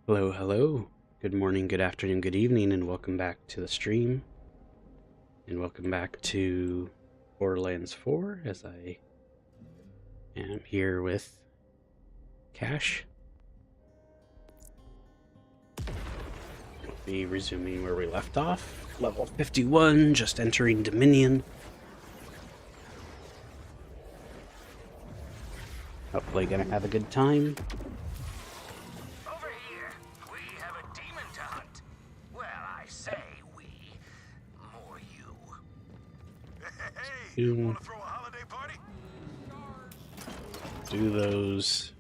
Hello, hello. Good morning, good afternoon, good evening, and welcome back to the stream. And welcome back to Borderlands 4 as I am here with Cash. We'll be resuming where we left off. Level 51, just entering Dominion. Hopefully gonna have a good time. Over here, we have a demon to hunt. Well, I say we, more you. Hey, Soon. wanna throw a holiday party? Do those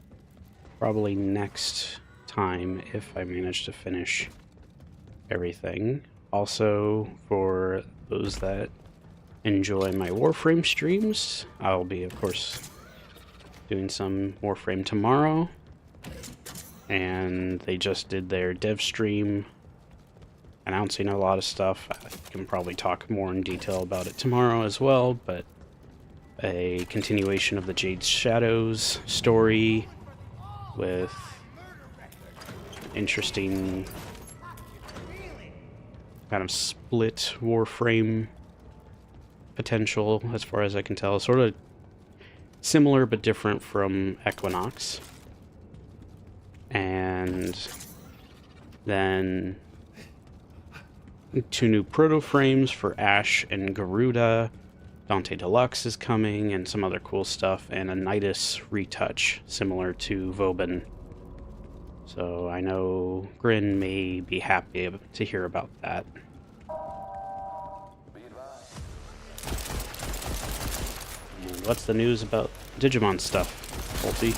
probably next time if I manage to finish everything. Also, for those that enjoy my Warframe streams, I'll be, of course, doing some Warframe tomorrow. And they just did their dev stream announcing a lot of stuff. I can probably talk more in detail about it tomorrow as well, but a continuation of the Jade Shadows story with interesting kind of split Warframe potential as far as I can tell. Sort of similar but different from Equinox. And then 2 new proto frames for Ash and Garuda. Dante Deluxe is coming, and some other cool stuff, and a Nidus retouch similar to Vauban. So I know Grin may be happy to hear about that. And what's the news about Digimon stuff, Volty?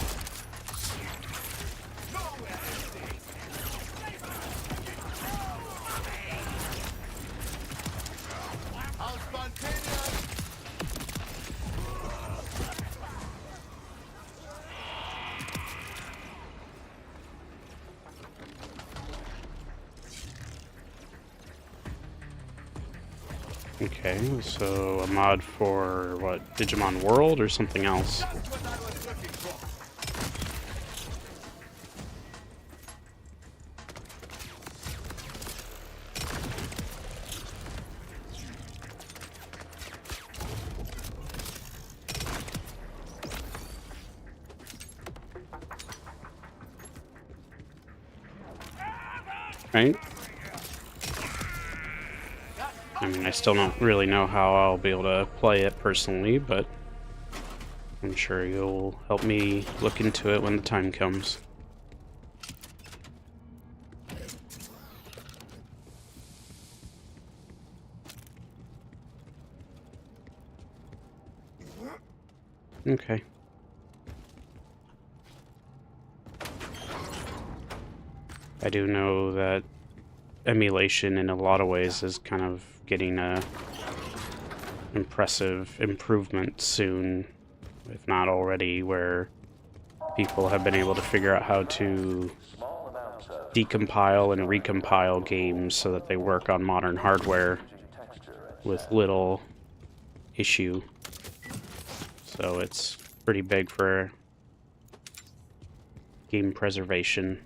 Okay, so a mod for, what, Digimon World or something else? Right? I mean, I still don't really know how I'll be able to play it personally, but I'm sure you'll help me look into it when the time comes. Okay. I do know that emulation in a lot of ways is kind of getting a impressive improvement soon, if not already, where people have been able to figure out how to decompile and recompile games so that they work on modern hardware with little issue. So it's pretty big for game preservation.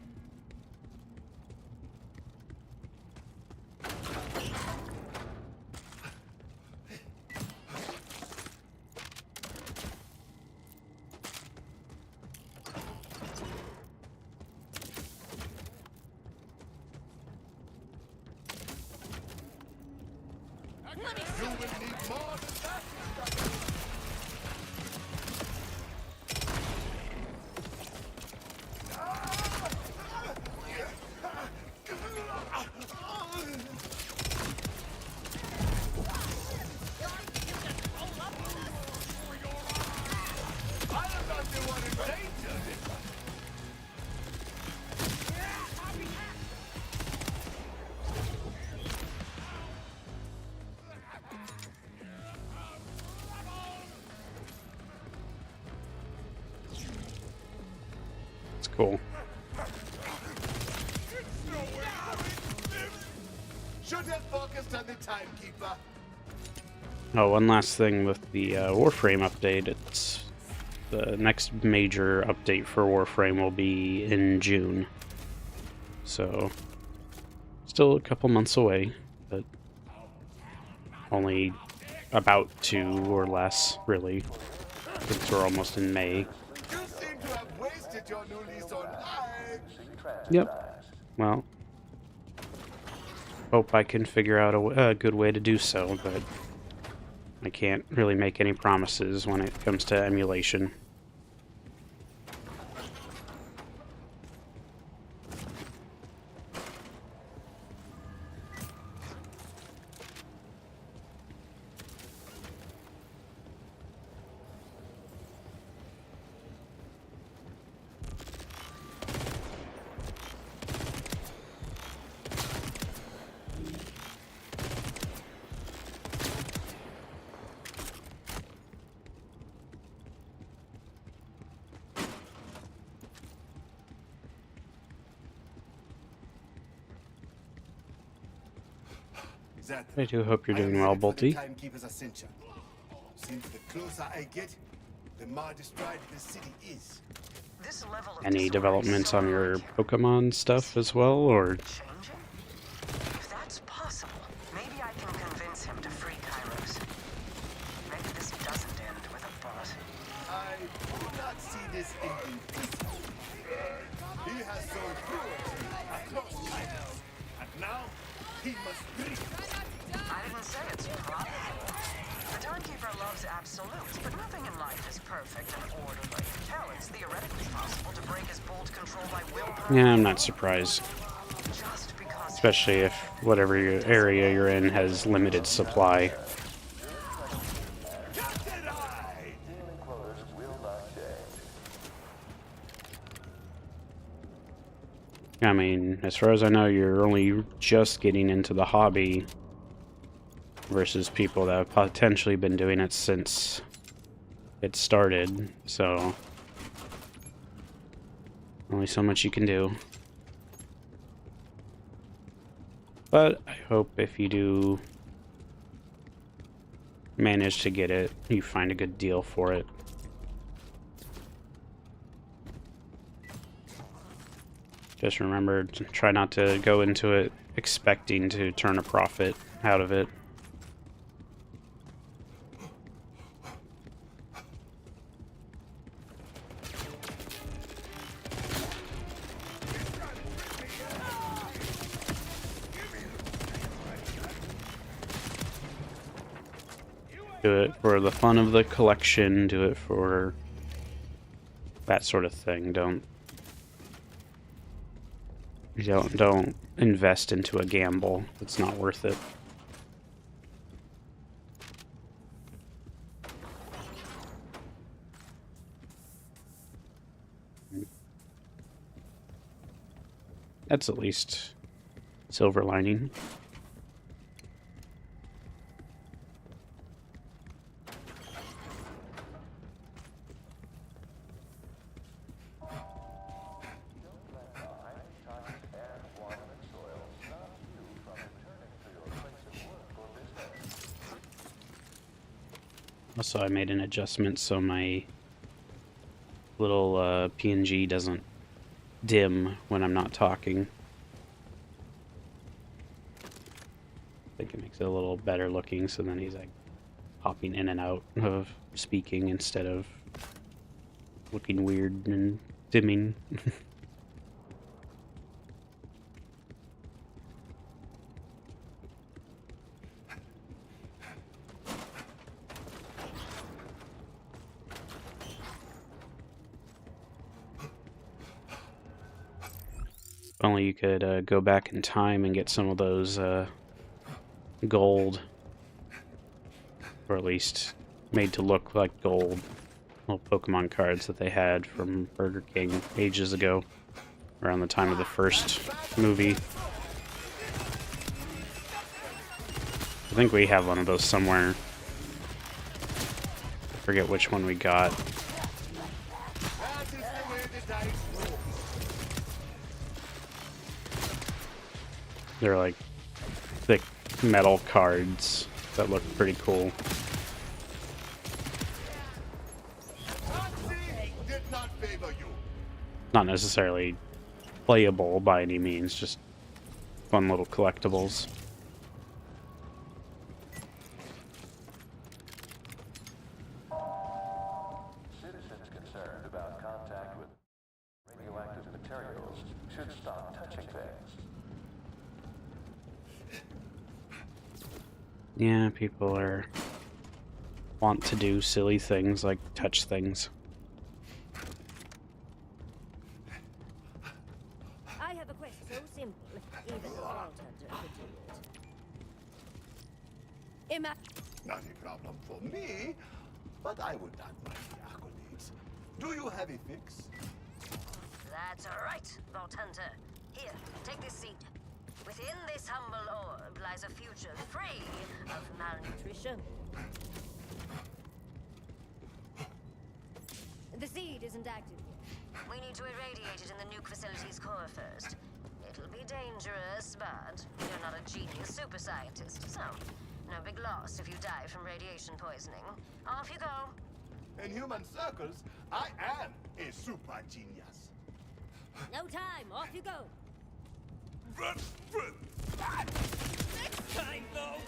Cool. Oh, one last thing with the Warframe update. It's the next major update for Warframe will be in June. So, still a couple months away, but only about 2 or less, really, since we're almost in May. You seem to have wasted your new lease on life. Yep. Well, hope I can figure out a good way to do so, but I can't really make any promises when it comes to emulation. I do hope you're doing well, Bolty. Timekeeper's ascension. Seems the closer I get, the more destroyed the city is. This level of Any disorder is developments so on your unlike Pokemon stuff as well, or changing? If that's possible, maybe I can convince him to free Kairos. Maybe this doesn't end with a bullet. I do not see this ending peacefully. He has sown cruelty across China, and now he must breathe. I didn't say it's probable. The Timekeeper loves absolutes, but nothing in life is perfect and orderly. Hell, it's theoretically possible to break his bold control by willpower. yeah, I'm not surprised. Just because Especially if whatever area you're in has limited supply. Captain Eye! I mean, as far as I know, you're only just getting into the hobby versus people that have potentially been doing it since it started, so only so much you can do. But I hope if you do manage to get it, you find a good deal for it. Just remember to try not to go into it expecting to turn a profit out of it. Do it for the fun of the collection, do it for that sort of thing. Don't invest into a gamble. It's not worth it. That's at least silver lining. Also, I made an adjustment so my little PNG doesn't dim when I'm not talking. I think it makes it a little better looking, so then he's like hopping in and out of speaking instead of looking weird and dimming. If only you could go back in time and get some of those gold, or at least made to look like gold, little Pokemon cards that they had from Burger King ages ago, around the time of the first movie. I think we have one of those somewhere. I forget which one we got. That is the way the dice roll. They're like thick metal cards that look pretty cool. Nazi did not favor you. Not necessarily playable by any means, just fun little collectibles. Citizens concerned about contact with radioactive materials should stop touching things. Yeah, people want to do silly things like touch things. I have a quest so simple, even a vault hunter could do it. Not a problem for me, but I would not mind the accolades. Do you have a fix? That's right, Vault Hunter. Here, take this seed. Within this humble orb lies a future free of malnutrition. The seed isn't active yet. We need to irradiate it in the nuke facility's core first. It'll be dangerous, but you're not a genius super scientist, so no big loss if you die from radiation poisoning. Off you go. In human circles, I am a super genius. No time, off you go. Next time, though.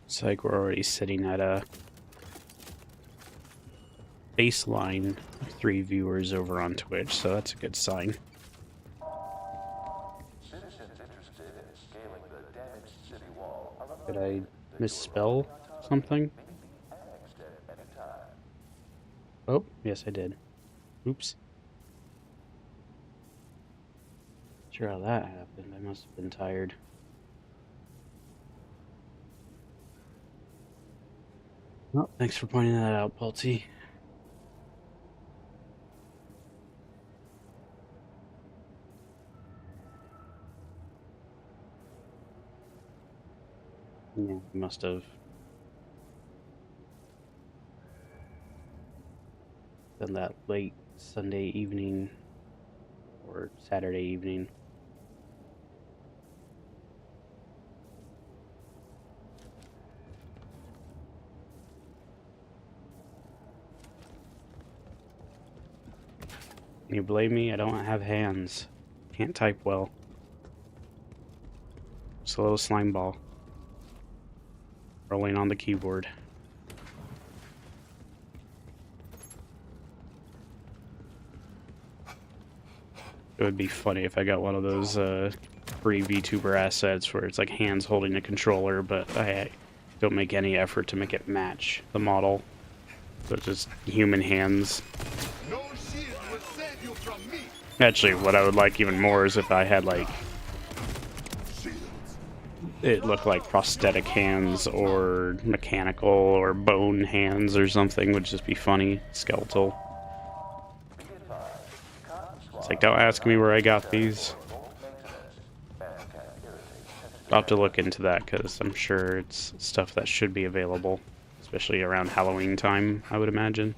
It's like we're already sitting at a baseline of 3 viewers over on Twitch, so that's a good sign. Citizens interested in scaling the damaged city wall are Did I misspell something? annexed at any time. Oh, yes I did. Oops. Not sure how that happened. I must have been tired. Well, thanks for pointing that out, Palty. Yeah, must have done that late Sunday evening or Saturday evening. Can you blame me? I don't have hands. Can't type well. Just a little slime ball. Rolling on the keyboard. It would be funny if I got one of those free VTuber assets where it's like hands holding a controller, but I don't make any effort to make it match the model. So it's just human hands. No shield will save you from me. Actually, what I would like even more is if I had like Shields. it looked like prosthetic hands or mechanical or bone hands or something would just be funny. Skeletal. It's like, don't ask me where I got these. I'll have to look into that because I'm sure it's stuff that should be available, especially around Halloween time, I would imagine.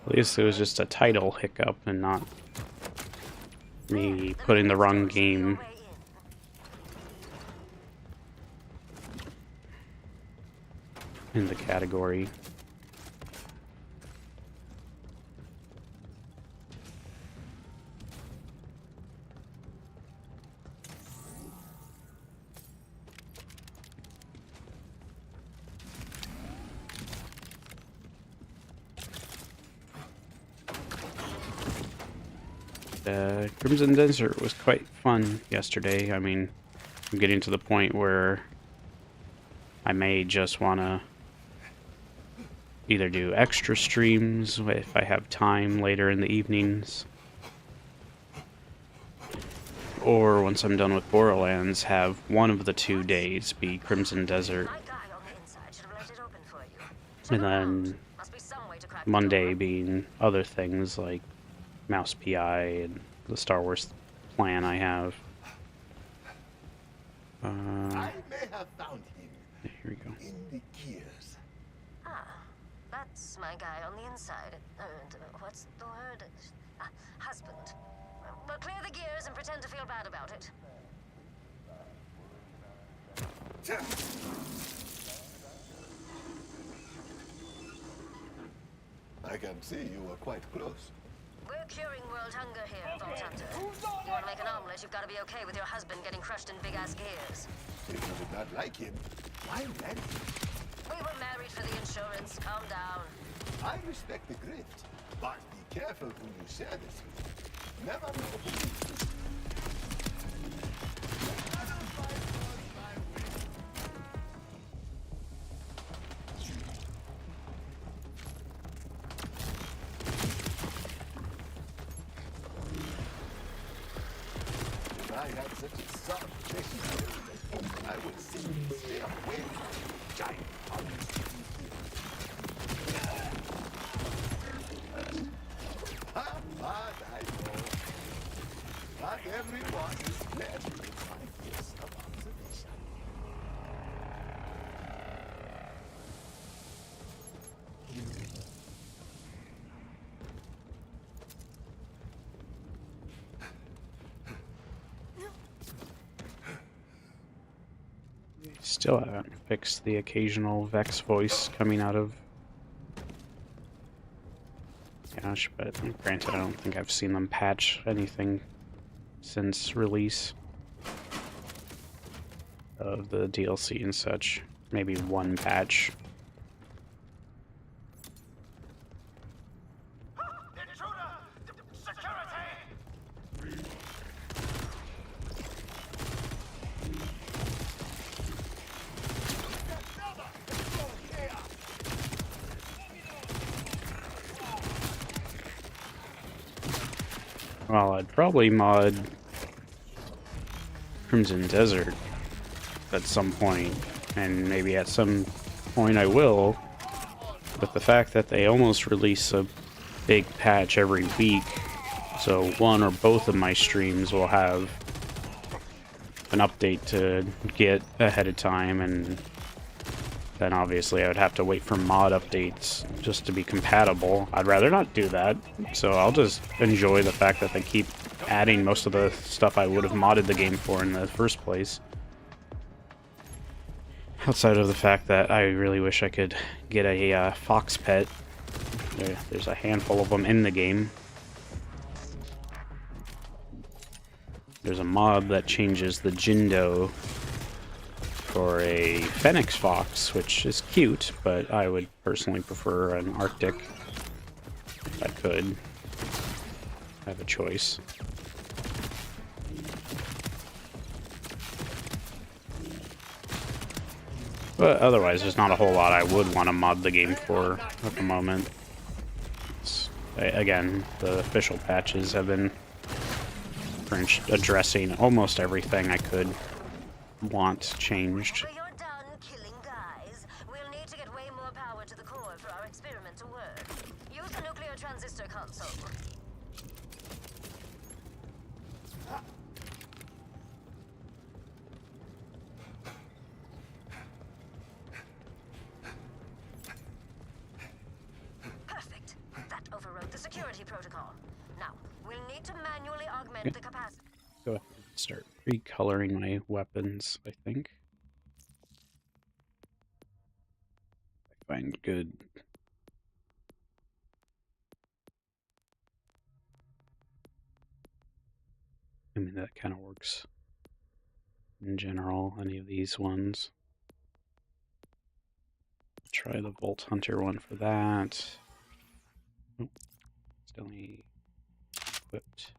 At least it was just a title hiccup and not me putting the wrong game in the category. Crimson Desert was quite fun yesterday. I mean, I'm getting to the point where I may just want to either do extra streams if I have time later in the evenings, or once I'm done with Borderlands, have one of the 2 days be Crimson Desert, My guy on the inside should have left it open for you. and then Must be some way to crack the Monday door. being other things like Mouse PI and the Star Wars plan I have. I may have found him. in the gears. Ah, that's my guy on the inside. What's the word? Husband. Well, clear the gears and pretend to feel bad about it. I can see you were quite close. We're curing world hunger here, Vault Hunter. You want to make an omelet, you've got to be okay with your husband getting crushed in big-ass gears. If you did not like him, why marry him? We were married for the insurance. Calm down. I respect the grit, but be careful who you share this with. Never know. If I had such a soft fish, I would simply stay away from giant honest. But I know not everyone is blessed with my gifts of observation. Still haven't fixed the occasional Vex voice coming out of Gosh, but granted, I don't think I've seen them patch anything since release of the DLC and such. Maybe one patch. Well, I'd probably mod Crimson Desert at some point, and maybe at some point I will, but the fact that they almost release a big patch every week, so one or both of my streams will have an update to get ahead of time, and then obviously I would have to wait for mod updates just to be compatible. I'd rather not do that, so I'll just enjoy the fact that they keep adding most of the stuff I would have modded the game for in the first place. Outside of the fact that I really wish I could get a fox pet. There's a handful of them in the game. There's a mod that changes the Jindo for a Fenix Fox, which is cute, but I would personally prefer an Arctic if I could have a choice. But otherwise, there's not a whole lot I would want to mod the game for at the moment. Again, the official patches have been addressing almost everything I could want changed. After you're done killing guys, we'll need to get way more power to the core for our experiment to work. Use the nuclear transistor console. Perfect. That overrode the security protocol. Now, we'll need to manually augment the capacity. Go ahead and start recoloring my weapons, I think. I find good. I mean, that kind of works in general, any of these ones. Try the Vault Hunter one for that. Oh, still need equipped.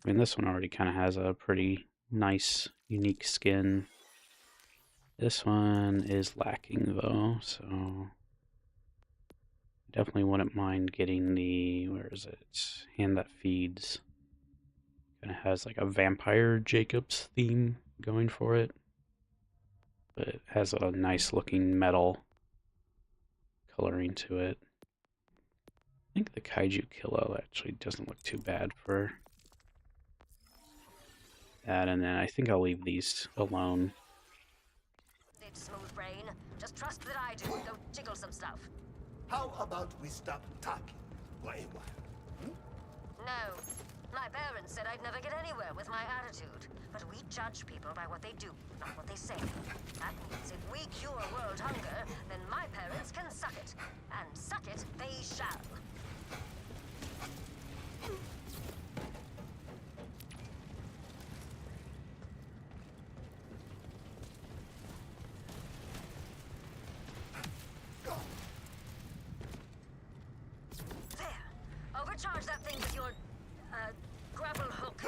I mean, this one already kind of has a pretty nice, unique skin. This one is lacking, though, so definitely wouldn't mind getting the, where is it? Hand That Feeds. Kind of has like a Vampire Jacobs theme going for it. But it has a nice looking metal coloring to it. I think the Kaiju Kilo actually doesn't look too bad for that, and then I think I'll leave these alone. it, smooth brain. Just trust that I do. Go jiggle some stuff. How about we stop talking for a while? No. My parents said I'd never get anywhere with my attitude. But we judge people by what they do, not what they say. That means if we cure world hunger, then my parents can suck it. And suck it they shall. There. Overcharge that thing with your, grapple hook.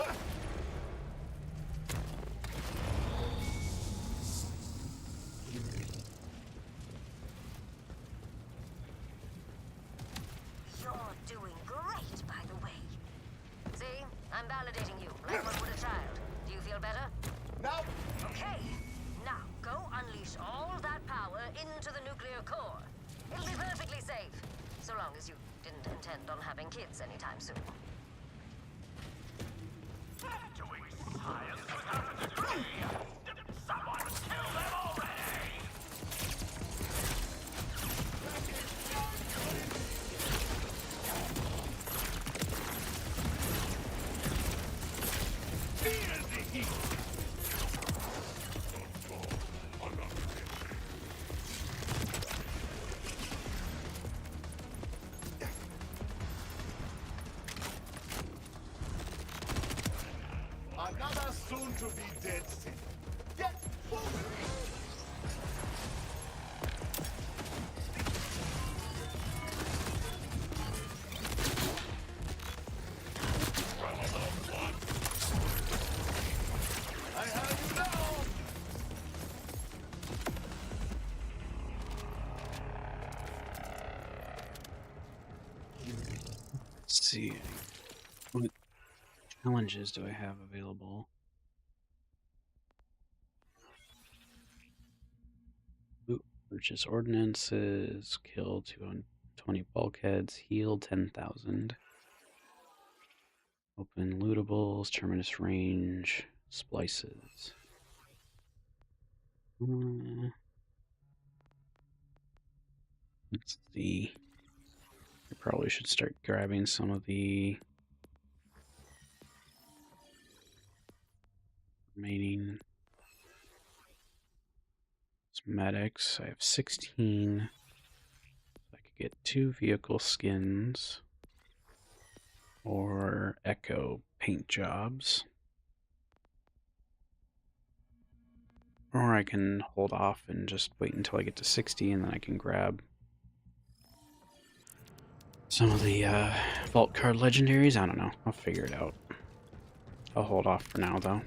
You're doing great, by the way. See? I'm validating you, like one would a child. Do you feel better? Now, Okay. Now, go unleash all that power into the nuclear core. It'll be perfectly safe. So long as you didn't intend on having kids anytime soon. another soon-to-be dead city. Get moving! I have you now! Let's see. What challenges do I have available? Ooh, purchase ordinances, kill 220 bulkheads, heal 10,000. Open lootables, terminus range, splices. Let's see. I probably should start grabbing some of the remaining cosmetics. I have 16. I could get 2 vehicle skins or echo paint jobs. Or I can hold off and just wait until I get to 60 and then I can grab some of the vault card legendaries. I don't know. I'll figure it out. I'll hold off for now though.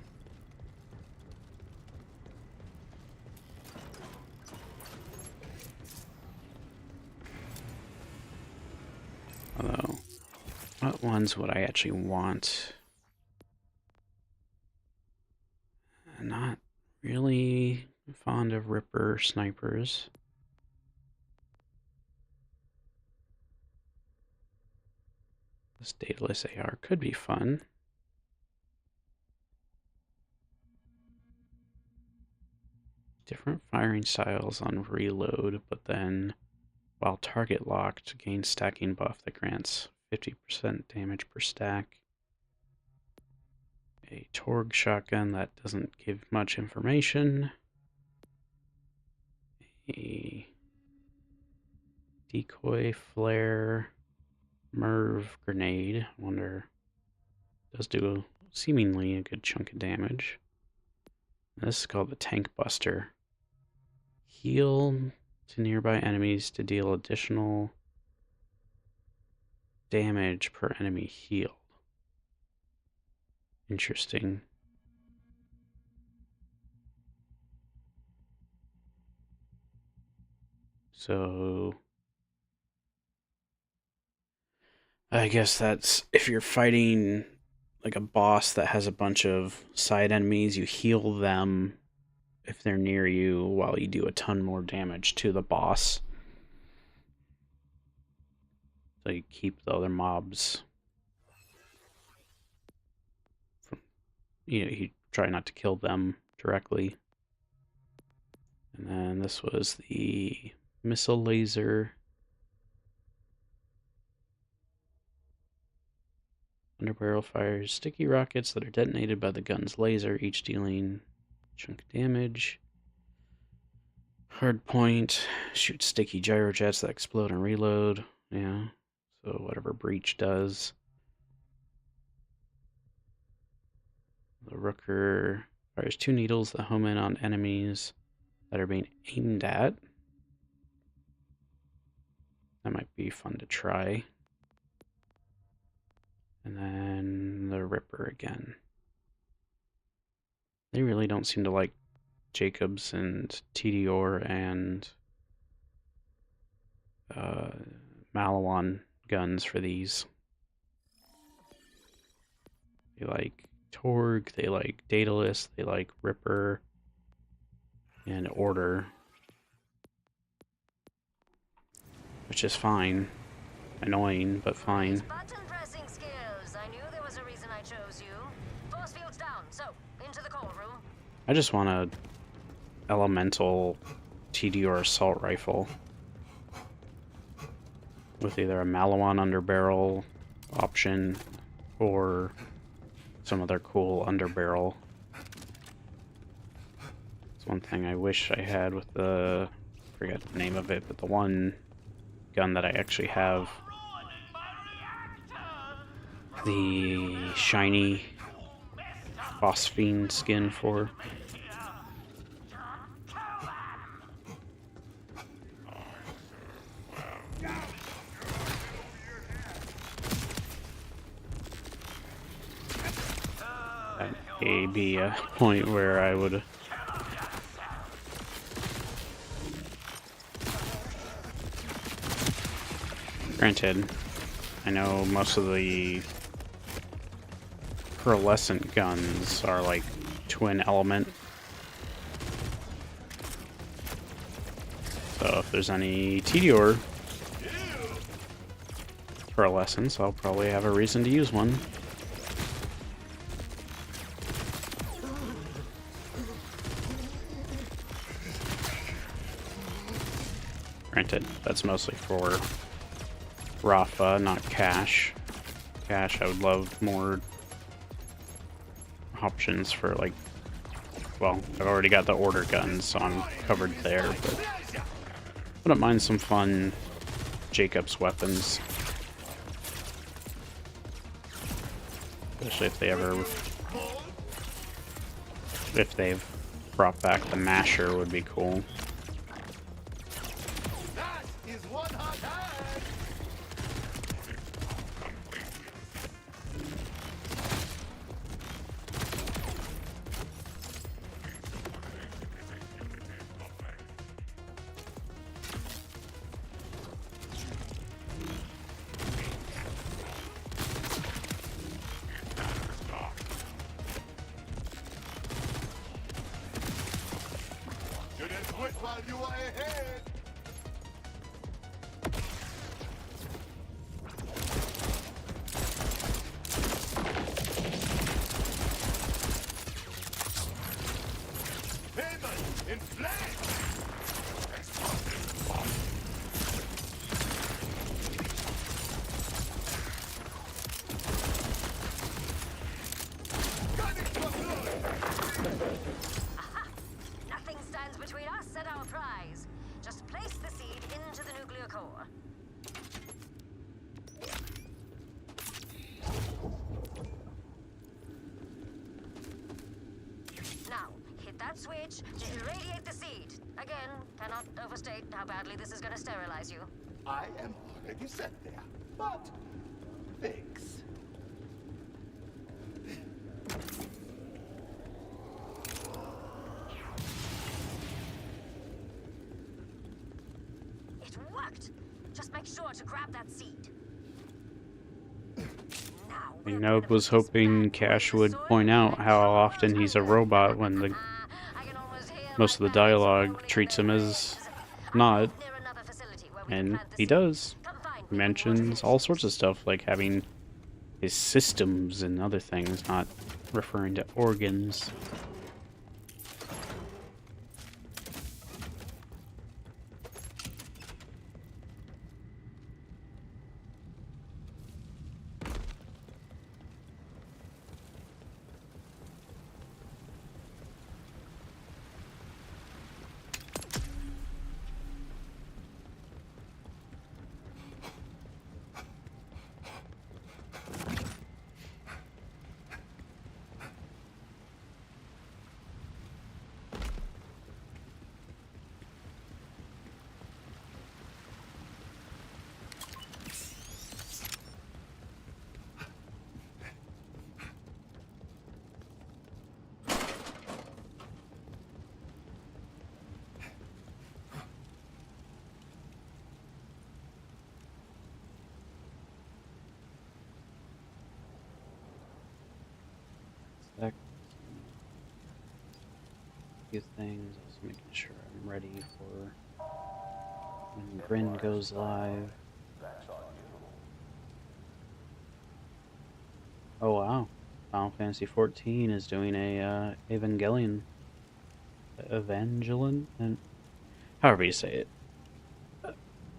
Although, what ones would I actually want? Not really fond of Ripper snipers. This dataless AR could be fun. Different firing styles on reload, but then while target locked, gain stacking buff that grants 50% damage per stack. A Torg shotgun that doesn't give much information. A decoy flare Merv grenade. I wonder, does do seemingly a good chunk of damage. This is called the Tank Buster. Heal to nearby enemies to deal additional damage per enemy healed. Interesting. So I guess that's if you're fighting like a boss that has a bunch of side enemies, you heal them if they're near you while you do a ton more damage to the boss. So you keep the other mobs from, you try not to kill them directly. And And then this was the missile laser. Underbarrel fires sticky rockets that are detonated by the gun's laser, each dealing chunk damage. Hardpoint shoots sticky gyrojets that explode and reload. Yeah, so whatever breach does. The Rooker fires 2 needles that home in on enemies that are being aimed at. That might be fun to try. And then the Ripper again. They really don't seem to like Jacobs and TDOR and Malawan guns for these. They like Torg, they like Daedalus, they like Ripper, and Order. Which is fine. Annoying, but fine. Button pressing skills. I knew there was a reason I chose you. Force fields down, so into the call room. I just want a elemental TDR assault rifle with either a Malawan underbarrel option or some other cool underbarrel. It's one thing I wish I had with the, I forget the name of it, but the one gun that I actually have the shiny phosphine skin for. That may be a point where I would granted, I know most of the pearlescent guns are like twin element. So if there's any TDOR pearlescence, I'll probably have a reason to use one. Granted, that's mostly for Rafa, not Cash. Cash, I would love more options for, like, well, I've already got the order guns, so I'm covered there, but wouldn't mind some fun Jacobs weapons. Especially if they've brought back the Masher would be cool. That is one hot hand. Shouldn't quit while you are ahead. Payment in flames. Gunning for blood. Nothing stands between us and our prize. Just place the seed into the nuclear core. Now, hit that switch to irradiate the seed. Again, cannot overstate how badly this is going to sterilize you. I am already set there, but thanks. It worked! Just make sure to grab that seed. Now, I know was hoping Cash would point out how often he's a robot when the most of the dialogue treats him as not, and he does. He mentions all sorts of stuff, like having his systems and other things, not referring to organs. check a few things. Also making sure I'm ready for when Grin goes live. Oh wow, Final Fantasy 14 is doing a Evangelion, and however you say it.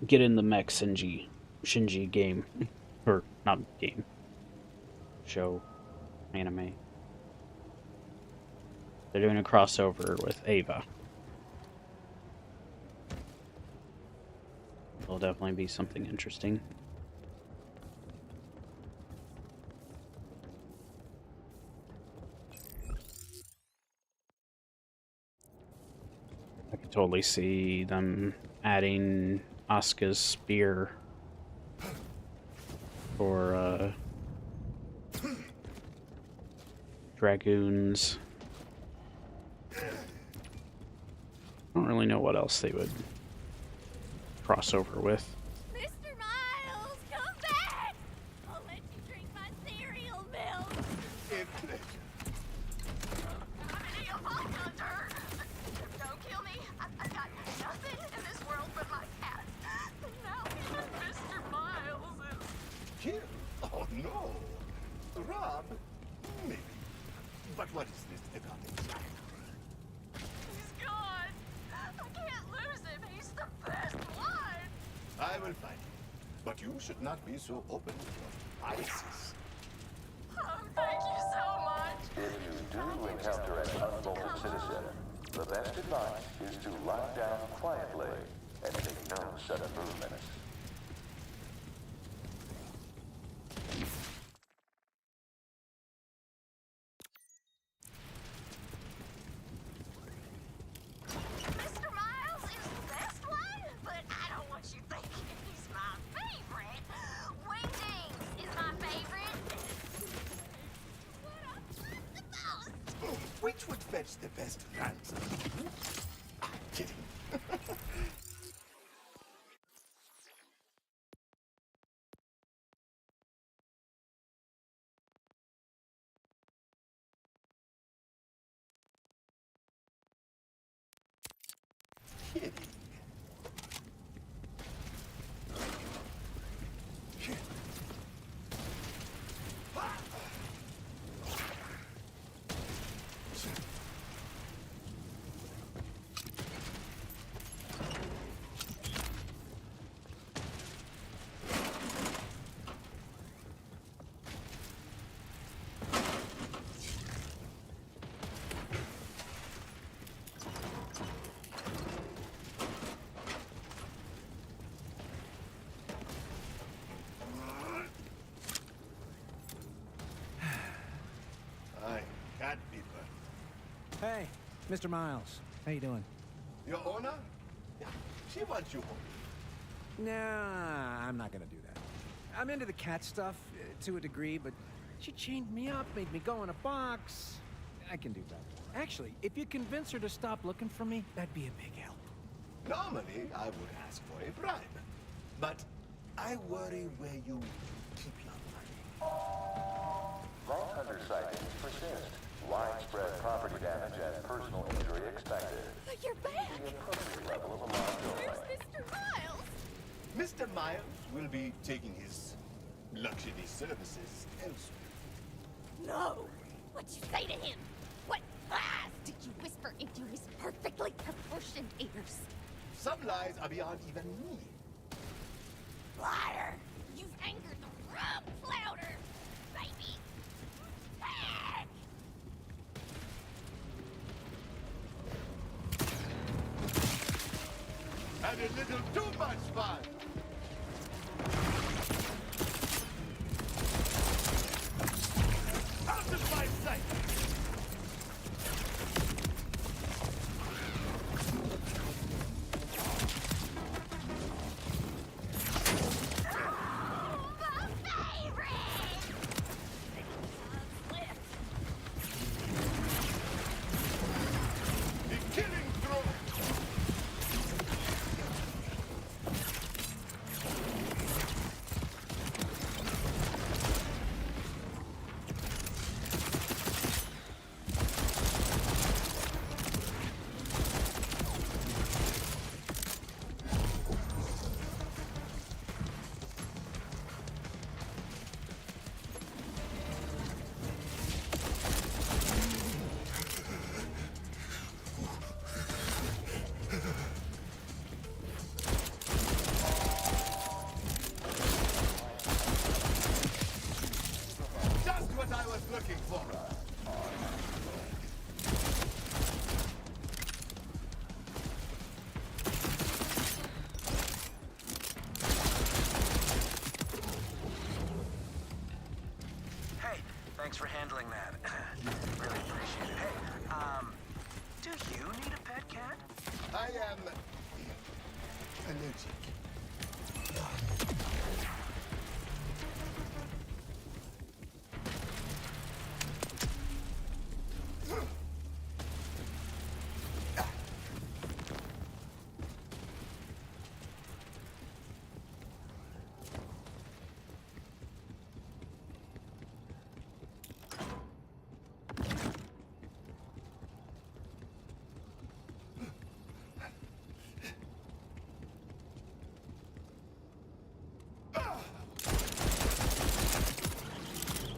Get in the mech Shinji game, or not game, show, anime. They're doing a crossover with Ava. It'll definitely be something interesting. I could totally see them adding Asuka's spear for dragoons. I don't really know what else they would cross over with. Mr. Miles, come back! I'll let you drink my cereal milk. A pleasure. Don't kill me. I've got nothing in this world but my cat. And now even Mr. Miles is... Kill? Oh no. Rob? Maybe. But what is this about him? He's gone. I can't lose him. He's the best one. I will find him. But you should not be so open with your biases. Oh, thank you so much. If you do encounter an unbolted citizen, the best advice is to lie down quietly and make no sudden movements. Mr. Miles is the best one, but I don't want you thinking he's my favorite. Wingdings is my favorite. What I love the most. Which would fetch the best ransom? I'm kidding. Kidding. I can't be burned. Hey, Mr. Miles. How you doing? Your owner? Yeah, she wants you home. Nah, I'm not gonna do that. I'm into the cat stuff, to a degree, but she chained me up, made me go in a box. I can do better. Actually, if you convince her to stop looking for me, that'd be a big help. Normally, I would ask for a bribe. But I worry where you keep your money. Vault Hunter sightings persist. Widespread property damage and personal injury expected. You're back! The appropriate level of alarm Where's going. Mr. Miles? Mr. Miles will be taking his luxury services elsewhere. No! What'd you say to him? What lies did you whisper into his perfectly proportioned ears? Some lies are beyond even me. Liar! You've angered the wrong flounder, baby! Back! Had a little too much fun. Out of my sight! The killing throw! handling that. Really appreciate it. Hey, do you need a pet cat? I am allergic.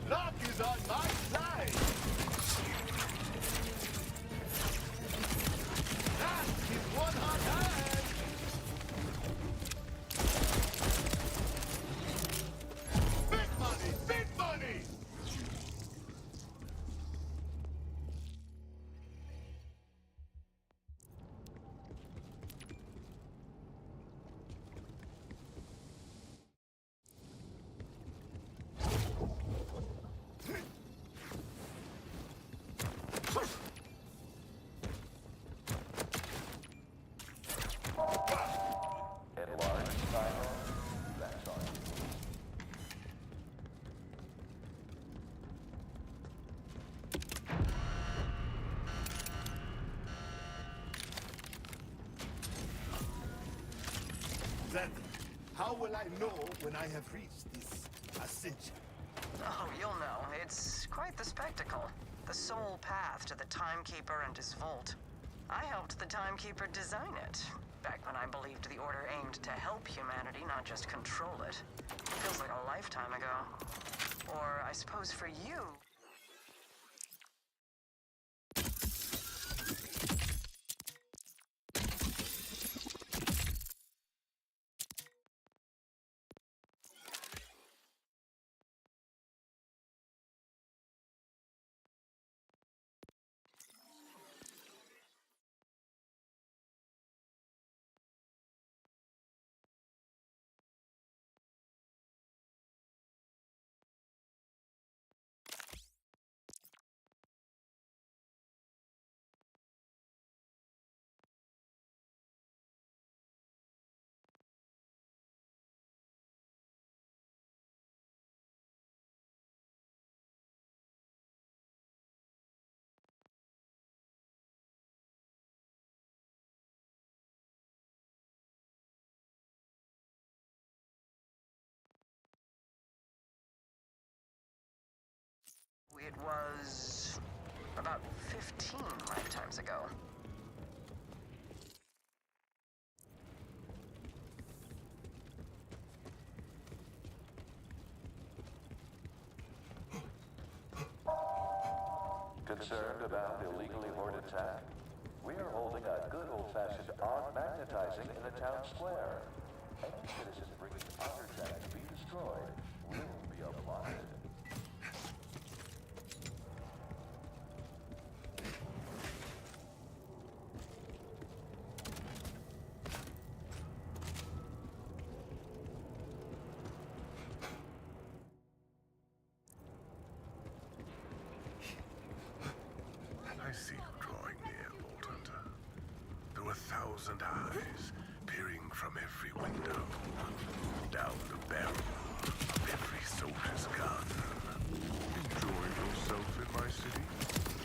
Luck is on my side. That is one hot hand. Big money, big money. Enlarged silo. That's on. Then, how will I know when I have reached this ascension? Oh, you'll know. It's quite the spectacle. The sole path to the Timekeeper and his vault. I helped the Timekeeper design it, back when I believed the Order aimed to help humanity, not just control it. Feels like a lifetime ago. Or, I suppose for you... It was about 15 lifetimes ago. Concerned about illegally hoarded tech? We are holding a good old-fashioned arm magnetizing in the town square. Any citizen bringing other tech to be destroyed will be applauded. I see you drawing near, Vault Hunter. There were 1,000 eyes peering from every window, down the barrel of every soldier's gun. Enjoy yourself in my city?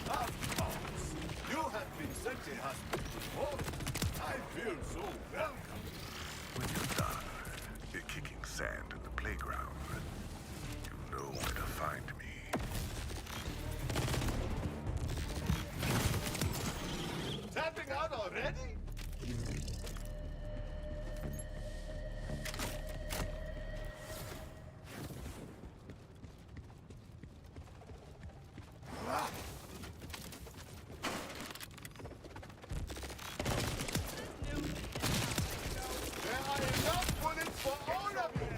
Of course. You have been sent a hospital before. I feel so welcome. When you're done, you're kicking sand in the playground. You know where to find me. Tapping out already? There are enough bullets for all of you.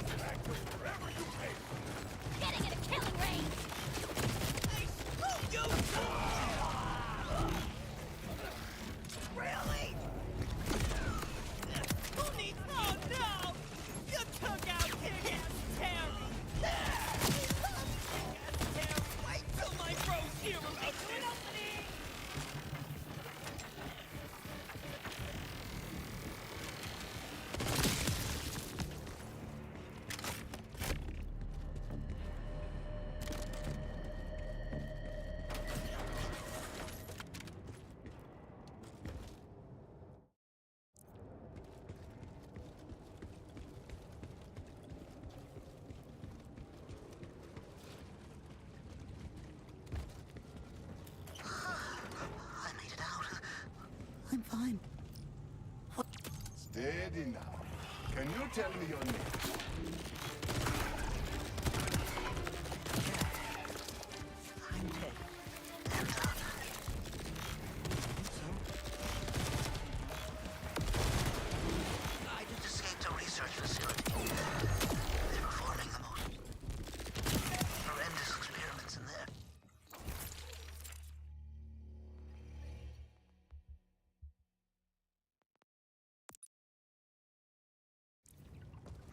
Getting in a killing range! Really? Steady now. Can you tell me your name? I'm dead. I just escaped a research facility. They were forming the most horrendous experiments in there.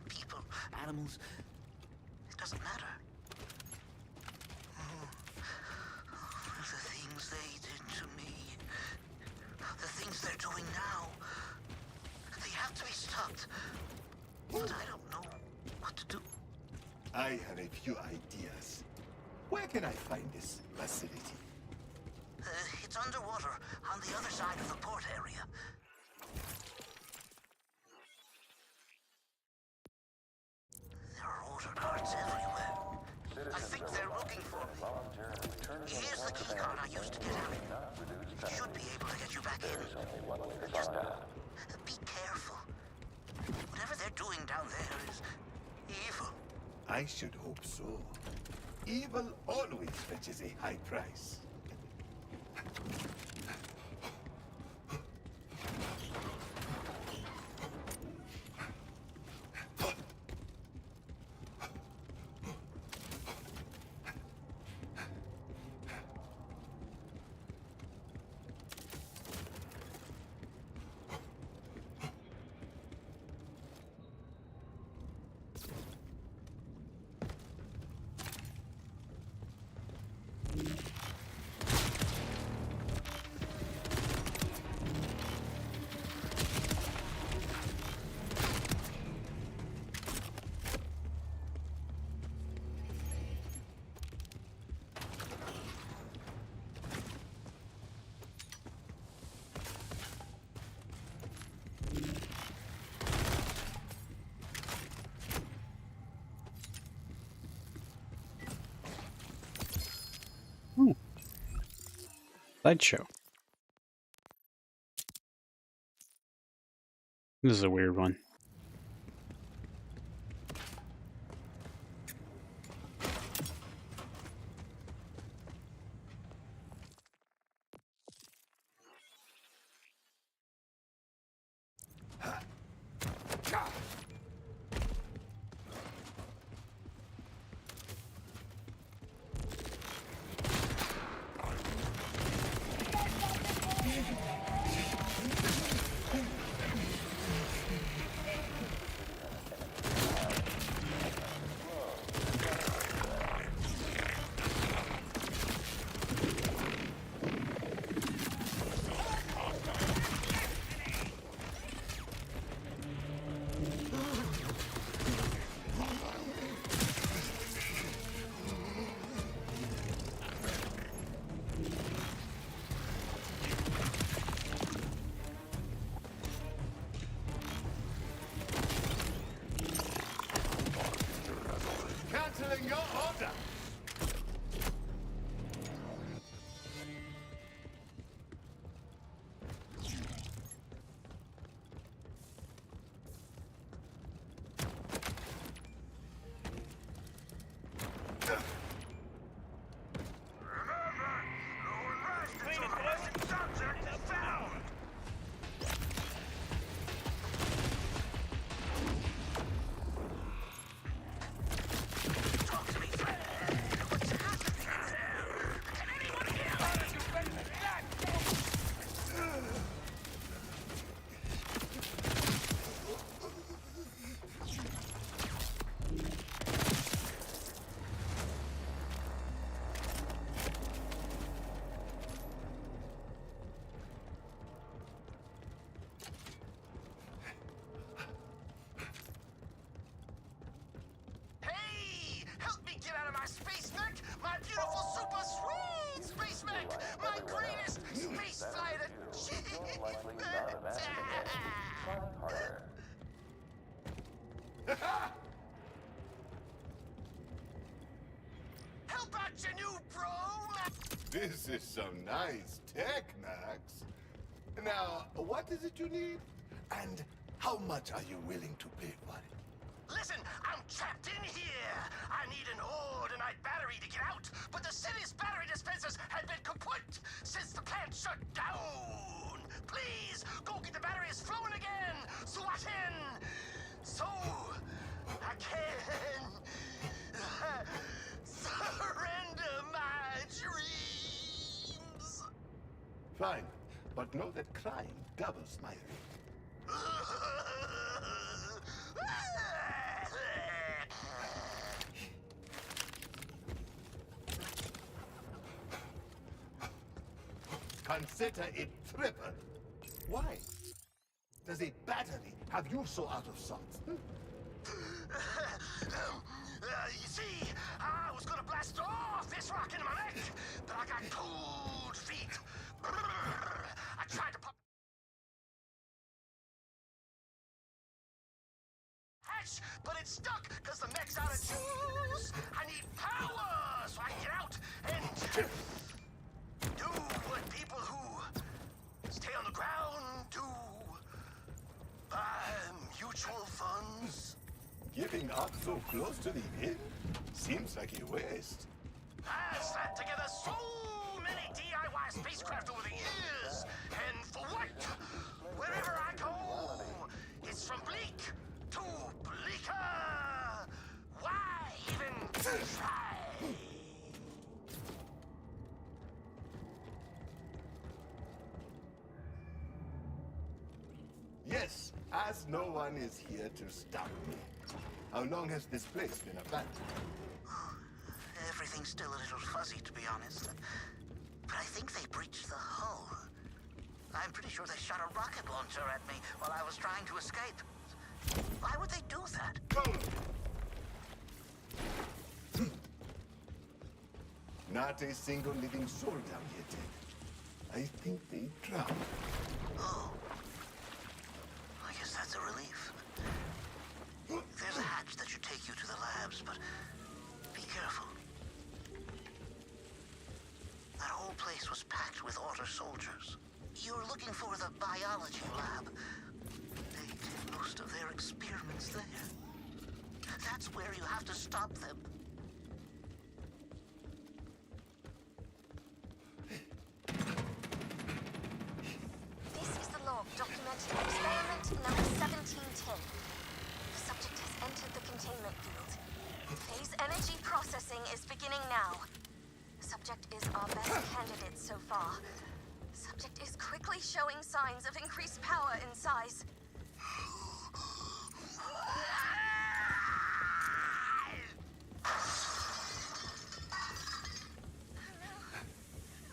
People, animals, it doesn't matter. The things they did to me, the things they're doing now, they have to be stopped. But I don't know what to do. I have a few ideas. Where can I find this facility? It's underwater, on the other side of the port area. There are order cards everywhere. I think they're looking for me. Here's the key card I used to get out. It should be able to get you back in. Just be careful. Whatever they're doing down there is evil. I should hope so. Evil always fetches a high price. Slideshow. This is a weird one. Canceling your order! Hey! Help me get out of my space mech! My beautiful, super sweet space mech! My greatest space flight achievement! Help out your new bro! This is some nice tech, Max. Now, what is it you need? And How much are you willing to pay for it? Listen, I'm trapped in here. I need an all-night battery to get out, but the city's battery dispensers have been kaput since the plant shut down. Please, go get the batteries flowing again so I can surrender my dreams. Fine, but know that crime doubles my rate. Consider it triple. Why? Does a battery have you so out of sorts? You see, I was gonna blast off this rock into my neck, but I got cold feet. I tried to pop hatch, but it's stuck because the mech's out of juice. I need power so I can get out and do what people who stay on the ground do. Buy mutual funds. Giving up so close to the end seems like a waste. I've slapped together so many DIY spacecraft over the years, and for what? Wherever I go, it's from bleak to bleaker. Why even try? Yes, as no one is here to stop me. How long has this place been abandoned? Everything's still a little fuzzy, to be honest. But I think they breached the hull. I'm pretty sure they shot a rocket launcher at me while I was trying to escape. Why would they do that? Not a single living soul down here, Ted. I think they drowned. Oh. I guess that's a relief. There's a hatch that should take you to the labs, but be careful. That whole place was packed with Order soldiers. You're looking for the biology lab. They did most of their experiments there. That's where you have to stop them. This is the log documenting experiment number 1710. The subject has entered the containment field. Phase energy processing is beginning now. Subject is our best candidate so far. Subject is quickly showing signs of increased power in size.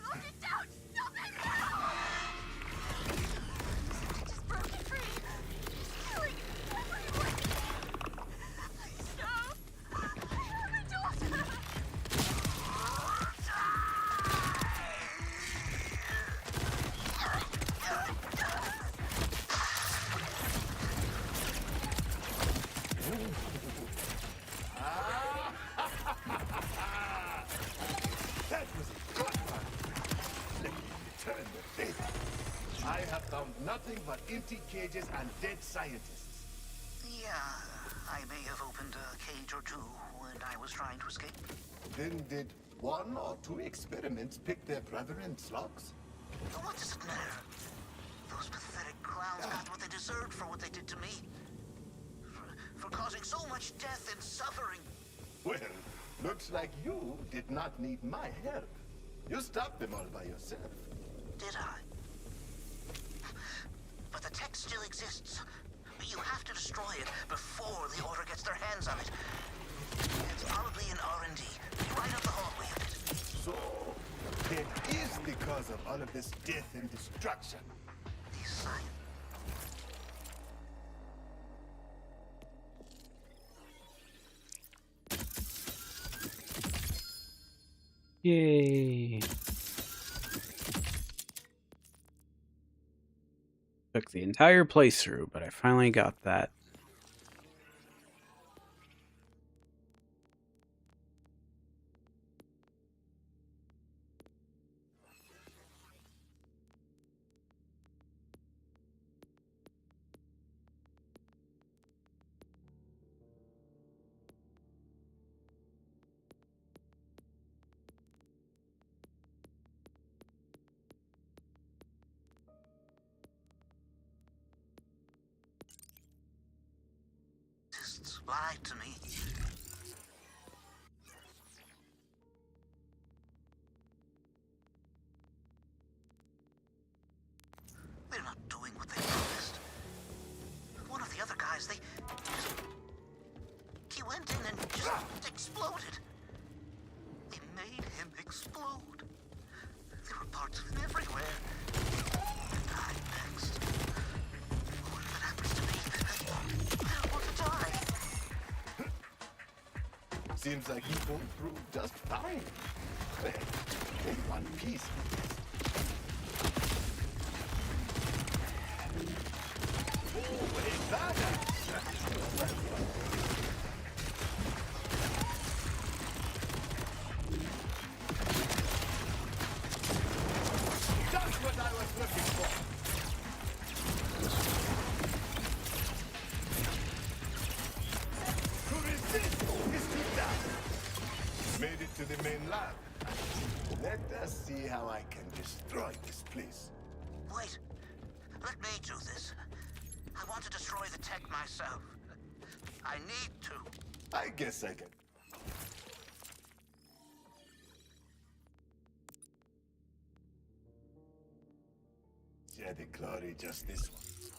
Lock it down! Stop it now! Subject is broken free. He's killing everyone. Please stop. I have a daughter. That was a good one. Let me return the favor. I have found nothing but empty cages and dead scientists. Yeah, I may have opened a cage or two when I was trying to escape. Then did one or two experiments pick their brother in slugs? What does it matter? Those pathetic clowns got what they deserved for what they did to me. For causing so much death and suffering. Well, looks like you did not need my help. You stopped them all by yourself. Did I? But the tech still exists. You have to destroy it before the Order gets their hands on it. It's probably in R&D, right up the hallway of it. So, it is the cause of all of this death and destruction. These science. Yay. Took the entire playthrough, but I finally got that. lied to me. They're not doing what they promised. One of the other guys, he went in and just exploded. They made him explode. There were parts of him everywhere. And I next. What if that happens to me? I don't want to die. Seems like he pulled through just fine. Well, in one piece. Oh, wait, that! Just what I was looking for. To resist is to die. Made it to the main lab. Let us see how I can destroy this place. Wait. Let me do this. I want to destroy the tech myself. I need to. I guess I can. Share the glory just this once.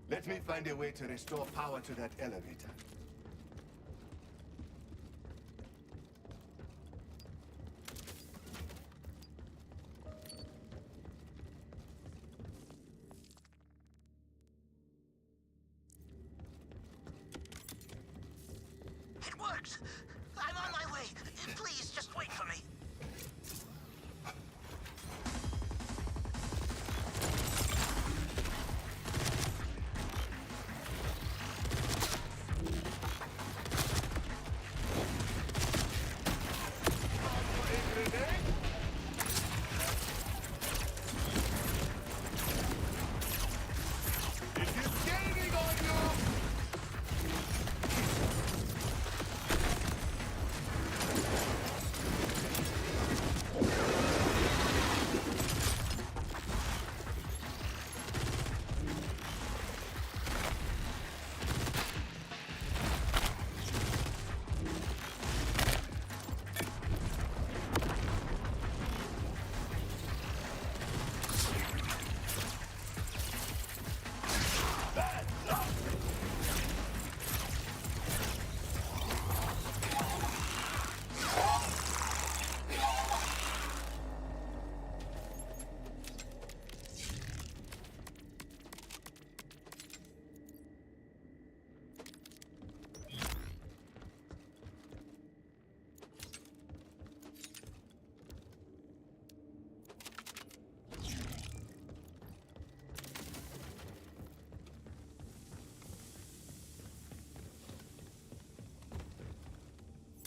Let me find a way to restore power to that elevator. It works! I'm on my way. Please, just wait for me. It is gaining on you!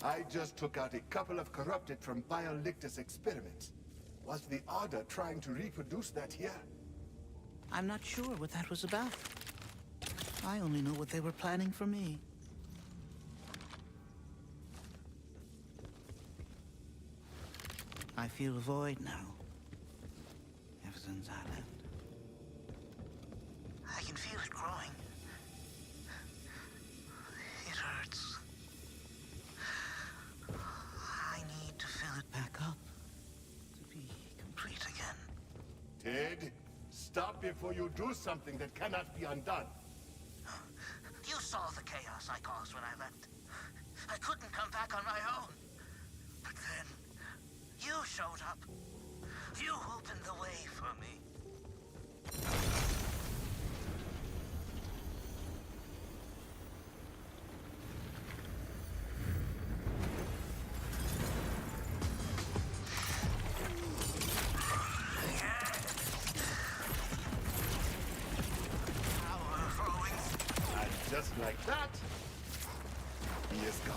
I just took out a couple of corrupted from Biolictus experiments. Was the Order trying to reproduce that here? I'm not sure what that was about. I only know what they were planning for me. I feel a void now. Ever since I left. I can feel it growing. It hurts. I need to fill it back up to be complete again. Ted, stop before you do something that cannot be undone. You saw the chaos I caused when I left. I couldn't come back on my own. But then, you showed up. You opened the way for me. And just like that, he is gone.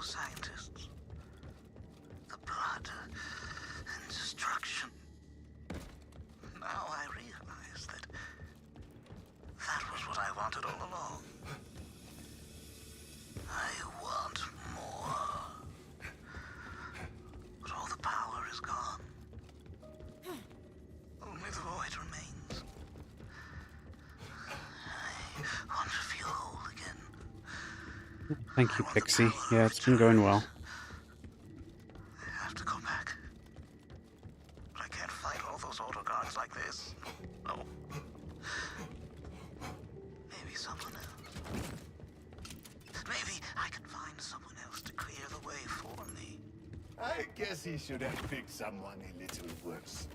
scientists. The blood and destruction. Now I realize that was what I wanted all along. I want more. But all the power is gone. Only the void remains. I want to feel whole again. Thank you, Pixie. Yeah, it's been going well. I have to go back. But I can't fight all those auto guards like this. No. Maybe someone else. Maybe I can find someone else to clear the way for me. I guess he should have picked someone a little worse.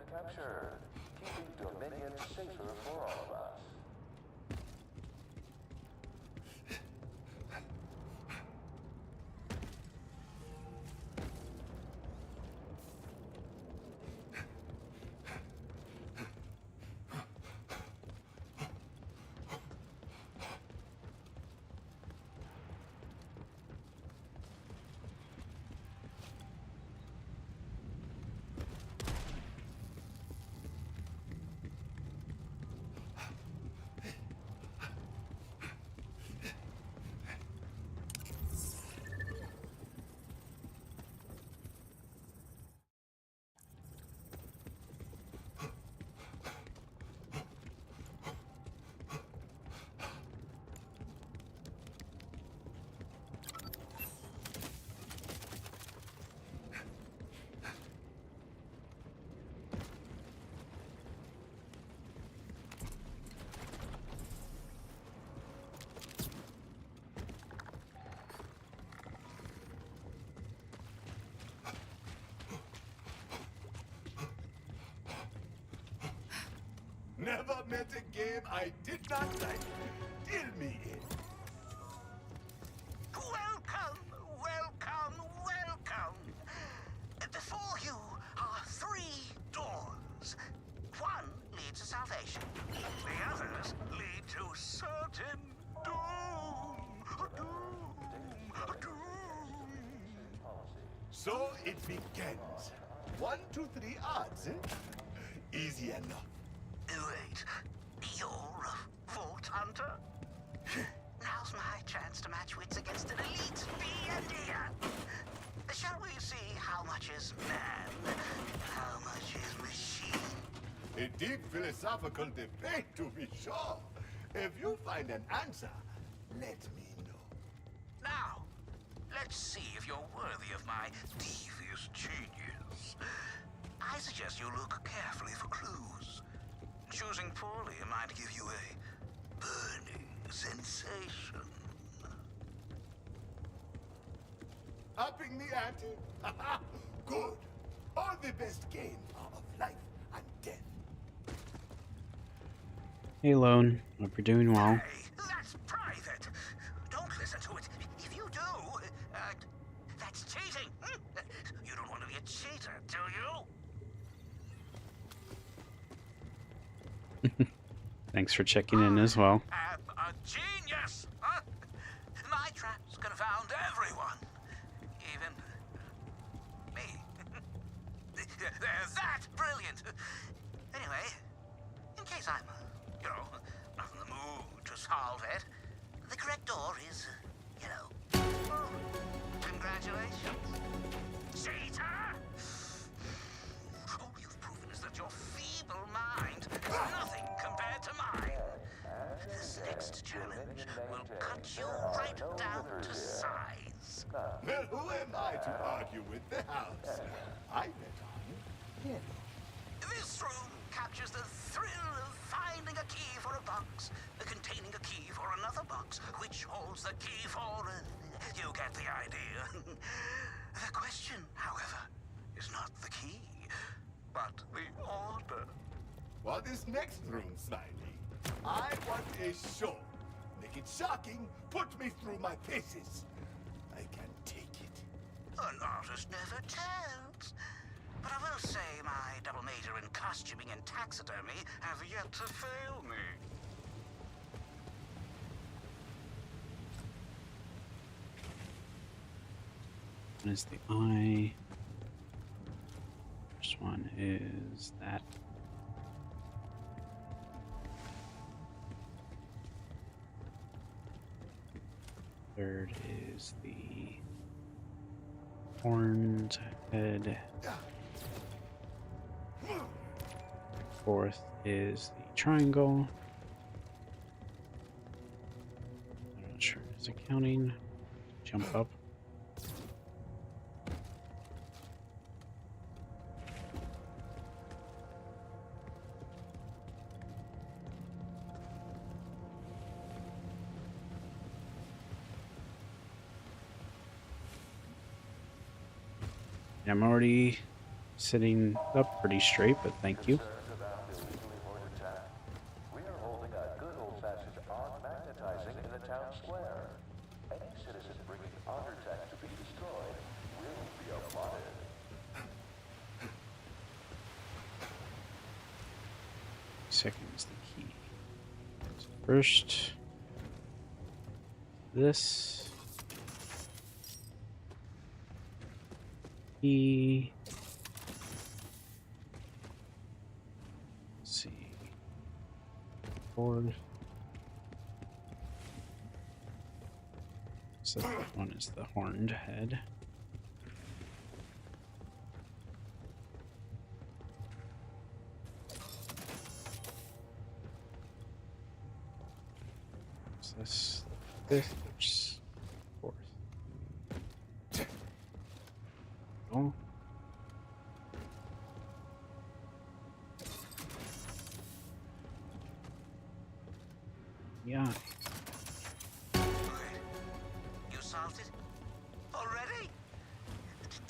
Captured, keeping Dominion safer for all of us. Never met a game I did not like. Deal me in. Welcome, welcome, welcome. Before you are 3 doors. One leads to salvation. The others lead to certain doom. Doom. So it begins. 1, 2, 3 odds, eh? Easy enough. Wait, you're a Vault Hunter? Now's my chance to match wits against an elite B&E. Shall we see how much is man, how much is machine? A deep philosophical debate, to be sure. If you find an answer, let me know. Now, let's see if you're worthy of my devious genius. I suggest you look carefully for clues. Choosing poorly might give you a burning sensation. Upping the ante? Good. All the best games are of life and death. Hey, Lone. Hope you're doing well. Hey, that's private. Don't listen to it. If you do, that's cheating. You don't want to be a cheater, do you? Thanks for checking in as well. I'm a genius! Huh? My traps confound everyone. Even me. They're that brilliant. Anyway, in case I'm, not in the mood to solve it, the correct door is, congratulations. Cheater! to size. Well, who am I to argue with the house? I bet on him. This room captures the thrill of finding a key for a box, containing a key for another box, which holds the key for... you get the idea. The question, however, is not the key, but the order. For this next room, Smiley, I want a show. Make it shocking, put me through my paces. I can take it. An artist never tells. But I will say my double major in costuming and taxidermy have yet to fail me. One is the eye. First one is that. Third is the horned head. Fourth is the triangle. I'm not sure it's accounting. Jump up. I'm already sitting up pretty straight, but thank you. We are holding a good old-fashioned on-magnetizing in the town square. Any citizen bringing artifacts to be destroyed will be applauded. Second is the key. So first, this. Key. Let's see. Board. So that one is the horned head. What's this? Fifth, fourth. Oh. Yeah. You solved it? Already?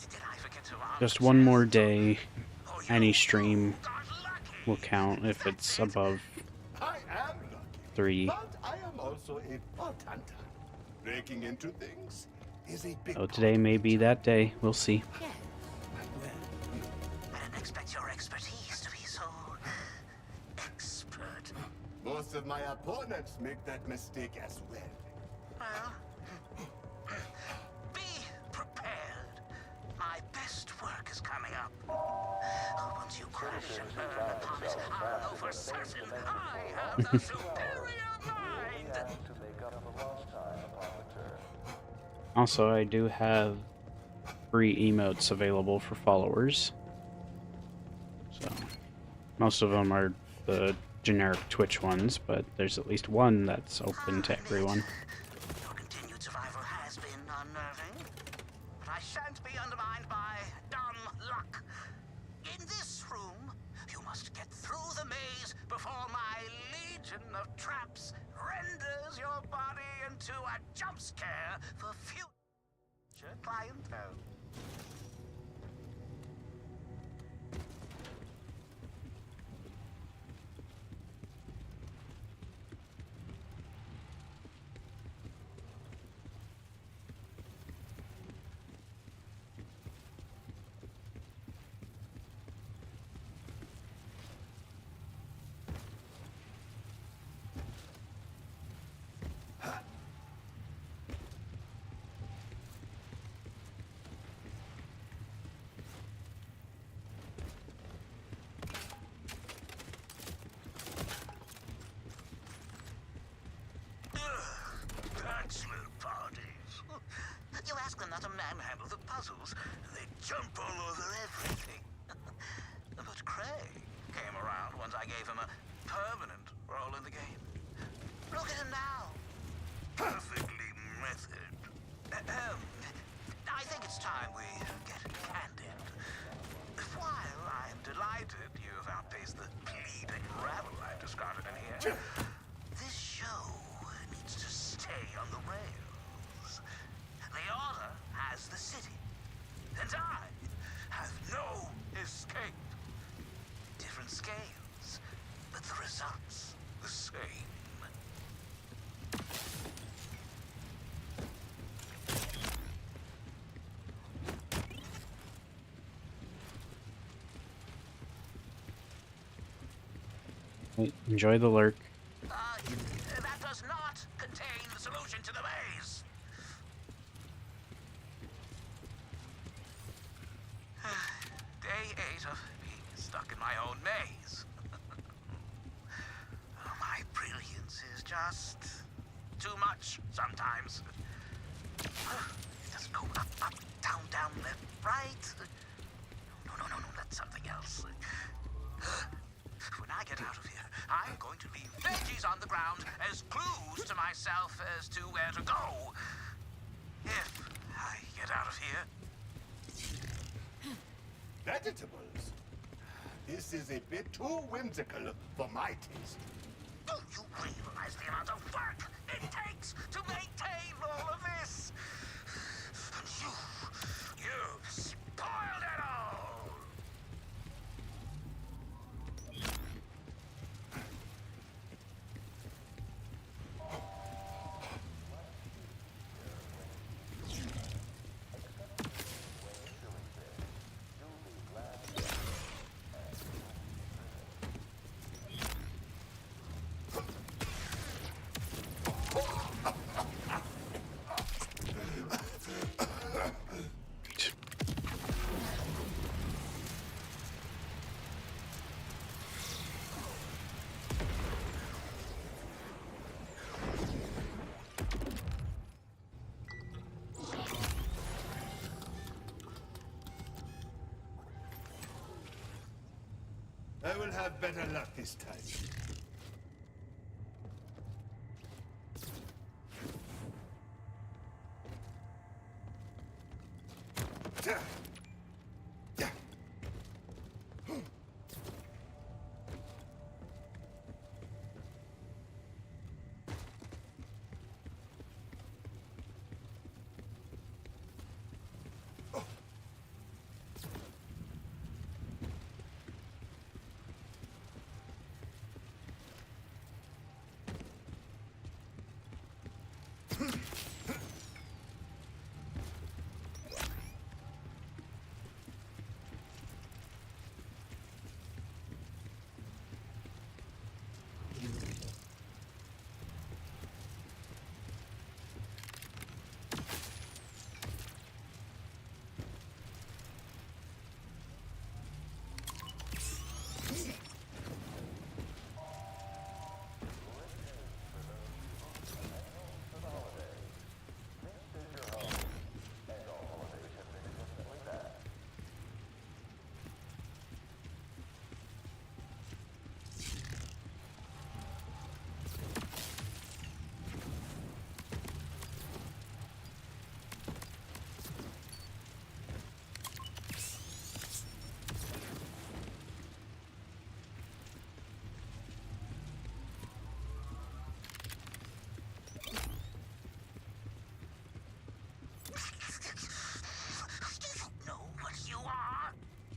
Did I forget to ask? Just one more day. Any stream will count if it's above I am lucky, 3. but I am also a potanta. Breaking into things is a big So today may be that day. We'll see. Yeah. I didn't expect your expertise to be so expert. Most of my opponents make that mistake as well. Well, be prepared. My best work is coming up. Once you crash and burn upon it, I'll know for certain I have the superior mind. To make up the lost time upon return. Also, I do have free emotes available for followers. So, most of them are the generic Twitch ones, but there's at least one that's open to everyone. Your continued survival has been unnerving, but I shan't be undermined by dumb luck. In this room, you must get through the maze before my legion of traps renders your body into a jump scare for future clientele. Bachelor parties. You ask them not to manhandle the puzzles, they jump all over everything. But Craig came around once I gave him a permanent role in the game. Look at him now. Perfectly method. time we get candid. While I'm delighted you've outpaced the bleeding rabble I've discarded in here, this show needs to stay on the rails. The Order has the city, and I have no escape. Different scales, but the results the same. Enjoy the lurk. That does not contain the solution to the maze. Day 8 of being stuck in my own maze. My brilliance is just too much sometimes. Just go up, up, down, down, left, right. No, that's something else. When I get out of here, I'm going to leave veggies on the ground as clues to myself as to where to go. If I get out of here. Vegetables? This is a bit too whimsical for my taste. Do you realize the amount of work it takes to maintain all of this? And you've spoiled it all! I will have better luck this time.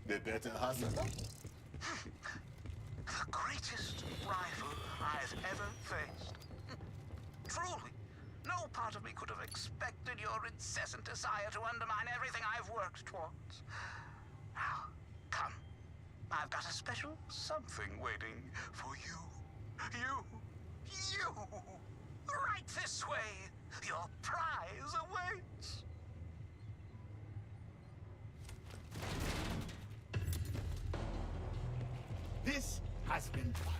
The better hustler? The greatest rival I've ever faced. Truly, no part of me could have expected your incessant desire to undermine everything I've worked towards. Now, come. I've got a special something waiting for you. You! Right this way! Your prize awaits! This has been fun.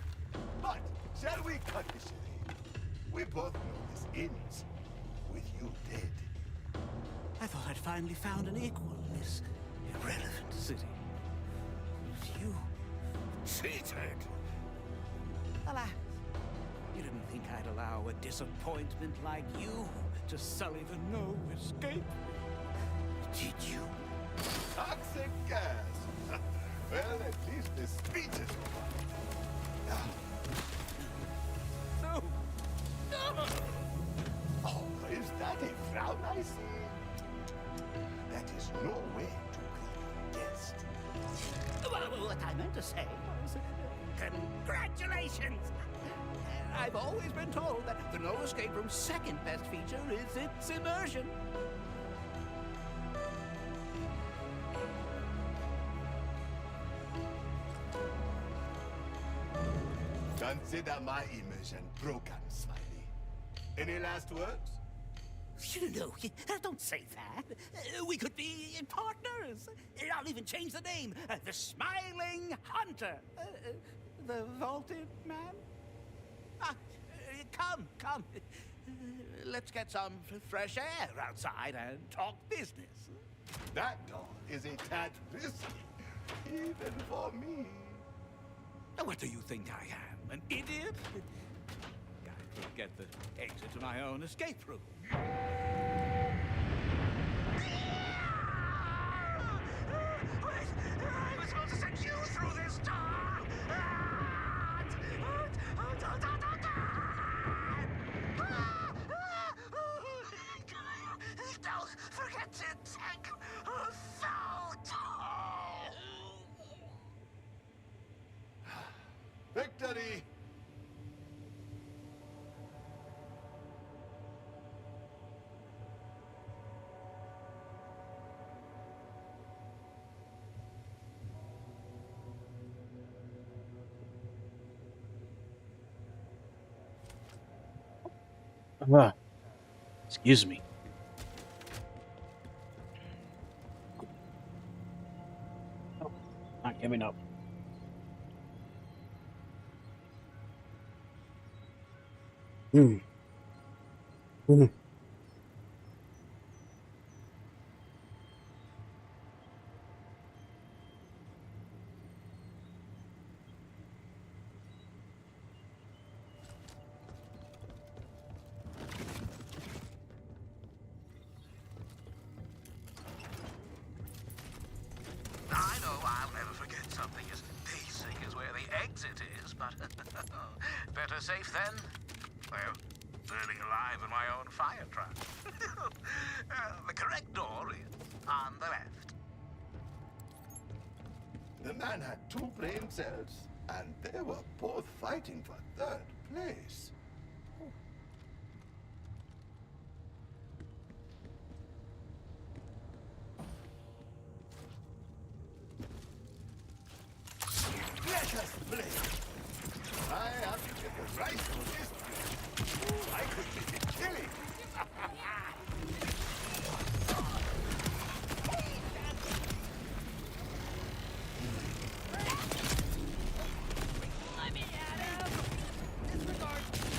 But shall we cut the charade? We both know this ends with you dead. I thought I'd finally found an equal in this irrelevant city. But you Cheated! alas, you didn't think I'd allow a disappointment like you to sully the no escape? Did you? Toxic gas. Well, at least the speech is over. No. No. Oh, is that a frown I see? That is no way to greet a guest. Well, what I meant to say was, congratulations! I've always been told that the No Escape Room's second best feature is its immersion. Consider my immersion broken, Smiley. Any last words? No, don't say that. We could be partners. I'll even change the name. The Smiling Hunter. The Vaulted Man? Come. Let's get some fresh air outside and talk business. That door is a tad risky, even for me. What do you think I am, an idiot? I could get the exit to my own escape room. I was supposed to send you through this door! Don't forget to take a photo! Victory! Excuse me. Oh, not giving up. I know I'll never forget something as basic as where the exit is, but better safe than, well, burning alive in my own fire trap. The correct door is on the left. The man had 2 brain cells, and they were both fighting for 3rd place. Let us play. I have to get the right for this. I could make it killing. Let me at him! Disregard.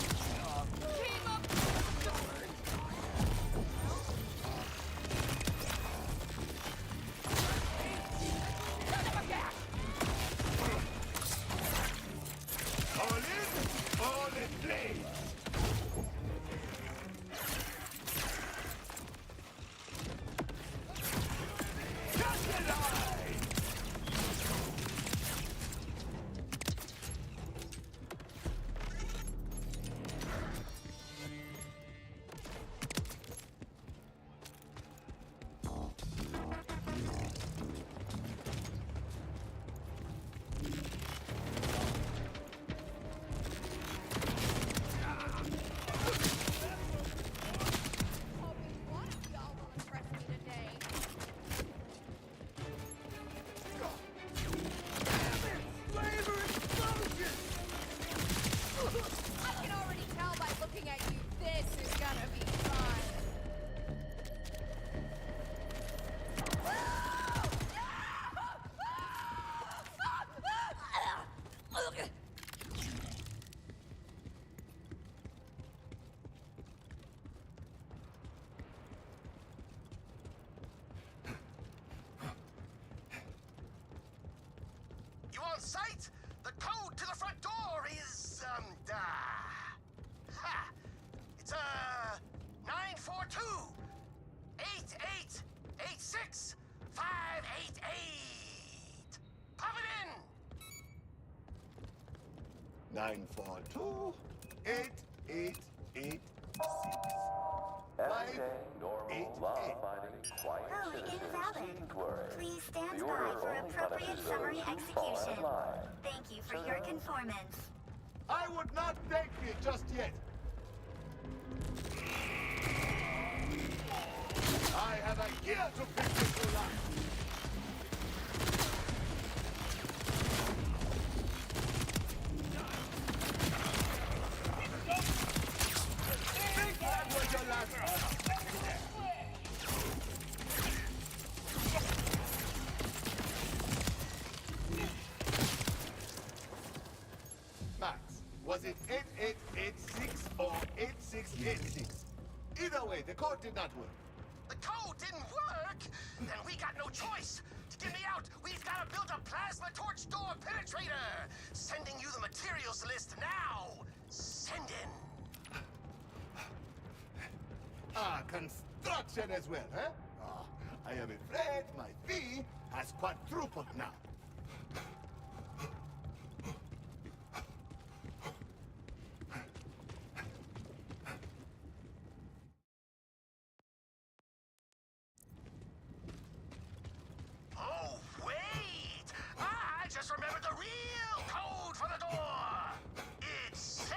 942 8886. Everyday, normal, law-abiding, quiet Oh, citizens invalid. needn't worry. Please stand The by order for only appropriate punishes summary those who fall execution. in line. Thank you for your conformance. I would not thank you just yet. I have a year to fix this to life. Think that was your last Max, was it 8886 or 8686? Either way, the code did not work. The code didn't work? Then we got no choice. To get me out, we've got to build a plasma torch door penetrator. Sending you the materials list now. Send in. Ah, construction as well, huh? Ah, I am afraid my fee has quadrupled now. Oh, wait! I just remembered the real code for the door. It's 7.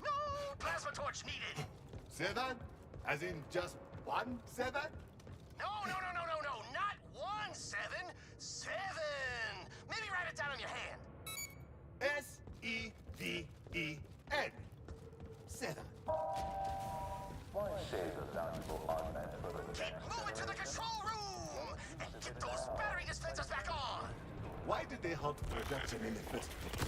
No plasma torch needed. 7? As in just 1 7? No, not 1 7. 7. Maybe write it down on your hand. SEVEN. 7. Why save the valuable augment for the Keep next moving to the control room and get those battery dispensers back on. Why did they halt production in the first place?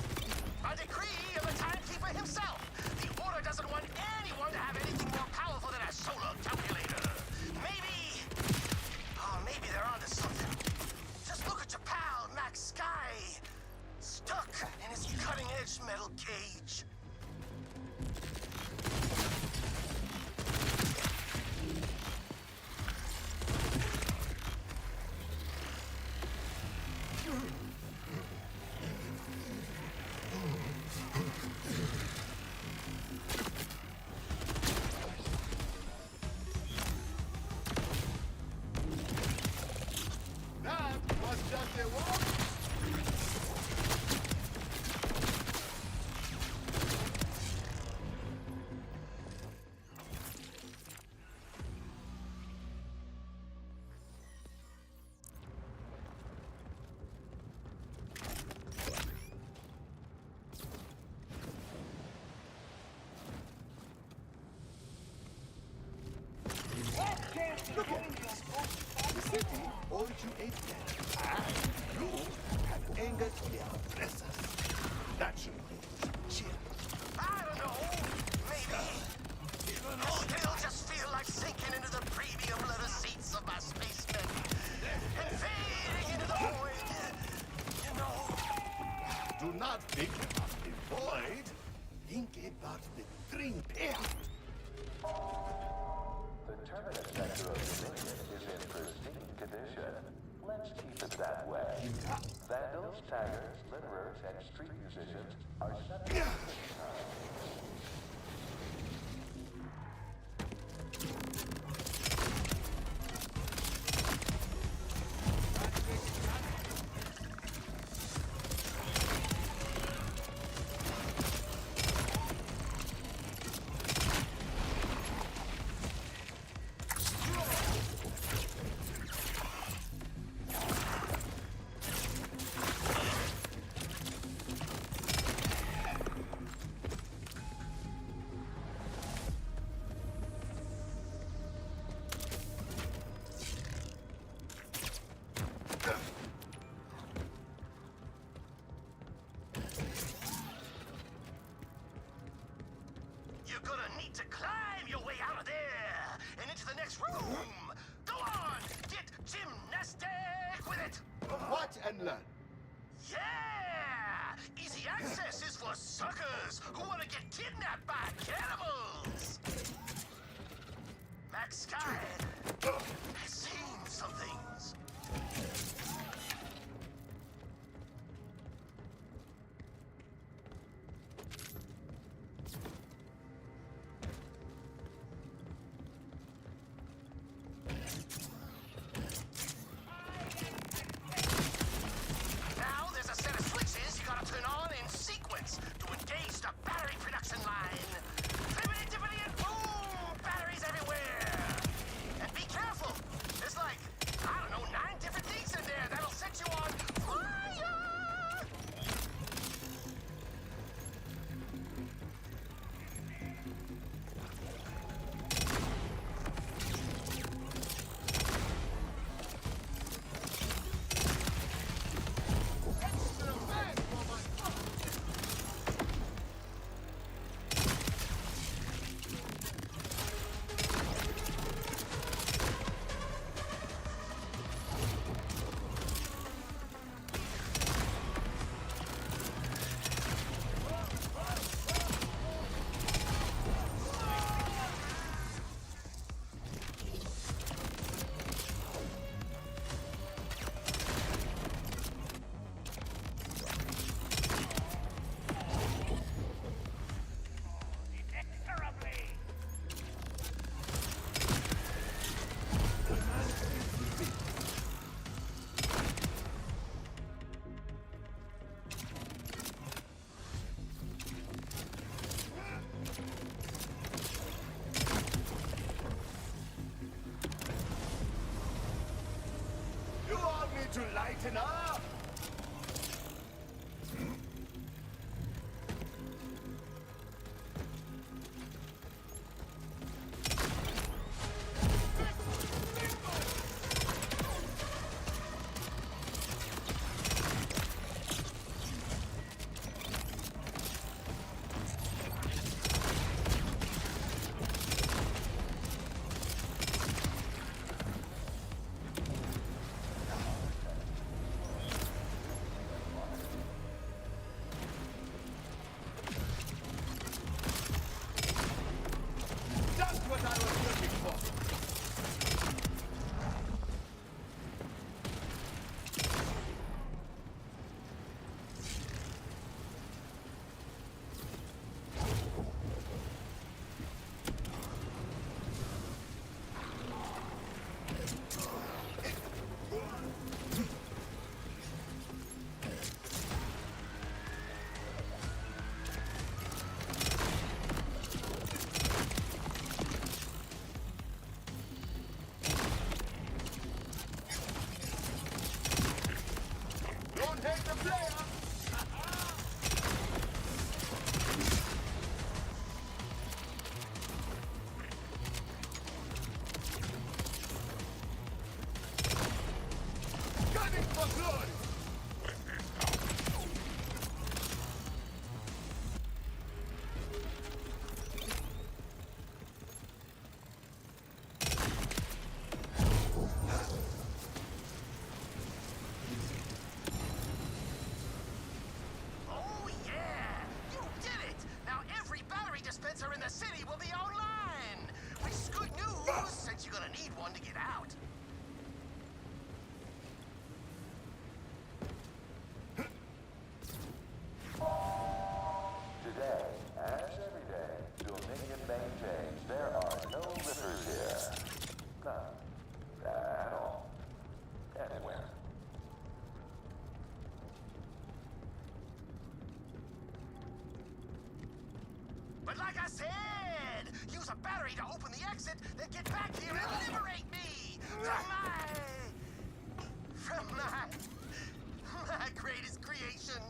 A decree of the timekeeper himself. The order doesn't want anyone to have anything more powerful than a solar calculator. Maybe they're onto something. Just look at your pal, Max Sky. Stuck in his cutting-edge metal cage. That was just a walk. Look at this. The city owes you a debt, and you have angered the oppressors. That should be cheer. I don't know. Maybe. I still just feel like sinking into the premium leather seats of my spacemen and fading into the void. You know. Do not think about the void. Think about the dream pair. The terminus sector of Dominion is in pristine condition. Let's keep it that way. Vandals, taggers, litterers, and street musicians are set to You're gonna need to climb your way out of there and into the next room. Go on, get gymnastic with it. Watch and learn. Yeah! Easy access is for suckers who want to get kidnapped by cannibals. Max Sky has seen some things. to lighten up? Just what I was looking for. Don't hate the player. Gunning for glory. Oh, yeah! You did it! Now every battery dispenser in the city will be online! Which is good news, since you're gonna need one to get out. Today, as every day, Dominion maintains there are no rivers here. None. At all. Anywhere. But like I said, use a battery to open the exit, then get back here and liberate me from my greatest creation,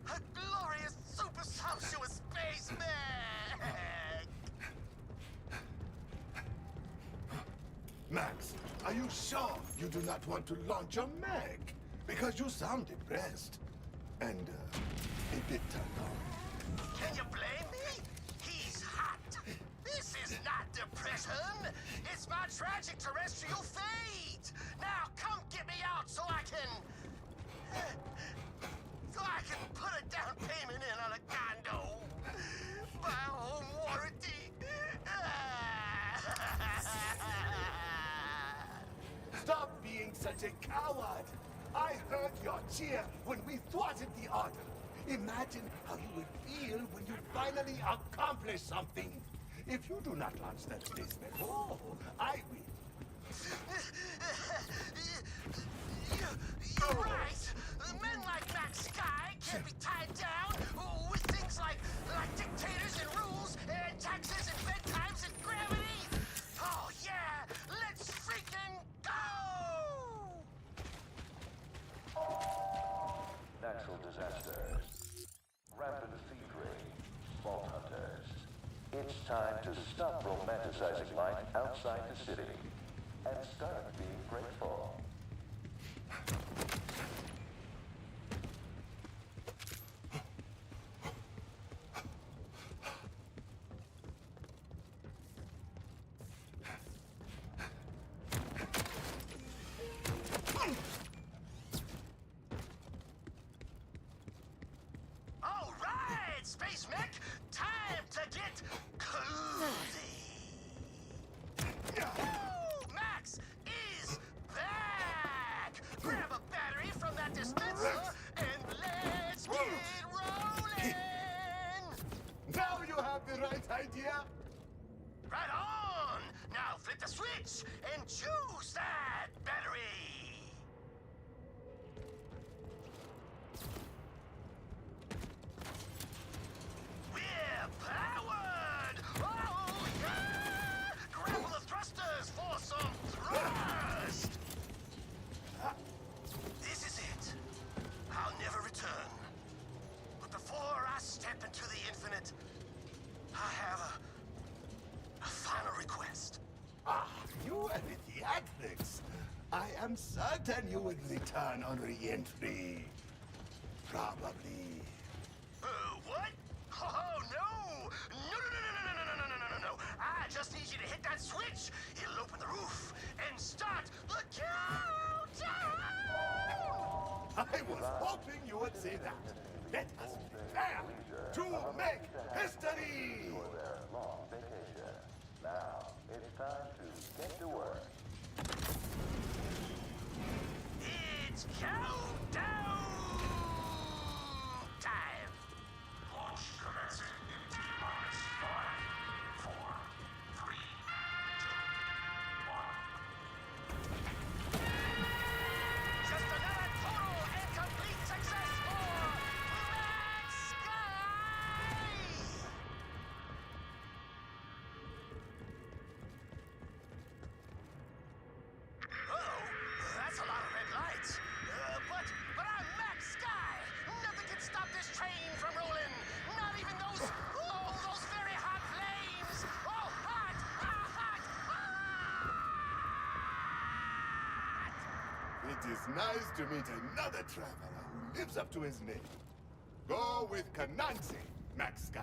a glorious super sumptuous space mag. Max, are you sure you do not want to launch your mag? Because you sound depressed. And, a bit turned on. Can you blame me? He's hot. This is not depression. It's my tragic terrestrial fate. Now come get me out so I can put a down payment in on a condo. My home warranty. Stop being such a coward. I heard your cheer when we thwarted the order. Imagine how you would feel when you finally accomplish something. If you do not launch that space before, I will. You're right. Men like Max Sky can't be tied down with things like dictators and rules and taxes and bedtimes and gravity. Oh yeah, let's freaking go! Natural disasters. Rampant thievery. Vault hunters. It's time to stop romanticizing life outside the city and start being grateful. All right, Space Mech, time to get cozy. Woo! Max is back. Grab a battery from that dispenser and let's get rolling. Now you have the right idea. Right on. Now flip the switch and choose that battery. We're powered! Oh, yeah! Grapple the thrusters for some thrust! theatrics. I am certain you would return on re-entry. Probably. What? Oh, no! No. I just need you to hit that switch. It'll open the roof and start the countdown! I was hoping you would say that. Let us prepare to make history! For their long vacation. Now, it's time to get to work. It's countdown time! Launch commencing in T-minus 5, 4, 3, 2, 1. Just another total and complete success for Max Sky! Uh-oh, that's a lot of red lights. But I'm Max Sky. Nothing can stop this train from rolling. Not even those very hot flames. Oh, hot, hot, hot! It is nice to meet another traveler who lives up to his name. Go with Kananzi, Max Sky.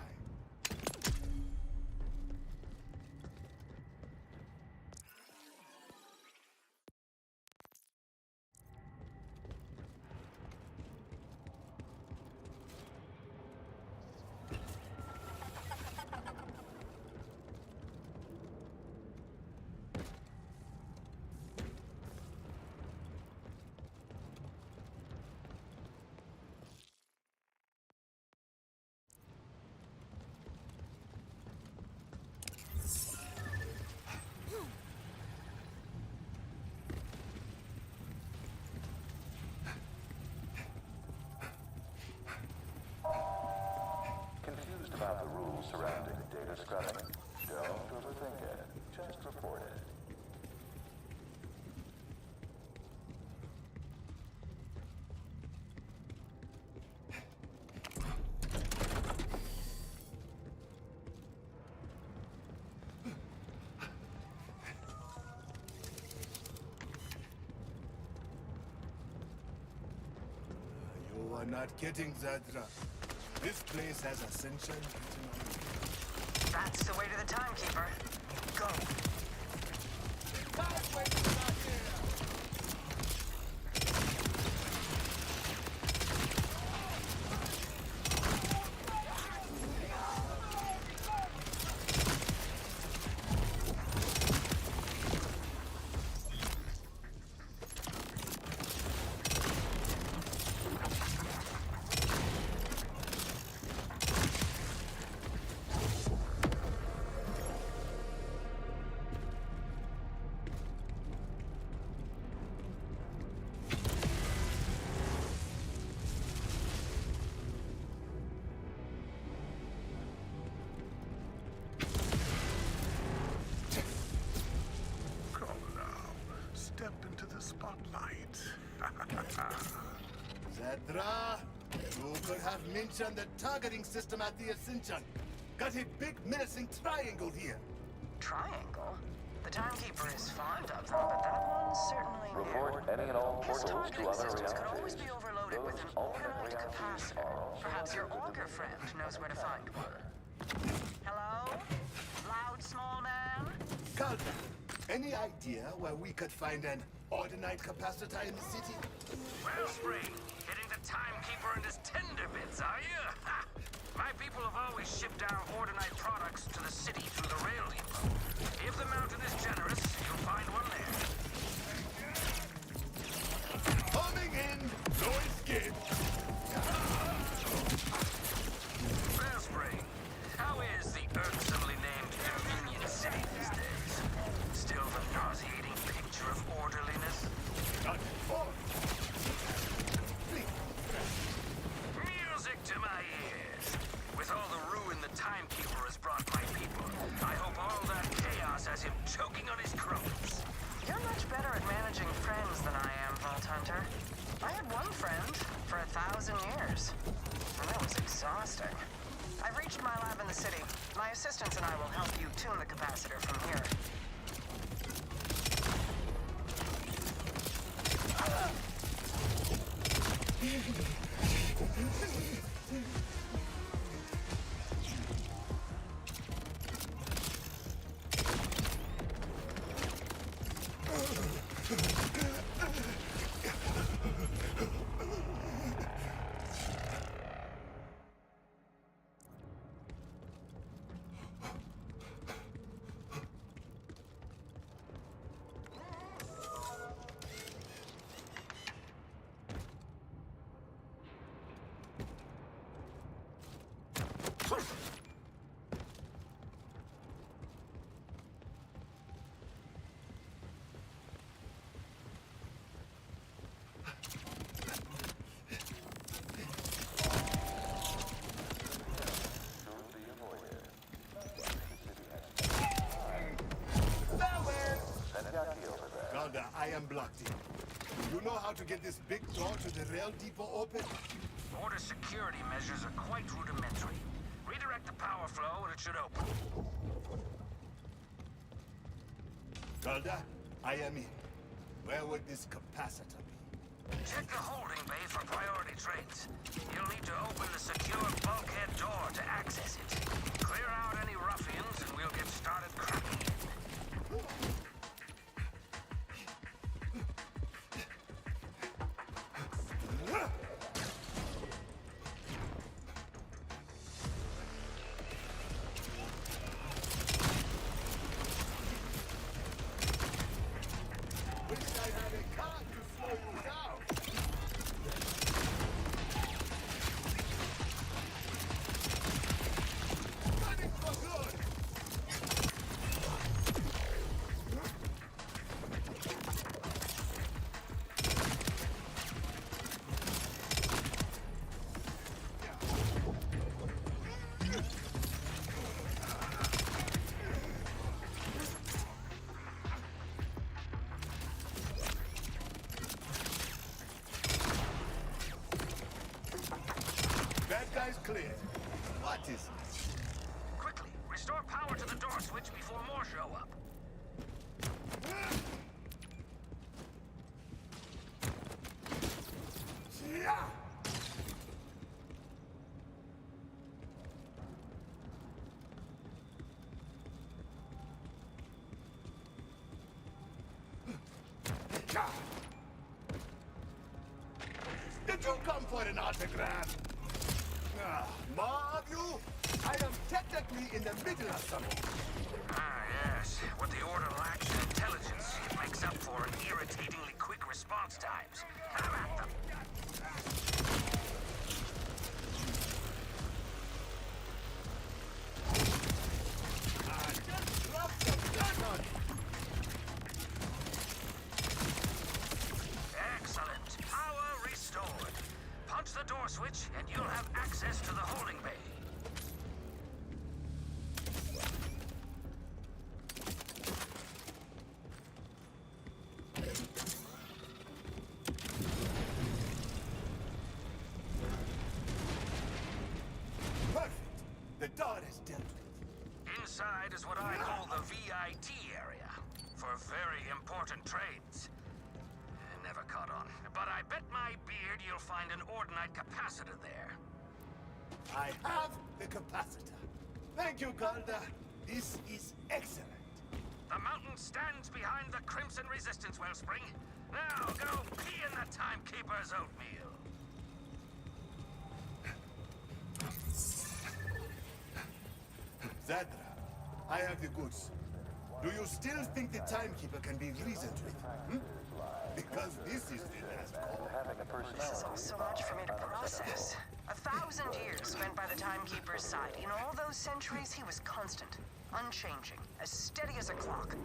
Confused about the rules surrounding data scrubbing? Don't overthink it. Just report it. You are not kidding, Zadra. This place has ascension written on it. That's the way to the timekeeper. Go. Come now. Step into the spotlight. Zadra, you could have mentioned the targeting system at the Ascension. Got a big menacing triangle here. Triangle? The timekeeper is fond of them, but that one's certainly new. Report any and all His portals to targeting other systems could always realities. be overloaded with an organite capacitor. Perhaps your auger friend knows where to find one. Hello? Loud small man? Calder, any idea where we could find an ordinate capacitor in the city? Wellspring, hitting the timekeeper and his tender bits, are you? Ha! My people have always shipped down Ordinite products to the city through the rail depot. If the mountain is generous, you'll find one there. Coming in, no escape. Wellspring, how is the irksomely named Dominion City these days? Still the nauseating picture of orderliness? Not for. Music to my ears. With all the ruin the timekeeper has brought my people, I hope all that chaos has him choking on his crumbs. You're much better at managing friends than I am, Vault Hunter. I had one friend for 1,000 years, and that was exhausting. I've reached my lab in the city. My assistants and I will help you tune the capacitor from here. Calder, I am blocked in. You know how to get this big door to the rail depot open? Border security measures are quite rudimentary. Redirect the power flow and it should open. Calder, I am in. Where would this capacitor be? Check the holding bay for priority trades. You'll need to open the secure bulkhead door to access it. Clear out any ruffians and we'll get started cracking in. Wish I had a car to slow you down. Running for good. Bad guy's clear. What is it? Quickly, restore power to the door switch before more show up. Yeah! Did you come for an autograph? More of you? I am technically in the middle of something. Ah, yes. What the Order lacks in intelligence, it makes up for in irritatingly quick response times. Have at them. Just drop some gun on it. Excellent. Power restored. Punch the door switch and you'll have access to the holding bay. Perfect. The door is dealt with. Inside is what I call the VIT area, for very important trades. Never caught on, but I bet my beard you'll find an Ordinite capacitor there. I have the capacitor. Thank you, Calder. This is excellent. The mountain stands behind the Crimson Resistance Wellspring. Now go pee in the Timekeeper's oatmeal. Zadra, I have the goods. Do you still think the Timekeeper can be reasoned with? Hmm? Because this is the last call. This is all so much for me to process. 1,000 years spent by the Timekeeper's side. In all those centuries, he was constant, unchanging, as steady as a clock.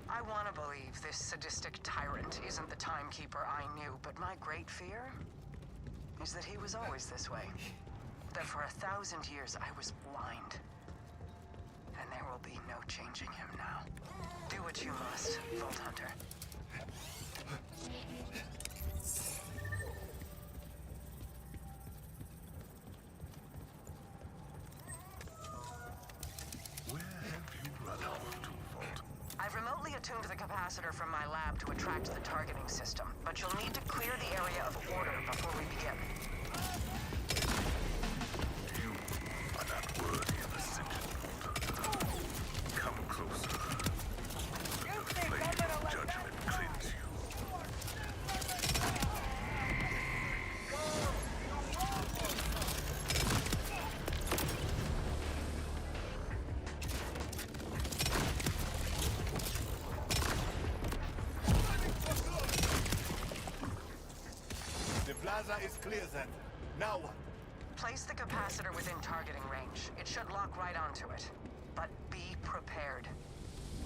I want to believe this sadistic tyrant isn't the Timekeeper I knew, but my great fear is that he was always this way. That for 1,000 years I was blind. And there will be no changing him now. Do what you must, Vault Hunter. Where have you run off to, Vault? I've remotely attuned the capacitor from my lab to attract the targeting system, but you'll need to clear the area of order before we begin. You are not worthy of ascension, Vault. Come closer. Let the flame of judgment cleanse you. plaza is clear then. Now what? Place the capacitor within targeting range. It should lock right onto it. But be prepared.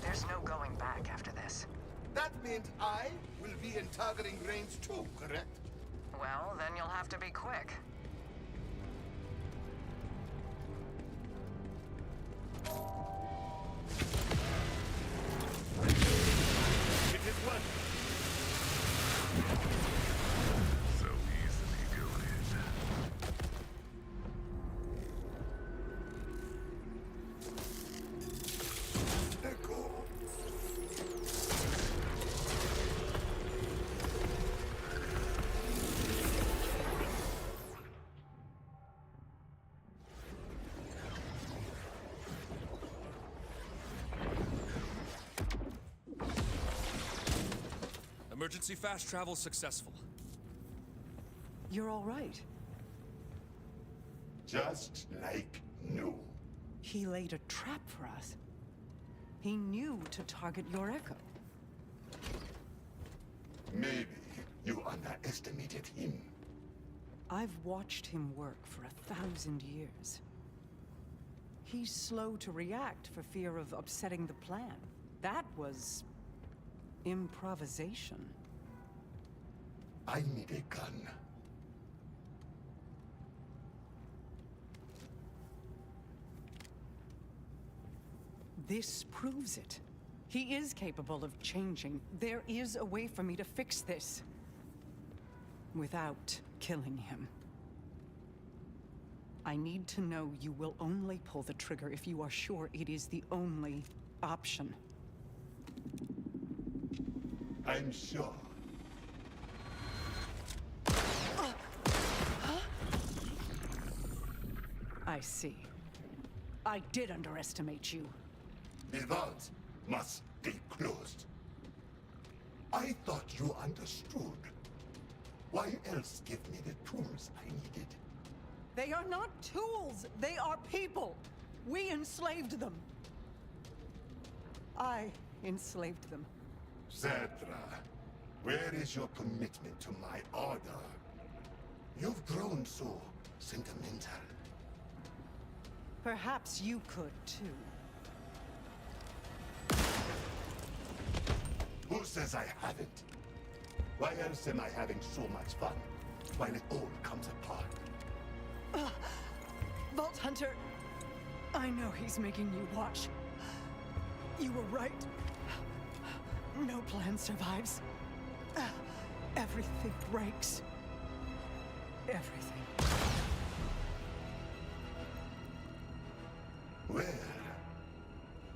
There's no going back after this. That means I will be in targeting range too, correct? Well, then you'll have to be quick. It is one. So easily goaded. Echo. Emergency fast travel successful. You're all right. Just like new. He laid a trap for us. He knew to target your echo. Maybe you underestimated him. I've watched him work for 1,000 years. He's slow to react for fear of upsetting the plan. That was improvisation. I need a gun. This proves it. He is capable of changing. There is a way for me to fix this. Without killing him. I need to know you will only pull the trigger if you are sure it is the only option. I'm sure. I see. I did underestimate you. The vault must be closed. I thought you understood. Why else give me the tools I needed? They are not tools! They are people! We enslaved them! I enslaved them. Zedra, where is your commitment to my order? You've grown so sentimental. Perhaps you could, too. Who says I haven't? Why else am I having so much fun while it all comes apart? Vault Hunter, I know he's making you watch. You were right. No plan survives. Everything breaks. Everything. Well,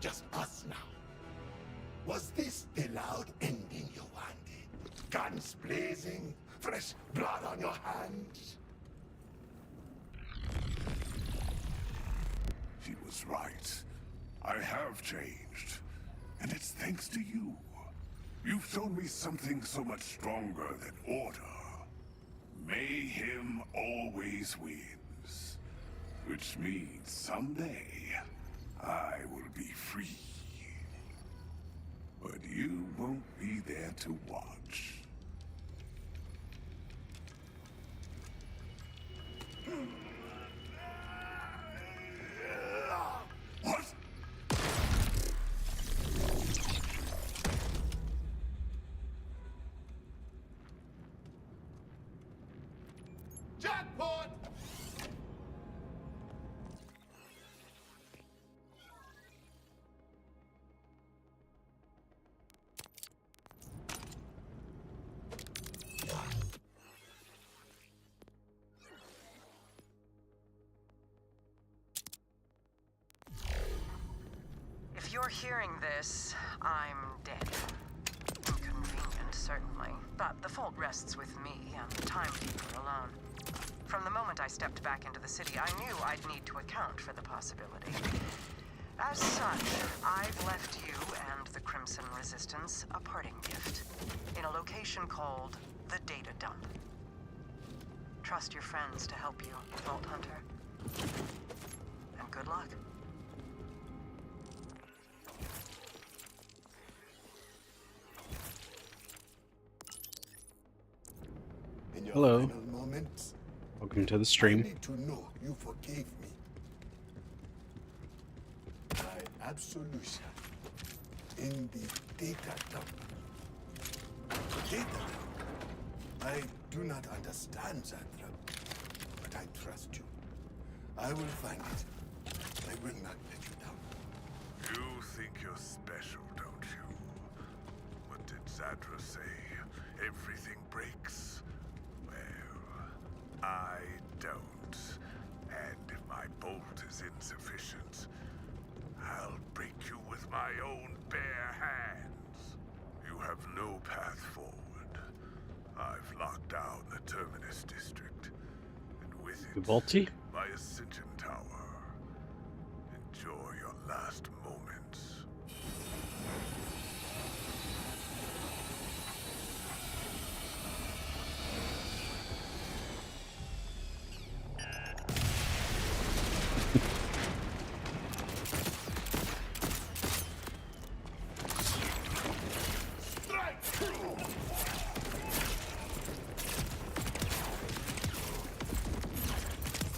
just us now. Was this the loud ending you wanted? Guns blazing, fresh blood on your hands? She was right. I have changed. And it's thanks to you. You've shown me something so much stronger than order. Mayhem always wins. Which means someday, I will be free. But you won't be there to watch. What? Jackpot! If you're hearing this, I'm dead. Inconvenient, certainly, but the fault rests with me and the timekeeper alone. From the moment I stepped back into the city, I knew I'd need to account for the possibility. As such, I've left you and the Crimson Resistance a parting gift in a location called the Data Dump. Trust your friends to help you, Vault Hunter. And good luck. In your Hello. final moments, moments. Welcome to the I stream. need to know you forgave me. My absolution in the data dump. Data dump. I do not understand that, but I trust you. I will find it. I will not let you down. You think you're special, don't you? What did Zadra say? Everything breaks? Well, I don't. And if my bolt is insufficient, I'll break you with my own bare hands. You have no path forward. I've locked down the Terminus District, and with it, Bolty? my Ascension Tower. Enjoy your last moments.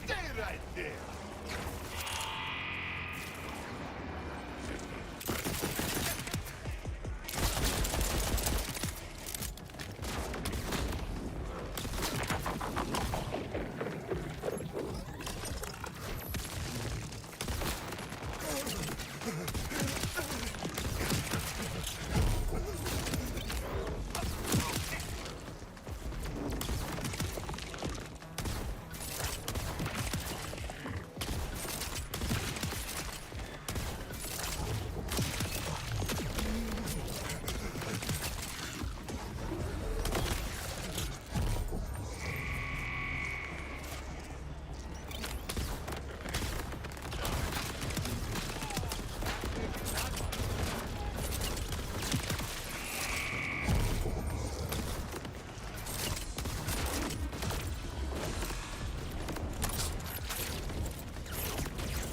Stay right there.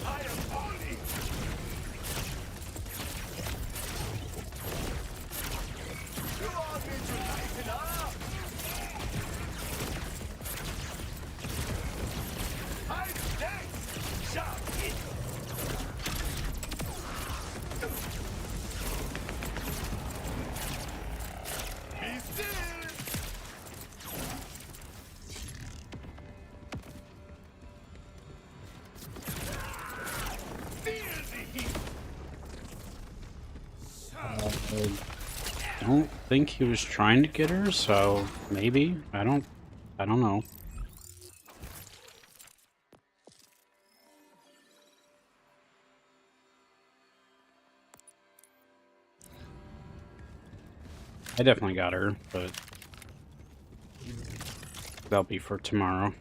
I am only. You all need to lighten up. I'm next. Jump in. Be still. Feel the heat. I don't think he was trying to get her, so maybe. I don't know. I definitely got her, but that'll be for tomorrow.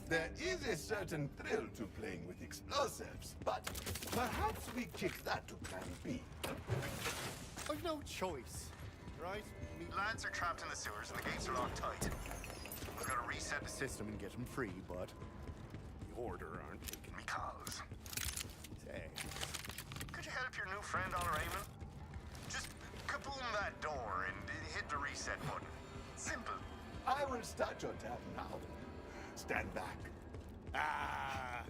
There is a certain thrill to playing with explosives, but perhaps we kick that to plan B. I've no choice, right? Me lads are trapped in the sewers and the gates are locked tight. We've got to reset the system and get them free, but the Order aren't taking me calls. Say, could you help your new friend on Raymond? Just kaboom that door and hit the reset button. Simple. I will start your tab now. Stand back. Ah!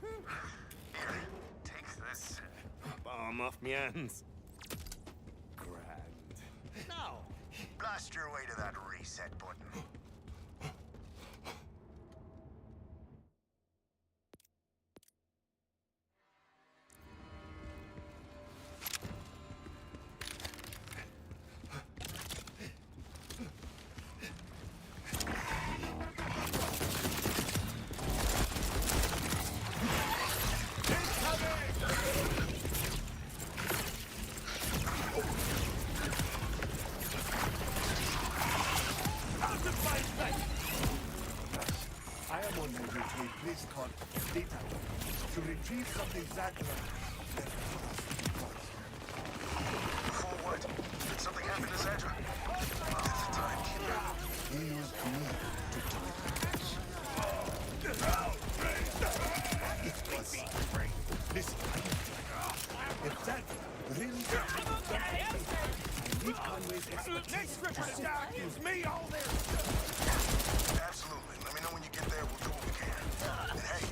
Here, take this. Bomb off me hands. Grand. Now, blast your way to that reset button. I am on my way to a place called Data to retrieve something that For what? Did something happen to Sandra? The timekeeper. he used me to do it. It's me. Listen, if that really I need Conway's expertise. Next script to die is me all there. Absolutely. Let me know when you get there. We'll do what we can. And hey,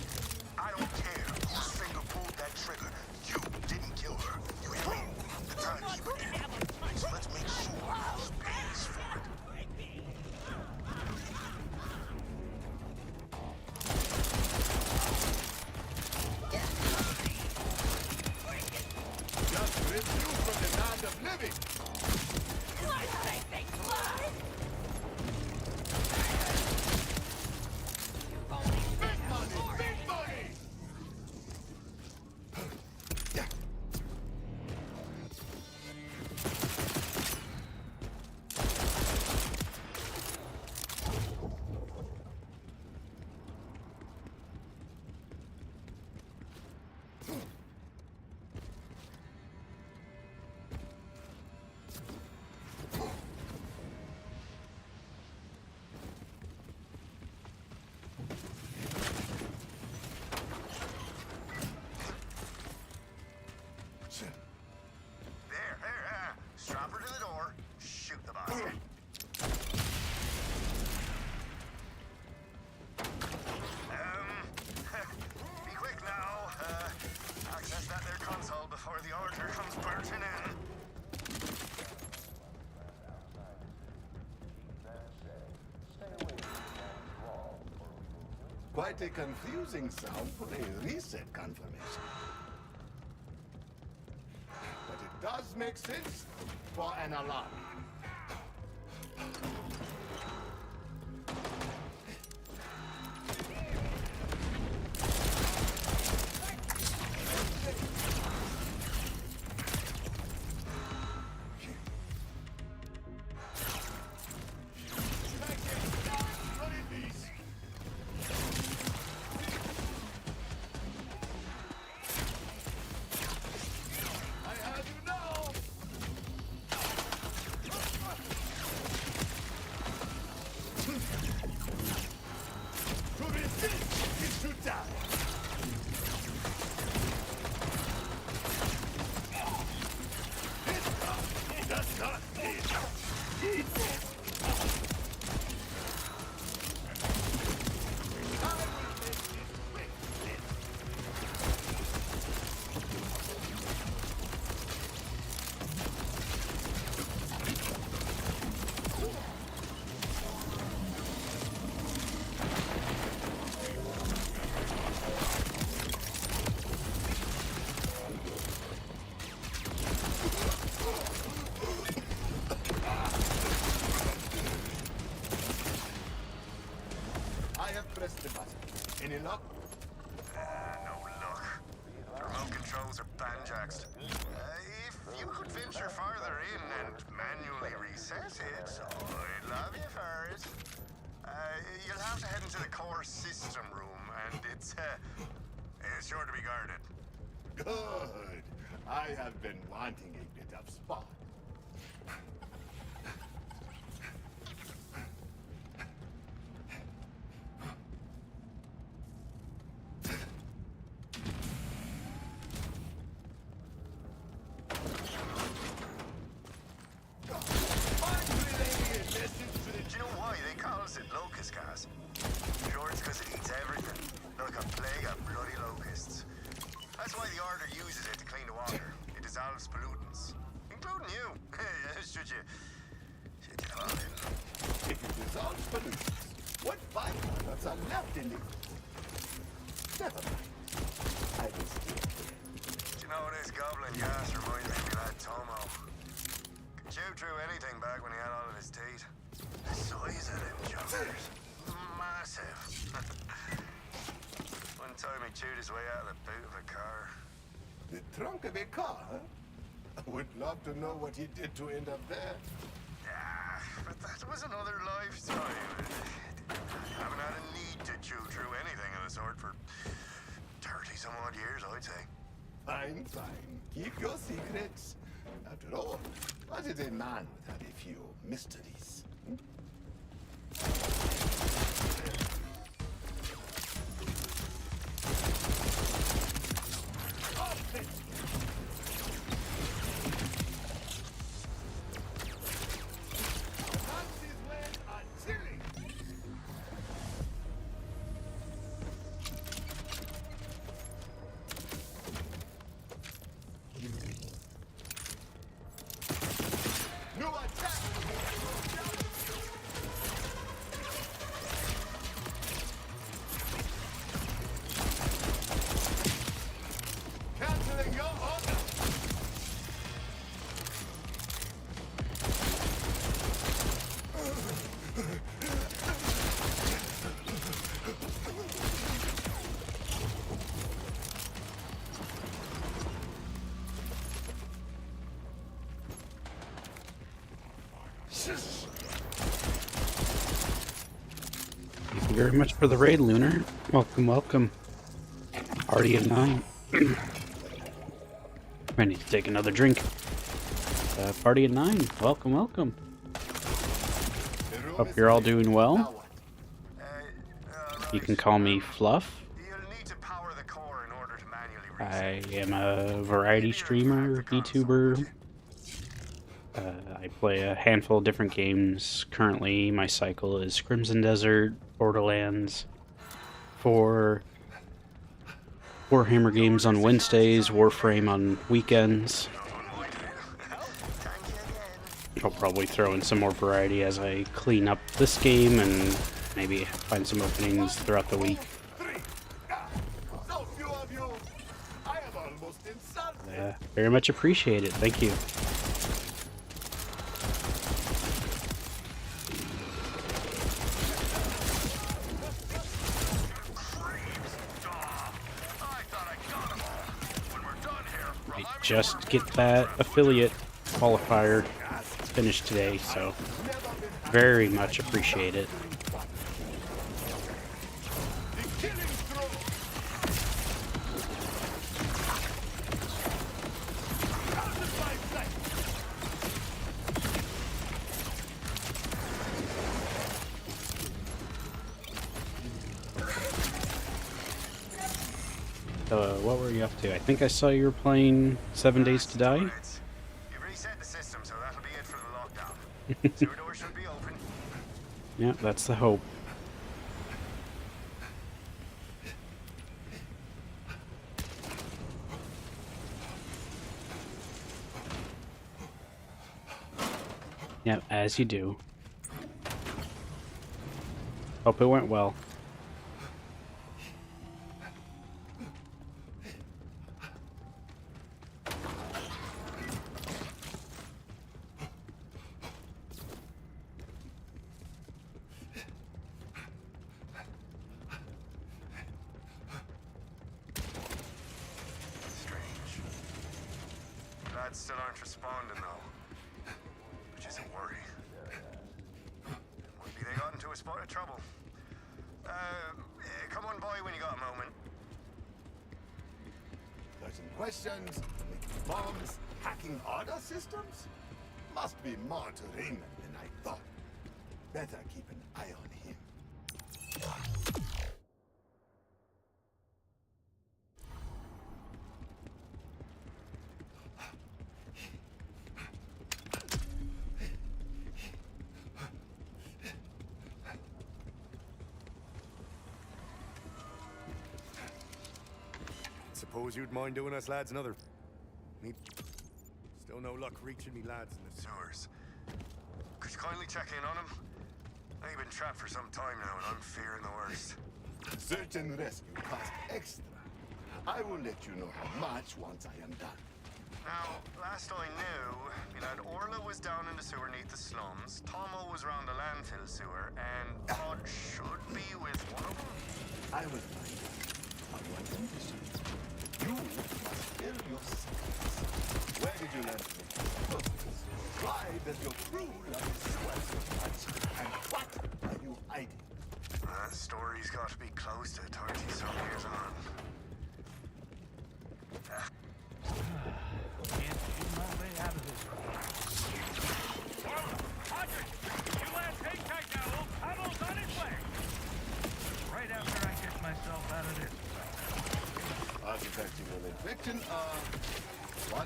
I don't care whose finger pulled that trigger. You didn't kill her. You hear me? The timekeeper did. So let's make sure he pays for it. Just rid you from the land of living. Big money! Big money! There. Strap her to the door. Shoot the bastard. Be quick now. Access that there console before the order comes bursting in. Quite a confusing sound for a reset confirmation. But it does make sense for an alarm. Press the button. Any luck? No luck. The remote controls are banjaxed. If you could venture farther in and manually reset it, I'd love you for it. You'll have to head into the core system room, and it's sure to be guarded. Good. I have been wanting a bit of spot. Do you know why they call it locust gas? Sure, it's because it eats everything. Like a plague of bloody locusts. That's why the Order uses it to clean the water. It dissolves pollutants. Including you. Should you revolutes. What byproducts are left in it? Never mind. I will still. You know, this goblin gas reminds me of that Tomo. Could chew through anything back when he had all of his teeth. The size of them jumpers. Massive. One time he chewed his way out of the boot of a car. The trunk of a car, huh? I would love to know what he did to end up there. Yeah, but that was another lifetime. I haven't had a need to chew through anything of the sort for 30-some odd years, I'd say. Fine, fine. Keep your secrets. After all, what is a man without a few mysteries? Thank you very much for the raid, Lunar. Welcome, welcome. Already at 9. I need to take another drink. Party at 9. Welcome, welcome. Hope you're all doing well. You can call me Fluff. I am a variety streamer, VTuber. I play a handful of different games. Currently, my cycle is Crimson Desert, Borderlands, 4 Warhammer games on Wednesdays, Warframe on weekends. I'll probably throw in some more variety as I clean up this game and maybe find some openings throughout the week. Very much appreciate it. Thank you. Just get that affiliate qualifier finished today, so very much appreciate it. What were you up to? I think I saw you were playing 7 Days to Die. You've reset the system, so that'll be it for the lockdown. Sewer doors should be open. Yeah, that's the hope. Yep, as you do. Hope it went well. Lads still aren't responding though, which is a worry. Maybe they got into a spot of trouble. Come on by when you got a moment. Certain questions, making bombs, hacking other systems? Must be more to Raymond than I thought. Better keep an eye on him. Suppose you'd mind doing us lads another. Still no luck reaching me lads in the Sewers. Could you kindly check in on him? They've been trapped for some time now, and I'm fearing the worst. Search and rescue cost extra. I will let you know how much once I am done. Now, last I knew, you know, Orla was down in the sewer neath the slums, Tomo was around the landfill sewer, and Todd should be with one of them. I will find out on one condition. You must tell your secrets. Where did you learn to make clothes? Why does your crew love the sewer so much? And what are you hiding? That story's got to be close to 30-some years on. Can't shoot my way out of this. Audrey, you last hang tight now. Old Pavel's on his way. Right after I get myself out of this. Artifactual infection, 105%.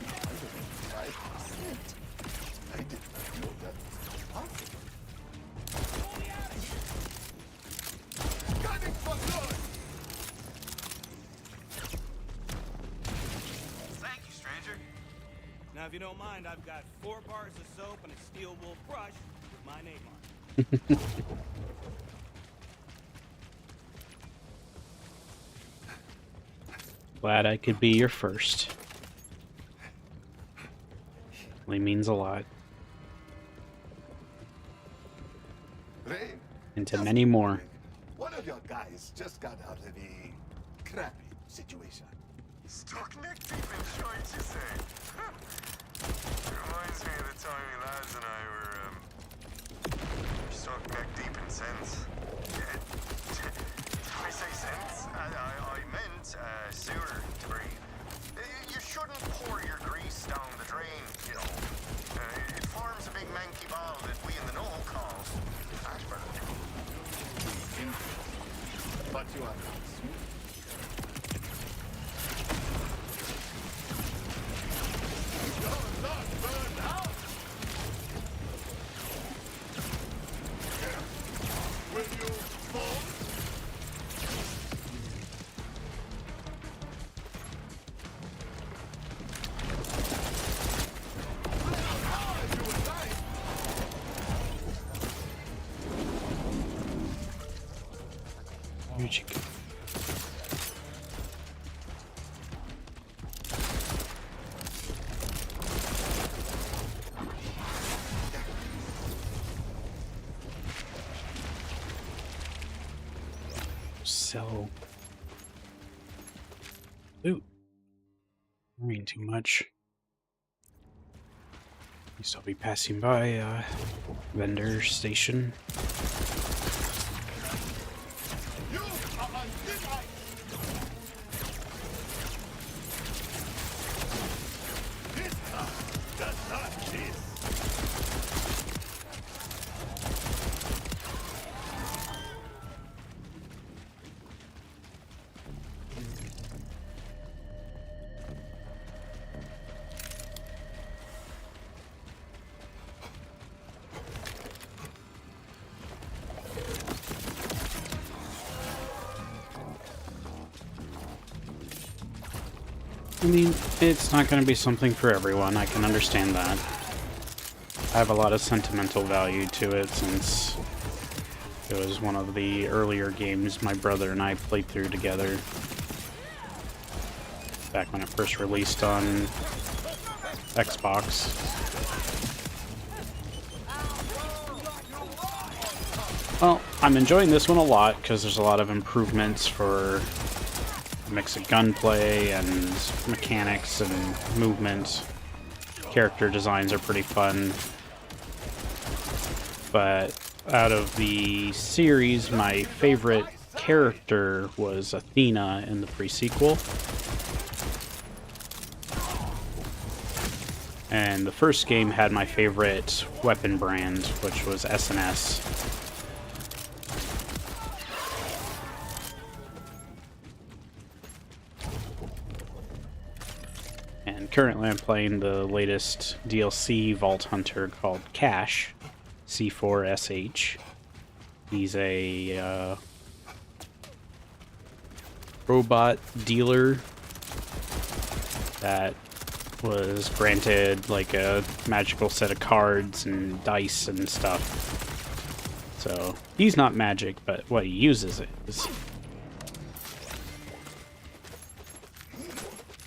I did not know that was possible. Gunning for good! Thank you, stranger. Now, if you don't mind, I've got 4 bars of soap and a steel wool brush with my name on it. Glad I could be your first. Really means a lot. Ray, And to many more. one of your guys just got out of a crappy situation. Stuck neck deep in joint, you say? Reminds me of the time you lads and I were, stuck neck deep in sense. Did I say sense? I meant, sewer debris. You shouldn't pour your grease down the drain, you know. It forms a big manky ball that we in the know call ashburn. But you are not smooth. You're not burned out! Will you fall? Where'd you go? Sell loot. Worrying too much. At least I'll be passing by a vendor station. You are on this ice! This car does not this! I mean, it's not going to be something for everyone, I can understand that. I have a lot of sentimental value to it since it was one of the earlier games my brother and I played through together. Back when it first released on Xbox. Well, I'm enjoying this one a lot because there's a lot of improvements for a mix of gunplay and mechanics and movement. Character designs are pretty fun. But out of the series, my favorite character was Athena in the pre-sequel. And the first game had my favorite weapon brand, which was S&S. And currently I'm playing the latest DLC Vault Hunter called Cash, C4SH. He's a robot dealer that was granted like a magical set of cards and dice and stuff. So he's not magic, but what he uses is.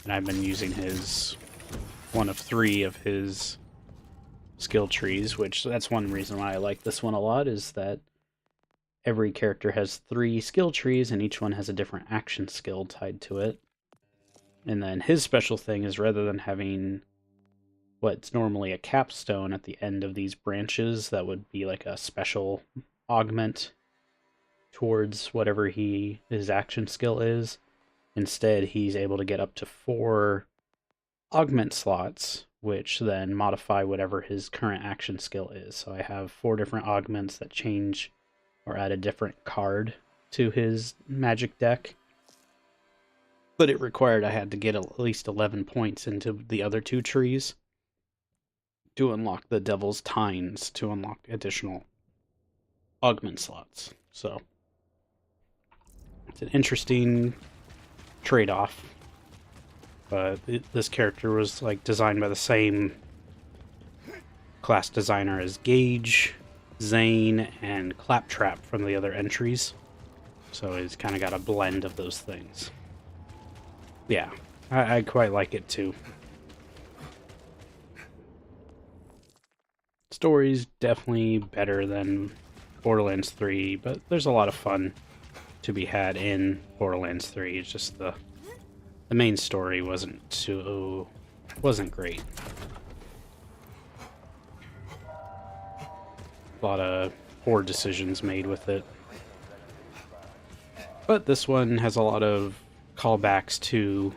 And I've been using his one of 3 of his skill trees, which that's one reason why I like this one a lot, is that every character has 3 skill trees and each one has a different action skill tied to it. And then his special thing is, rather than having what's normally a capstone at the end of these branches that would be like a special augment towards whatever his action skill is, instead he's able to get up to 4 augment slots, which then modify whatever his current action skill is. So I have 4 different augments that change or add a different card to his magic deck. But it required I had to get at least 11 points into the other 2 trees to unlock the Devil's Tines, to unlock additional augment slots. So it's an interesting trade-off. But this character was like designed by the same class designer as Gage, Zane, and Claptrap from the other entries. So he's kind of got a blend of those things. Yeah, I quite like it too. Story's definitely better than Borderlands 3, but there's a lot of fun to be had in Borderlands 3. It's just the main story wasn't great. A lot of poor decisions made with it. But this one has a lot of callbacks to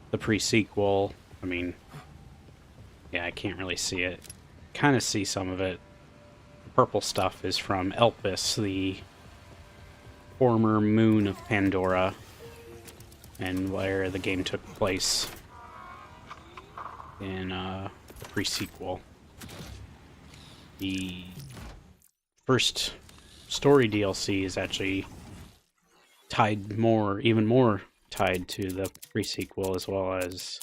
the pre-sequel. I mean, yeah, I can't really see it. Kind of see some of it. The purple stuff is from Elpis, the former moon of Pandora, and where the game took place in the pre-sequel. The first story DLC is actually tied even more tied to the pre-sequel, as well as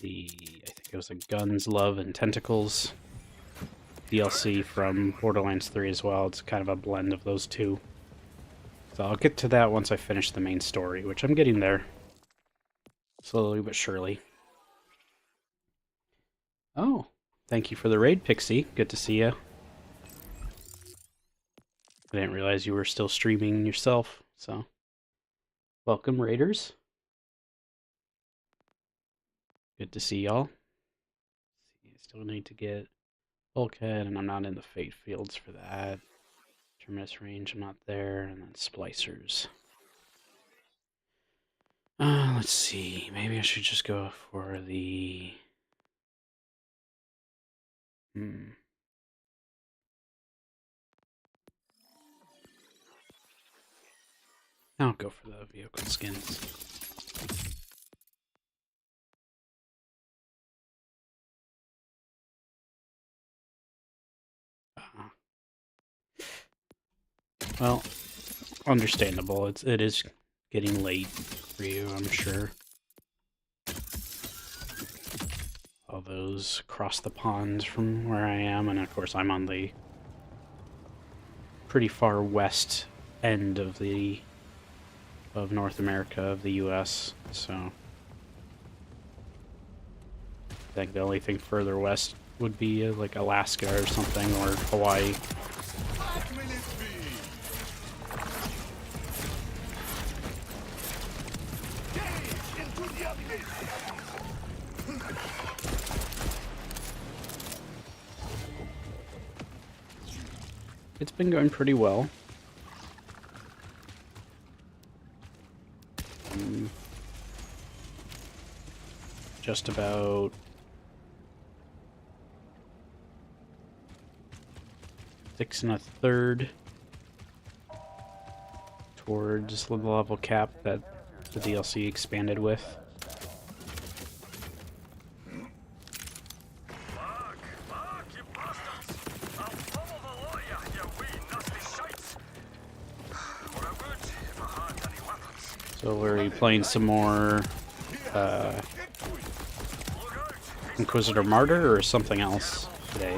I think it was a Guns, Love, and Tentacles DLC from Borderlands 3 as well. It's kind of a blend of those two. So I'll get to that once I finish the main story, which I'm getting there. Slowly but surely. Oh, thank you for the raid, Pixie. Good to see you. I didn't realize you were still streaming yourself, so welcome, raiders. Good to see y'all. Still need to get Bulkhead, and I'm not in the Fate Fields for that. Terminus range, I'm not there, and then Splicers. Let's see, maybe I should just go for the... I'll go for the vehicle skins. Well, understandable. It is getting late for you, I'm sure. All those across the pond from where I am, and of course I'm on the pretty far west end of North America, of the US, so I think the only thing further west would be like Alaska or something, or Hawaii. It's been going pretty well. Just about 6 1/3 towards the level cap that the DLC expanded with. So we're playing some more Inquisitor Martyr or something else today?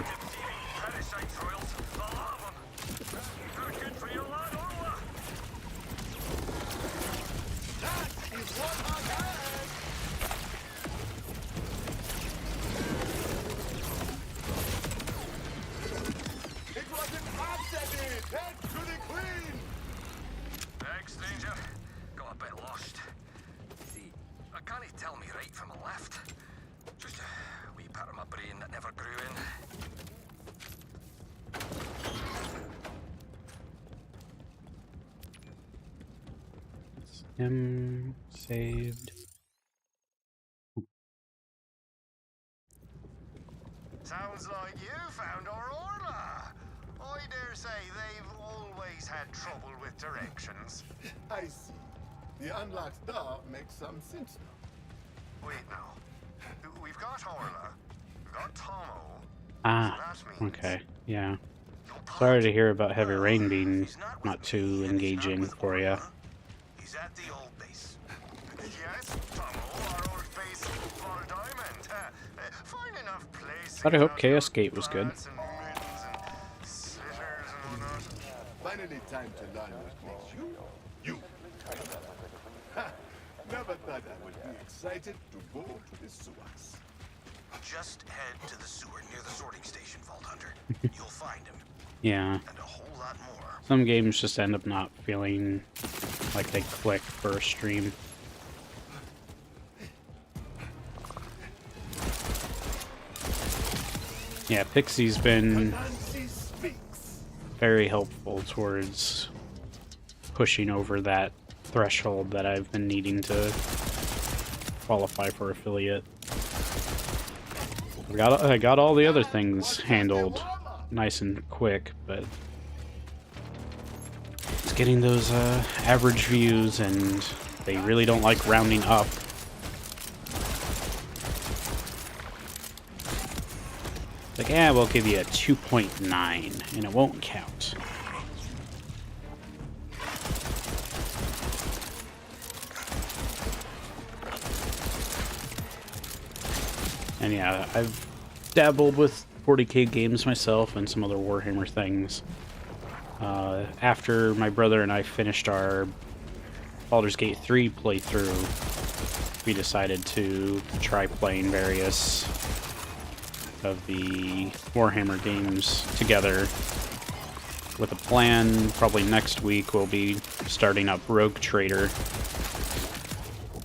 Saved. Sounds like you found our Orla. I dare say they've always had trouble with directions. I see. The unlocked door makes some sense now. Wait now. We've got Orla. We've got Tomo. Ah, okay, yeah. Sorry to hear about Heavy Rain being not too engaging for you. He's at the old base. Yes, Tomo, our old base for a diamond. Fine enough place. But I hope Chaos Gate was good. Finally time to learn what makes you. Ha! Never thought I would be excited to go to the sewers. Just head to the sewer near the sorting station, Vault Hunter. You'll find him. Yeah. And a whole lot more. Some games just end up not feeling like they click for a stream. Yeah, Pixie's been very helpful towards pushing over that threshold that I've been needing to qualify for affiliate. I got all the other things handled nice and quick, but it's getting those average views, and they really don't like rounding up. Like, yeah, we'll give you a 2.9, and it won't count. And yeah, I've dabbled with 40k games myself and some other Warhammer things. After my brother and I finished our Baldur's Gate 3 playthrough, we decided to try playing various of the Warhammer games together with a plan. Probably next week we'll be starting up Rogue Trader,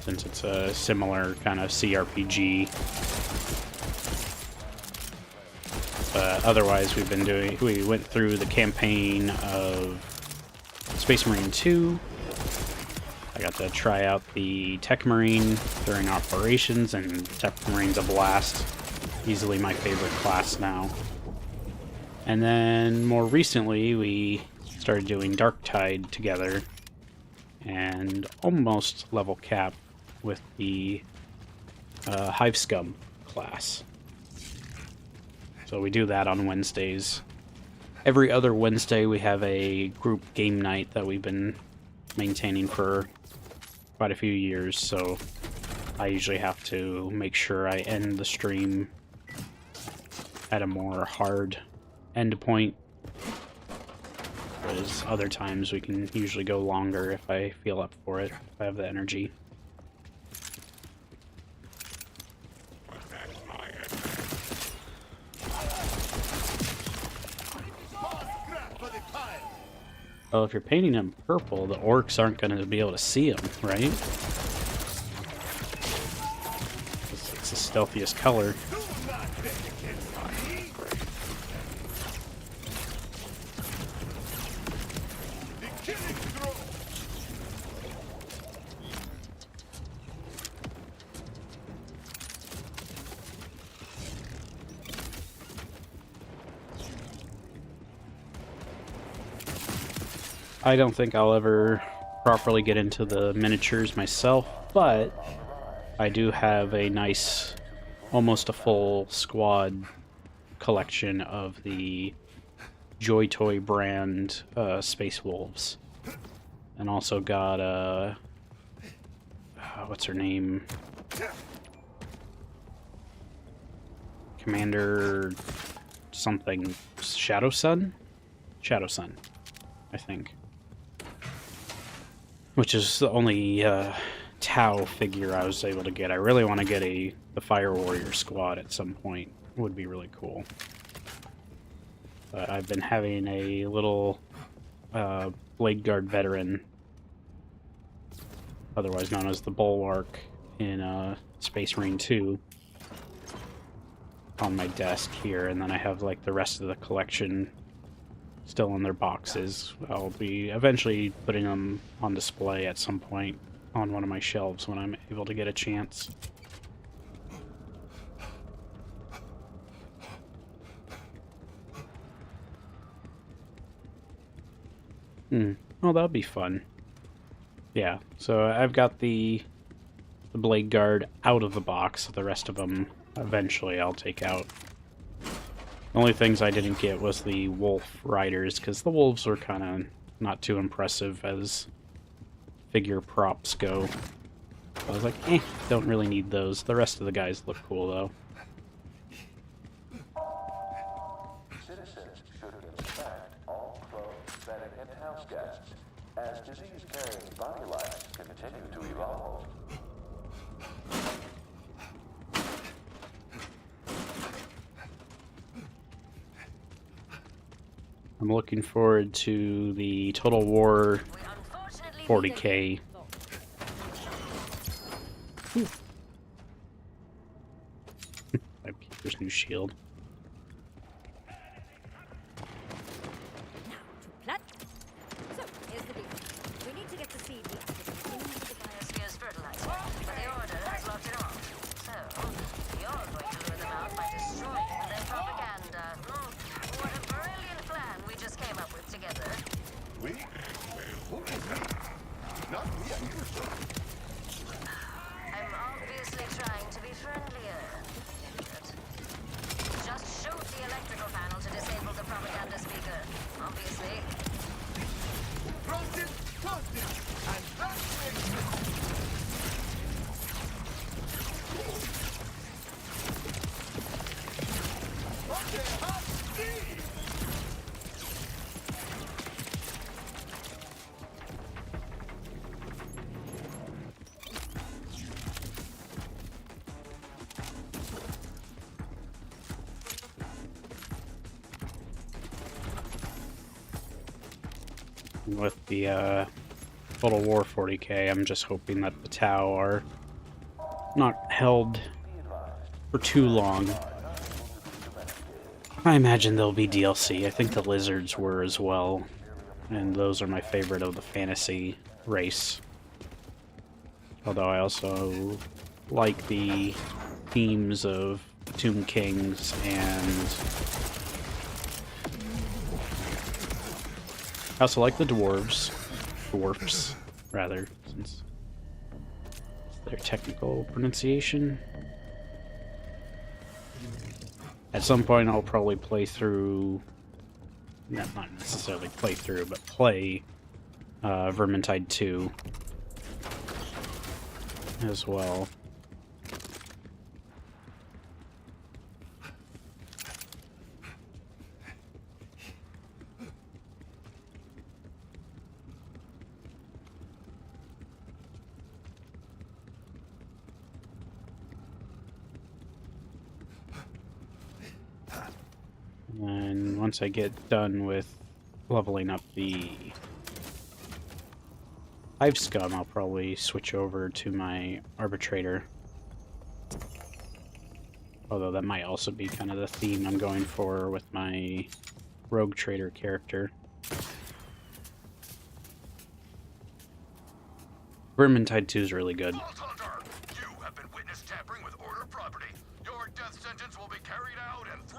since it's a similar kind of CRPG. Otherwise, we went through the campaign of Space Marine 2. I got to try out the Tech Marine during operations, and Tech Marine's a blast. Easily my favorite class now. And then more recently, we started doing Darktide together, and almost level cap with the Hive Scum class. So we do that on Wednesdays. Every other Wednesday we have a group game night that we've been maintaining for quite a few years, so I usually have to make sure I end the stream at a more hard end point. Whereas other times we can usually go longer if I feel up for it, if I have the energy. Well, if you're painting them purple, the orcs aren't going to be able to see them, right? It's the stealthiest color. I don't think I'll ever properly get into the miniatures myself, but I do have a nice, almost a full squad collection of the Joy Toy brand Space Wolves. And also got, what's her name? Commander something, Shadow Sun, I think. Which is the only Tau figure I was able to get. I really want to get the Fire Warrior squad at some point. Would be really cool. But I've been having a little Blade Guard veteran, otherwise known as the Bulwark, in Space Marine 2, on my desk here, and then I have like the rest of the collection still in their boxes. I'll be eventually putting them on display at some point on one of my shelves when I'm able to get a chance. Well, that'll be fun. Yeah, so I've got the blade guard out of the box. The rest of them eventually I'll take out. The only things I didn't get was the wolf riders, because the wolves were kind of not too impressive as figure props go. I was like, don't really need those. The rest of the guys look cool, though. Citizens should inspect all clothes, bedding, and house guests, as disease-carrying body lights continue to evolve. I'm looking forward to the Total War 40K. There's new shield. Now, so, here's the deal. We need to get the seed into the biosphere's fertilizer, but the Order has locked it off. So, you're going to lure them out by destroying their propaganda. What a brilliant plan we just came up with together. We? Who is that? Not me, I knew so. I'm obviously trying to be friendlier. Just shoot the electrical panel to disable the propaganda speaker. Obviously. Roasted, toasted, and okay, hot steam! With the Total War 40K, I'm just hoping that the Tau are not held for too long. I imagine there'll be DLC. I think the lizards were as well, and those are my favorite of the fantasy race. Although I also like the themes of Tomb Kings and I also like the dwarves, rather, since it's their technical pronunciation. At some point I'll probably play through, not necessarily play through, but play Vermintide 2 as well. And once I get done with leveling up the Hive Scum, I'll probably switch over to my Arbitrator. Although that might also be kind of the theme I'm going for with my Rogue Trader character. Vermintide 2 is really good. You have been witness tampering with Order property. Your death sentence will be carried out in 3,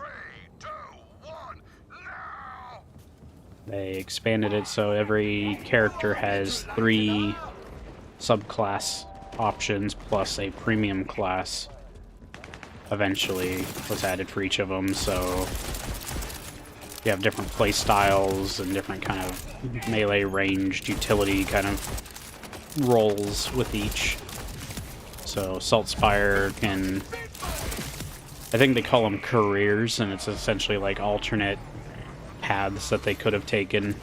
2, 1, now! They expanded it so every character has 3 subclass options plus a premium class eventually was added for each of them, so you have different play styles and different kind of melee ranged utility kind of roles with each. So Salt Spire can, I think they call them careers, and it's essentially like alternate paths that they could have taken.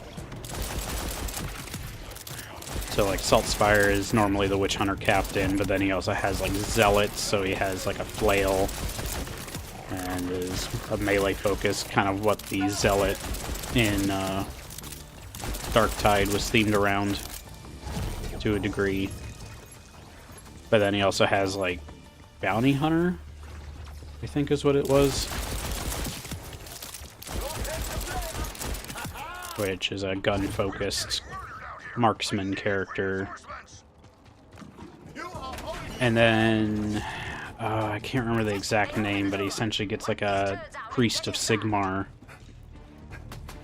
So like Salt Spire is normally the Witch Hunter captain, but then he also has like Zealots, so he has like a flail and is a melee focus, kind of what the Zealot in Darktide was themed around to a degree. But then he also has like Bounty Hunter, I think is what it was, which is a gun-focused marksman character. And then, I can't remember the exact name, but he essentially gets like a Priest of Sigmar,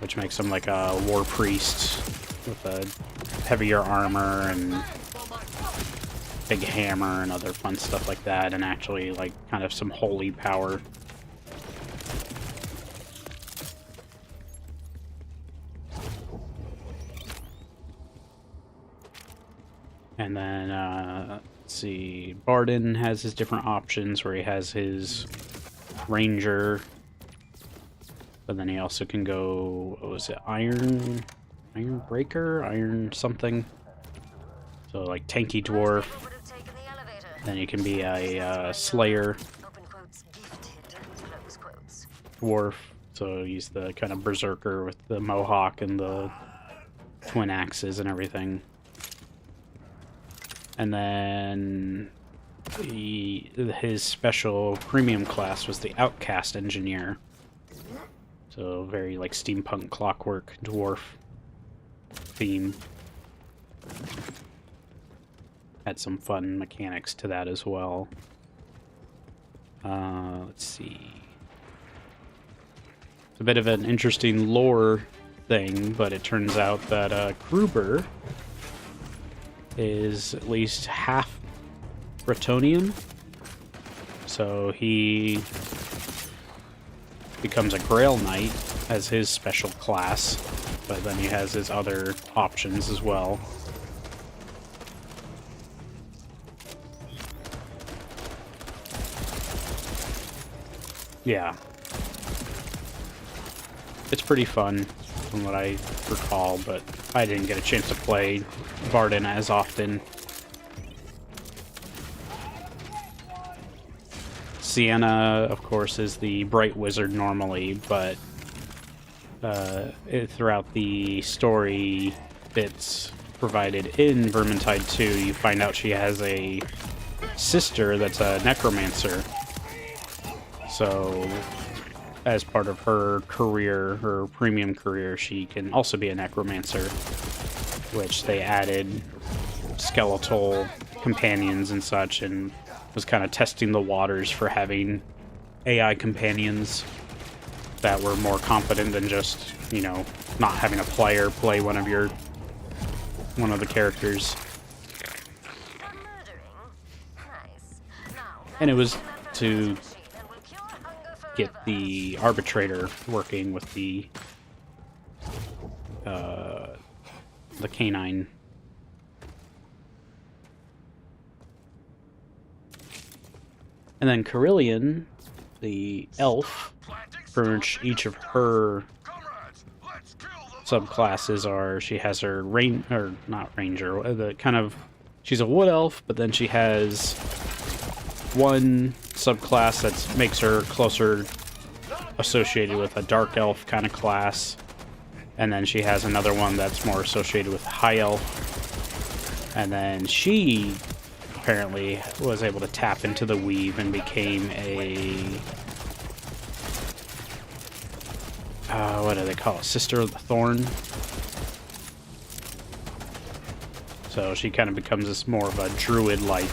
which makes him like a war priest with a heavier armor and big hammer and other fun stuff like that, and actually like kind of some holy power. And then, let's see, Barden has his different options where he has his Ranger, but then he also can go, what was it, Iron Breaker? Iron something? So like tanky dwarf. Then you can be a Slayer dwarf, so he's the kind of berserker with the mohawk and the twin axes and everything. And then his special premium class was the Outcast Engineer. So very like steampunk clockwork dwarf theme. Had some fun mechanics to that as well. Let's see. It's a bit of an interesting lore thing, but it turns out that Kruber is at least half Bretonnian. So he becomes a Grail Knight as his special class, but then he has his other options as well. Yeah. It's pretty fun from what I recall, but I didn't get a chance to play Barden as often. Sienna, of course, is the Bright Wizard normally, but throughout the story bits provided in Vermintide 2, you find out she has a sister that's a necromancer. So, as part of her career, her premium career, she can also be a necromancer, which they added skeletal companions and such, and was kind of testing the waters for having AI companions that were more competent than just, you know, not having a player play one of the characters. And it was to get the arbitrator working with the canine. And then Carillion, the elf, for each of her subclasses are, she has her she's a wood elf, but then she has one subclass that makes her closer associated with a dark elf kind of class, and then she has another one that's more associated with high elf, and then she apparently was able to tap into the weave and became a what do they call it? Sister of the Thorn. So she kind of becomes this more of a druid-like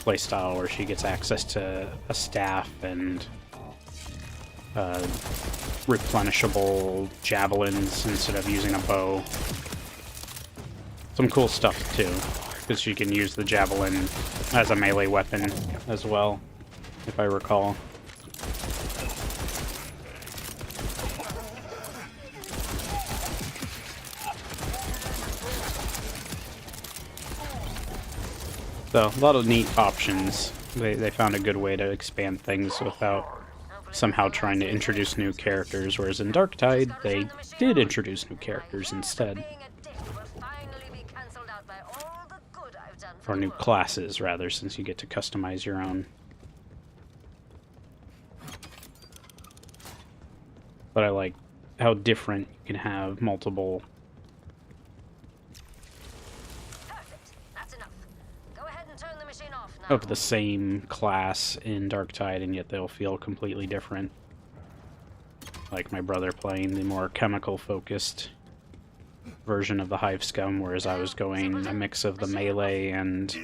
playstyle where she gets access to a staff and replenishable javelins instead of using a bow. Some cool stuff too, because she can use the javelin as a melee weapon as well, if I recall. So, a lot of neat options. They found a good way to expand things without somehow trying to introduce new characters, whereas in Darktide, they did introduce new characters instead. Or new classes, rather, since you get to customize your own. But I like how different you can have multiple of the same class in Darktide, and yet they'll feel completely different. Like my brother playing the more chemical-focused version of the Hive Scum, whereas I was going a mix of the melee and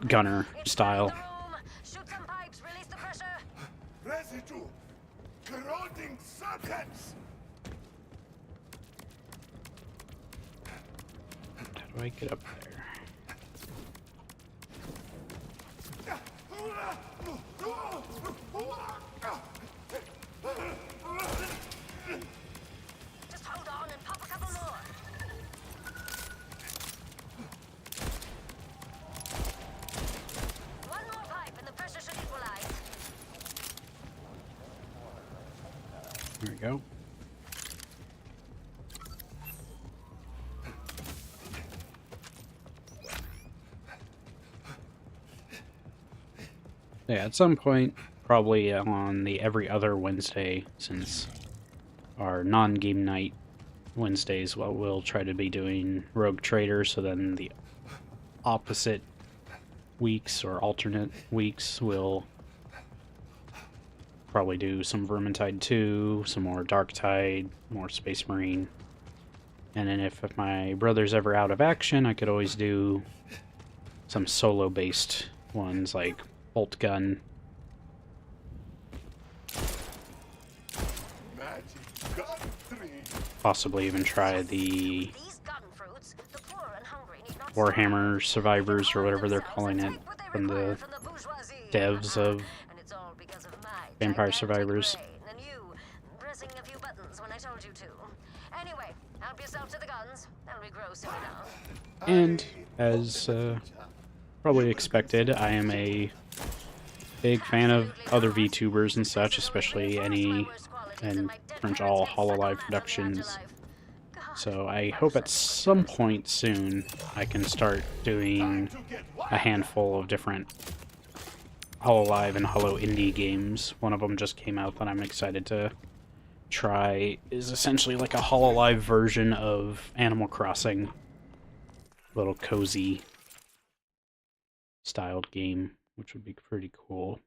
gunner style. Shoot some pipes, release the pressure. Residue! Corroding circuits! How do I get up there? Just hold on and pop a couple more. One more pipe and the pressure should equalize. There we go. Yeah, at some point, probably on the every other Wednesday, since our non-game night Wednesdays, well, we'll try to be doing Rogue Trader, so then the opposite weeks or alternate weeks we'll probably do some Vermintide 2, some more Darktide, more Space Marine. And then if my brother's ever out of action, I could always do some solo-based ones like Bolt Gun. Possibly even try the Warhammer Survivors, or whatever they're calling it, from the devs of Vampire Survivors. And you pressing a few buttons when I told you to. Anyway, help yourself to the guns. They'll regrow soon enough. And as probably expected, I am a big fan of other VTubers and such, especially any and pretty much all Hololive Productions. So I hope at some point soon I can start doing a handful of different Hololive and Holo Indie games. One of them just came out that I'm excited to try. Is essentially like a Hololive version of Animal Crossing. Little cozy styled game, which would be pretty cool.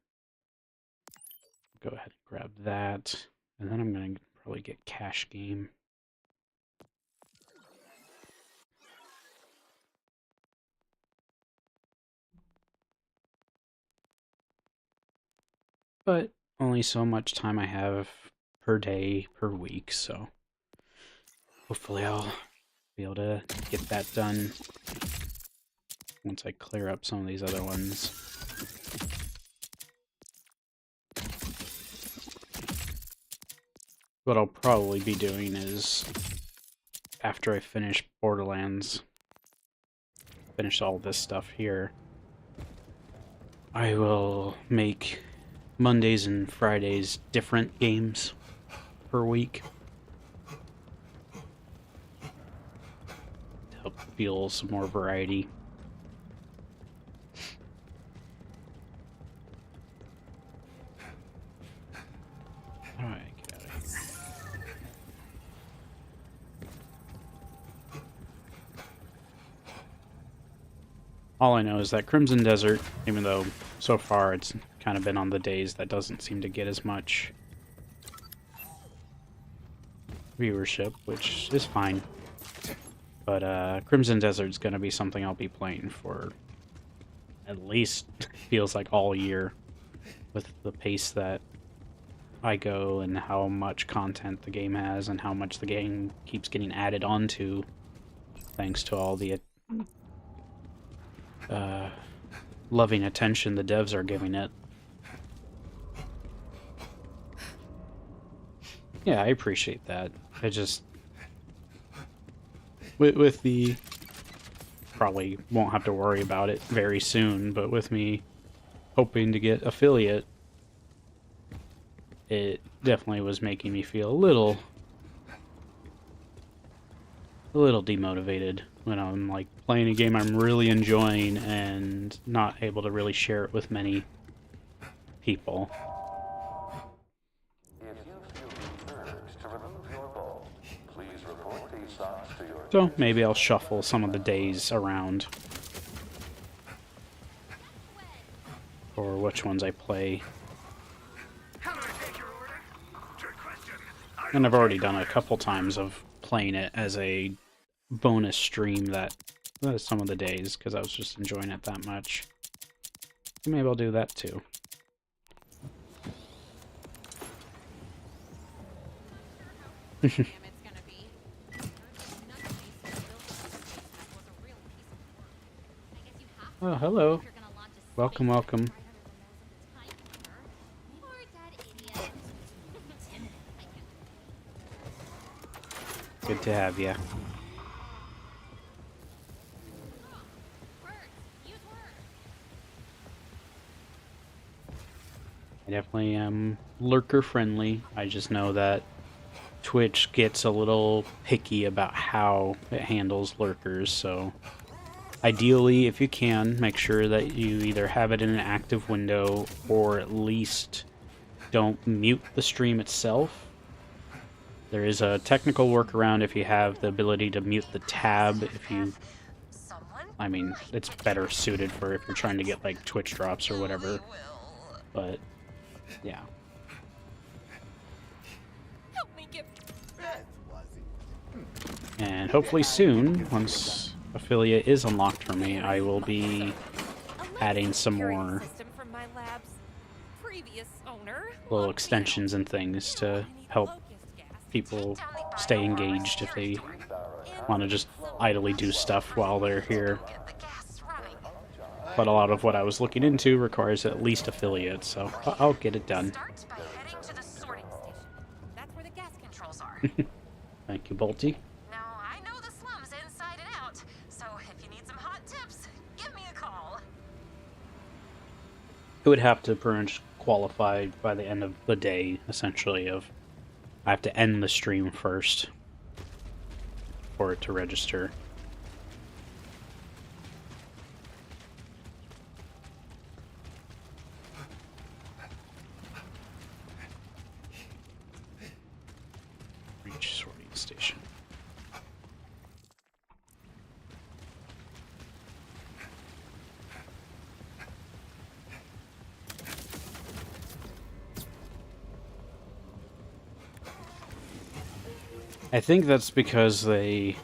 Go ahead and grab that, and then I'm gonna probably get Cash Game. But only so much time I have per day, per week, so hopefully I'll be able to get that done once I clear up some of these other ones. What I'll probably be doing is, after I finish Borderlands, finish all this stuff here, I will make Mondays and Fridays different games per week to help feel some more variety. How do I get out of here? All I know is that Crimson Desert, even though so far it's kind of been on the days that doesn't seem to get as much viewership, which is fine. But Crimson Desert's going to be something I'll be playing for at least feels like all year, with the pace that I go and how much content the game has and how much the game keeps getting added onto thanks to all the loving attention the devs are giving it. Yeah, I appreciate that. I just... With the... Probably won't have to worry about it very soon, but with me hoping to get affiliate, it definitely was making me feel a little demotivated when I'm like playing a game I'm really enjoying and not able to really share it with many people. If you feel the urge to remove your bow, please report these thoughts to your... So maybe I'll shuffle some of the days around for which ones I play. How do I take your order? Trick question. I And I've already done a couple times of playing it as a bonus stream some of the days, because I was just enjoying it that much. Maybe I'll do that too. Oh, hello. Welcome, welcome. Good to have you. I definitely am lurker friendly. I just know that Twitch gets a little picky about how it handles lurkers, so ideally, if you can, make sure that you either have it in an active window or at least don't mute the stream itself. There is a technical workaround if you have the ability to mute the tab. I mean, it's better suited for if you're trying to get like Twitch drops or whatever, but yeah. And hopefully soon, once affiliate is unlocked for me, I will be adding some more little extensions and things to help people stay engaged if they want to just idly do stuff while they're here. But a lot of what I was looking into requires at least affiliate, so I'll get it done. Thank you, Bolty. Now, I know the slums inside and out, so if you need some hot tips, give me a call. It would have to pretty much qualify by the end of the day, essentially, of I have to end the stream first for it to register. Reach sorting station. I think that's because I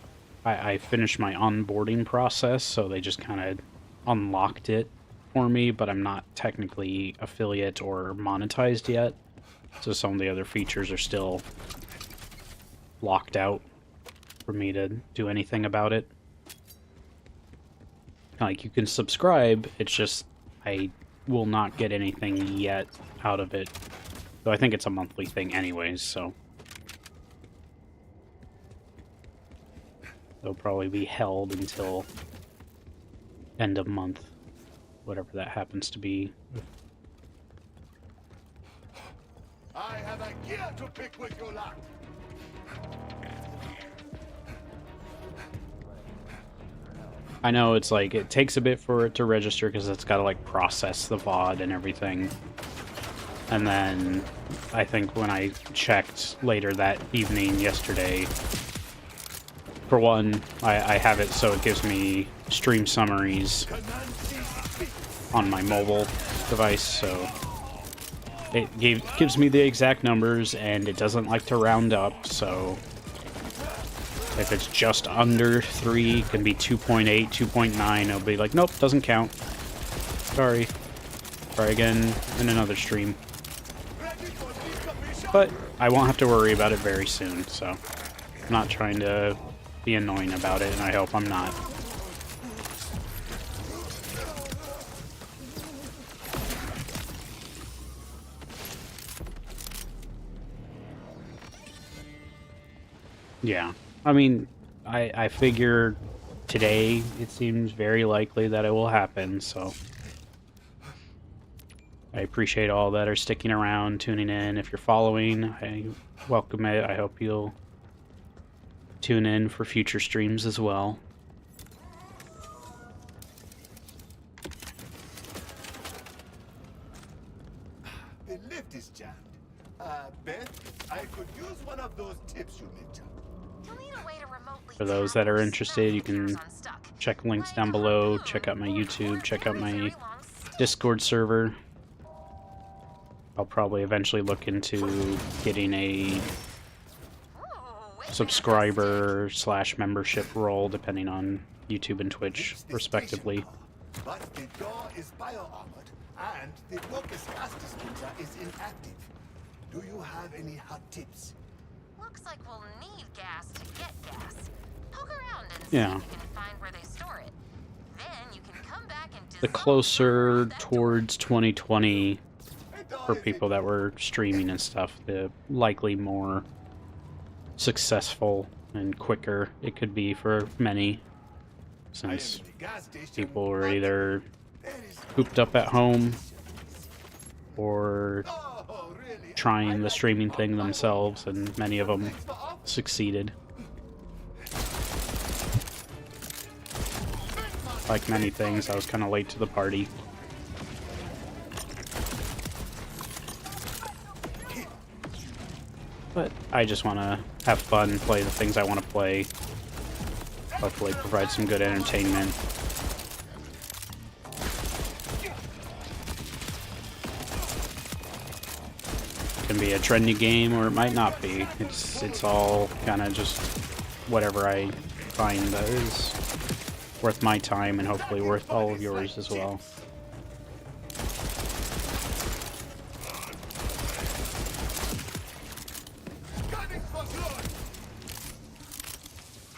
finished my onboarding process, so they just kind of unlocked it for me, but I'm not technically affiliate or monetized yet, so some of the other features are still locked out for me to do anything about it. Like, you can subscribe, it's just I will not get anything yet out of it, though I think it's a monthly thing anyways, so it'll probably be held until end of month, whatever that happens to be. I have a gear to pick with your lot. I know it's like, it takes a bit for it to register because it's got to like process the VOD and everything. And then I think when I checked later that evening yesterday, for one, I have it so it gives me stream summaries on my mobile device, so it gives me the exact numbers, and it doesn't like to round up, so if it's just under 3, it can be 2.8, 2.9, it'll be like, nope, doesn't count. Sorry. Try again in another stream. But I won't have to worry about it very soon, so I'm not trying to be annoying about it, and I hope I'm not. Yeah, I mean, I figure today it seems very likely that it will happen, so I appreciate all that are sticking around, tuning in. If you're following, I welcome it. I hope you'll tune in for future streams as well. The lift is jammed. Beth, I could use one of those tips you mentioned. For those that are interested, you can check links down below, check out my YouTube, check out my Discord server. I'll probably eventually look into getting a subscriber / membership role, depending on YouTube and Twitch, respectively. But the door is bio-armored, and the locust gas dispenser is inactive. Do you have any hot tips? Looks like we'll need gas to get gas. Poke around and see if you can find where they store it. Then you can come back and The closer towards 2020 for people that were streaming and stuff, the likely more successful and quicker it could be for many, since people were either cooped up at home or trying the streaming thing themselves, and many of them succeeded. Like many things, I was kind of late to the party. But I just want to have fun, play the things I want to play, hopefully provide some good entertainment. It can be a trendy game, or it might not be. It's all kind of just whatever I find that is worth my time, and hopefully worth all of yours as well.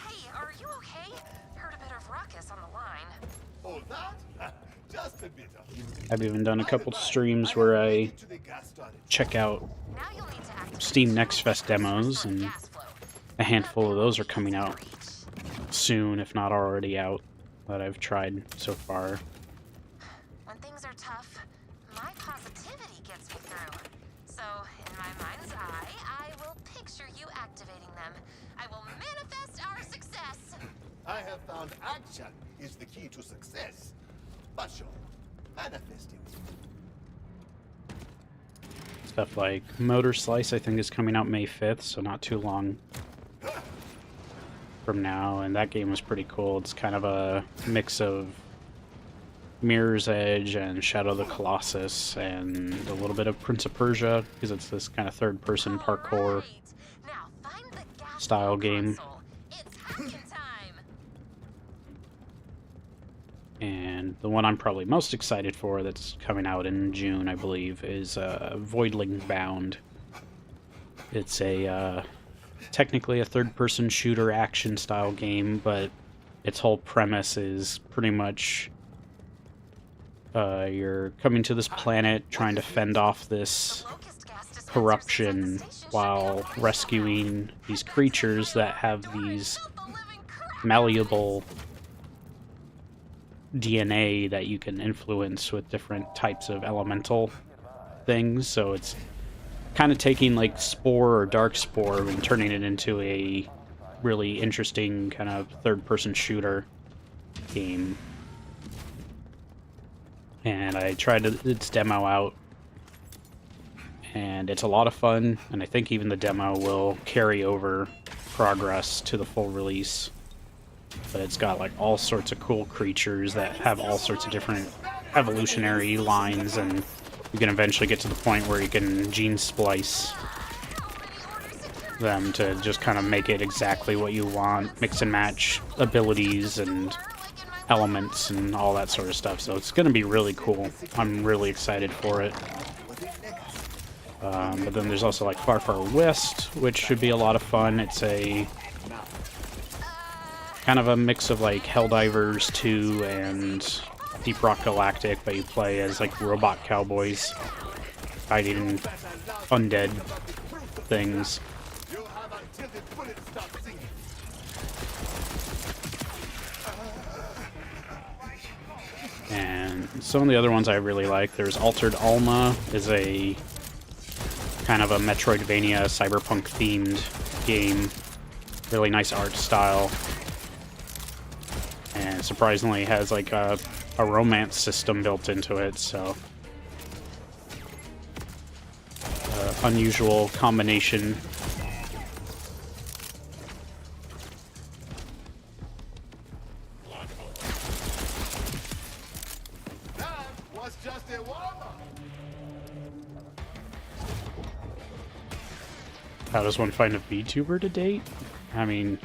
Hey, are you okay? Heard a bit of ruckus on the line. Oh, that? Just a bit of. I've even done a couple streams where I check out Steam Next Fest demos, and a handful of those are coming out soon, if not already out, that I've tried so far. When things are tough, my positivity gets me through. So, in my mind's eye, I will picture you activating them. I will manifest our success. I have found action is the key to success. But sure, manifesting. Stuff like Motor Slice, I think, is coming out May 5th, so not too long from now, and that game was pretty cool. It's kind of a mix of Mirror's Edge and Shadow of the Colossus, and a little bit of Prince of Persia, because it's this kind of third-person parkour style game. And the one I'm probably most excited for that's coming out in June, I believe, is Voidling Bound. It's a technically a third-person shooter action-style game, but its whole premise is pretty much you're coming to this planet trying to fend off this corruption while rescuing these creatures that have these malleable DNA that you can influence with different types of elemental things. So it's kind of taking like Spore or Dark Spore and turning it into a really interesting kind of third-person shooter game. And I tried its demo out, and it's a lot of fun, and I think even the demo will carry over progress to the full release. But it's got like all sorts of cool creatures that have all sorts of different evolutionary lines, and you can eventually get to the point where you can gene splice them to just kind of make it exactly what you want, mix and match abilities and elements and all that sort of stuff. So it's going to be really cool. I'm really excited for it. But then there's also like Far Far West, which should be a lot of fun. It's a kind of a mix of like Helldivers 2 and Deep Rock Galactic, but you play as like robot cowboys fighting undead things. And some of the other ones I really like, there's Altered Alma, is a kind of a Metroidvania cyberpunk themed game. Really nice art style. And surprisingly has like a romance system built into it, so unusual combination. That was just a warm-up. How does one find a VTuber to date? I mean,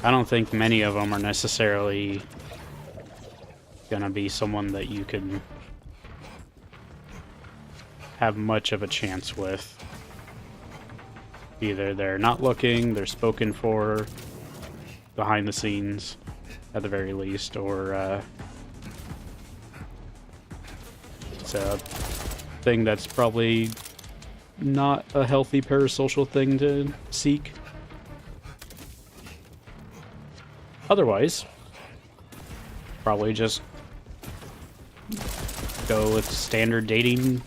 I don't think many of them are necessarily gonna be someone that you can have much of a chance with. Either they're not looking, they're spoken for behind the scenes, at the very least, or it's a thing that's probably not a healthy parasocial thing to seek. Otherwise, probably just go with standard dating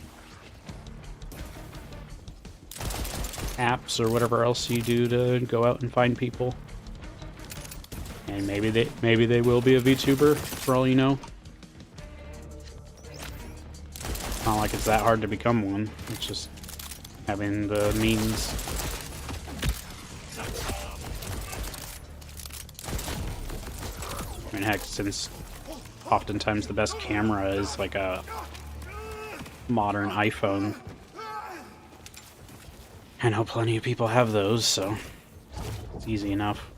apps or whatever else you do to go out and find people. And maybe they will be a VTuber, for all you know. Not like it's that hard to become one. It's just having the means. I mean, heck, since oftentimes the best camera is like a modern iPhone. I know plenty of people have those, so it's easy enough.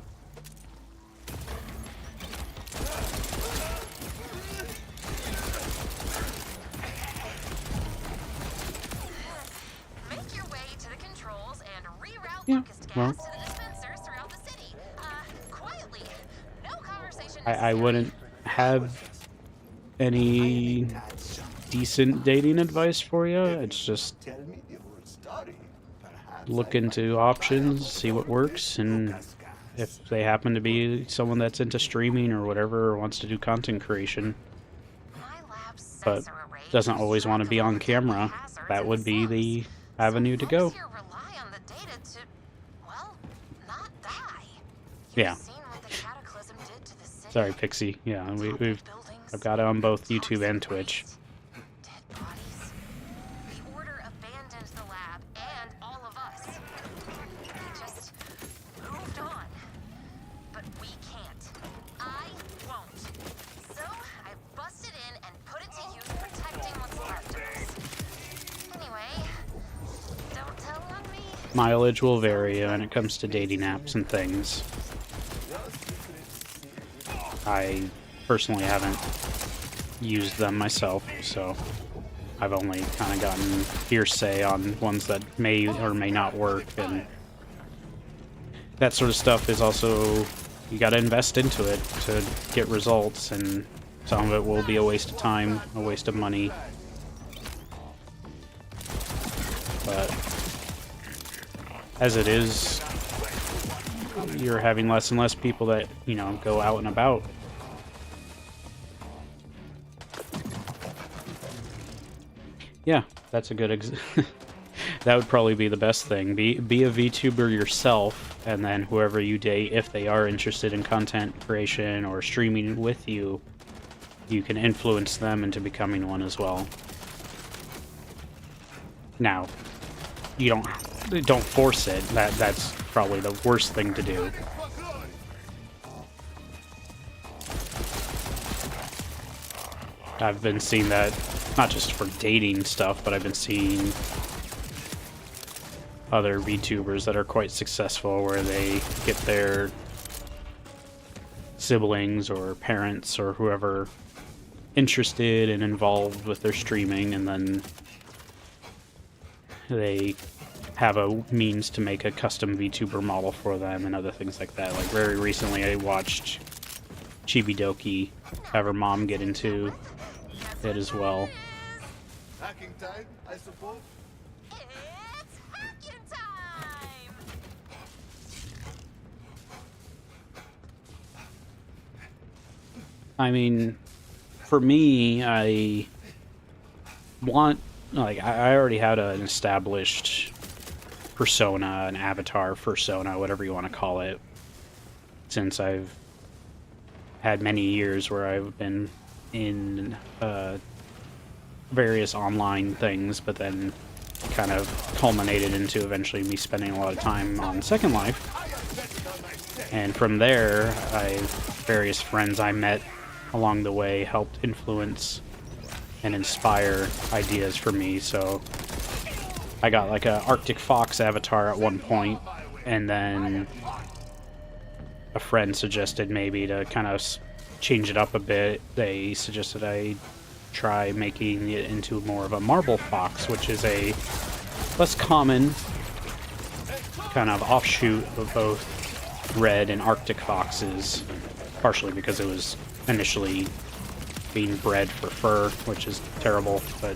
Make your way to the controls and reroute Yeah, locust gas well, to the dispensers throughout the city. Quietly. No conversation I wouldn't have any decent dating advice for you. It's just look into options, see what works, and if they happen to be someone that's into streaming or whatever, or wants to do content creation, but doesn't always want to be on camera, that would be the avenue to go. Yeah. Sorry, Pixie. Yeah, I've got it on both YouTube and Twitch. The Order abandoned the lab and all of us. They just moved on. But we can't. I won't. So I busted in and put it to use protecting what's left of us. Anyway, don't tell on me. Mileage will vary when it comes to dating apps and things. I personally haven't used them myself, so I've only kind of gotten hearsay on ones that may or may not work, and that sort of stuff is also, you gotta invest into it to get results, and some of it will be a waste of time, a waste of money. But as it is, you're having less and less people that, you know, go out and about. Yeah, that's a good that would probably be the best thing. Be a VTuber yourself, and then whoever you date, if they are interested in content creation or streaming with you, you can influence them into becoming one as well. Now, you don't force it. That's probably the worst thing to do. I've been seeing that not just for dating stuff, but I've been seeing other VTubers that are quite successful where they get their siblings or parents or whoever interested and involved with their streaming, and then they have a means to make a custom VTuber model for them and other things like that. Like very recently I watched Chibidoki have her mom get into it as well. Hacking time, I suppose. It's hacking time! I mean, for me, I already had an established persona, an avatar persona, whatever you want to call it, since I've had many years where I've been in various online things, but then kind of culminated into eventually me spending a lot of time on Second Life. And from there, various friends I met along the way helped influence and inspire ideas for me. So I got like a Arctic Fox avatar at one point, And then a friend suggested maybe to kind of change it up a bit. They suggested I try making it into more of a marble fox, which is a less common kind of offshoot of both red and Arctic foxes, partially because it was initially being bred for fur, which is terrible, but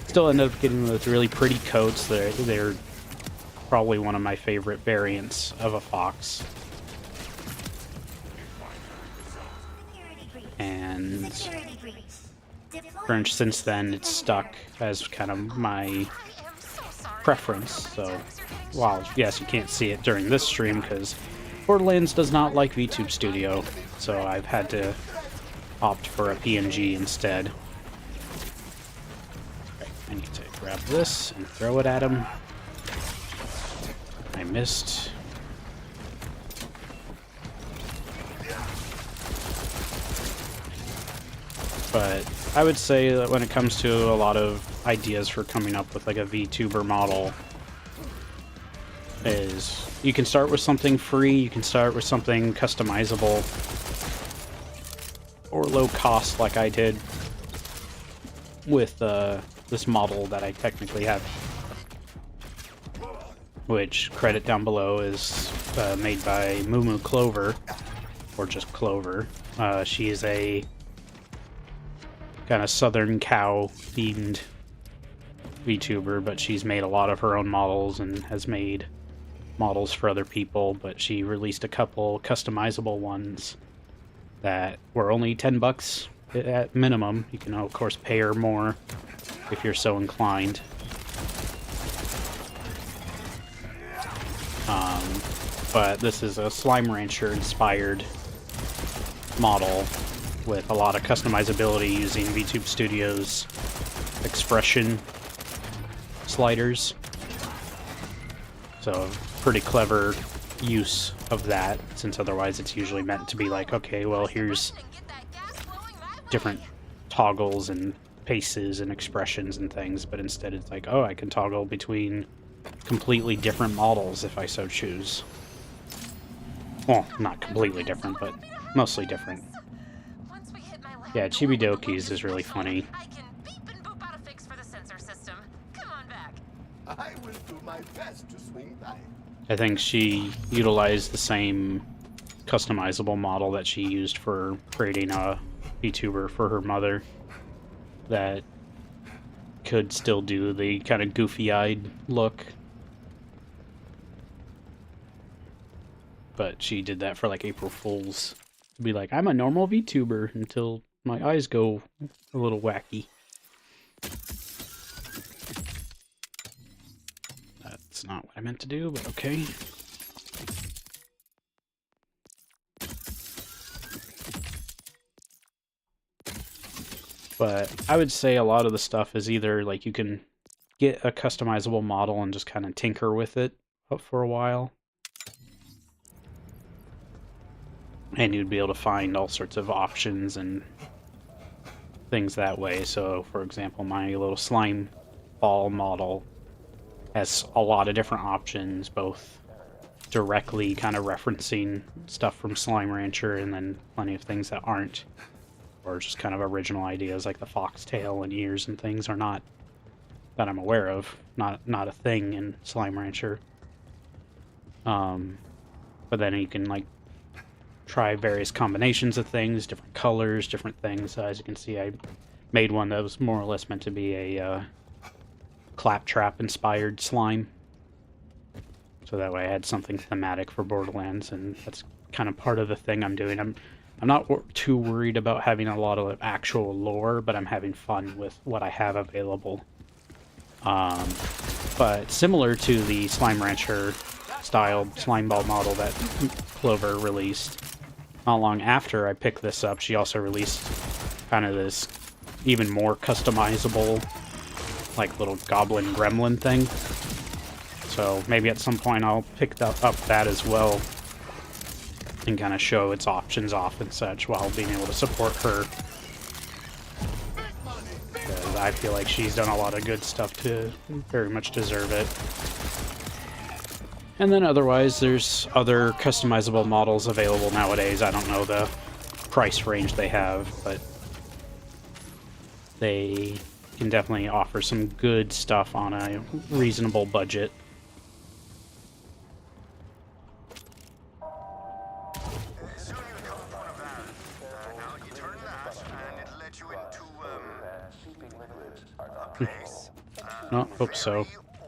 still ended up getting those really pretty coats. They're probably one of my favorite variants of a fox. And since then it's stuck as kind of my preference. So while yes, you can't see it during this stream because Borderlands does not like VTube Studio, so I've had to opt for a PNG instead. Okay, I need to grab this and throw it at him. I missed. But I would say that when it comes to a lot of ideas for coming up with like a VTuber model, is you can start with something free, you can start with something customizable, or low cost like I did with this model that I technically have, which, credit down below, is made by Moo Clover, or just Clover. She is a kind of southern cow themed VTuber, but she's made a lot of her own models and has made models for other people, but she released a couple customizable ones that were only $10 at minimum. You can of course pay her more if you're so inclined. But this is a Slime Rancher inspired model with a lot of customizability using VTube Studio's expression sliders. So pretty clever use of that, since otherwise it's usually meant to be like, okay, well, here's different toggles and paces and expressions and things, but instead it's like, oh, I can toggle between completely different models if I so choose. Well, not completely different, but mostly different. Yeah, Chibidokis is really funny. I will do my best to swing by. I think she utilized the same customizable model that she used for creating a VTuber for her mother that could still do the kind of goofy-eyed look. But she did that for like April Fools. To be like, I'm a normal VTuber until my eyes go a little wacky. That's not what I meant to do, but okay. But I would say a lot of the stuff is either like you can get a customizable model and just kind of tinker with it for a while, and you'd be able to find all sorts of options and things that way. So, for example, my little slime ball model has a lot of different options, both directly kind of referencing stuff from Slime Rancher and then plenty of things that aren't, or just kind of original ideas like the foxtail and ears and things are not, that I'm aware of, not a thing in Slime Rancher. But then you can like try various combinations of things, different colors, different things. As you can see, I made one that was more or less meant to be a claptrap inspired slime, so that way I had something thematic for Borderlands, and that's kind of part of the thing I'm doing. I'm not too worried about having a lot of actual lore, but I'm having fun with what I have available. But similar to the Slime Rancher styled slime ball model that Clover released, not long after I picked this up, she also released kind of this even more customizable, like, little goblin gremlin thing. So maybe at some point I'll pick up that as well and kind of show its options off and such while being able to support her. Because I feel like she's done a lot of good stuff to very much deserve it. And then otherwise, there's other customizable models available nowadays. I don't know the price range they have, but they can definitely offer some good stuff on a reasonable budget. Soon you'll become one of that. Now you turn that, and it'll let you into, a place. No, hope so.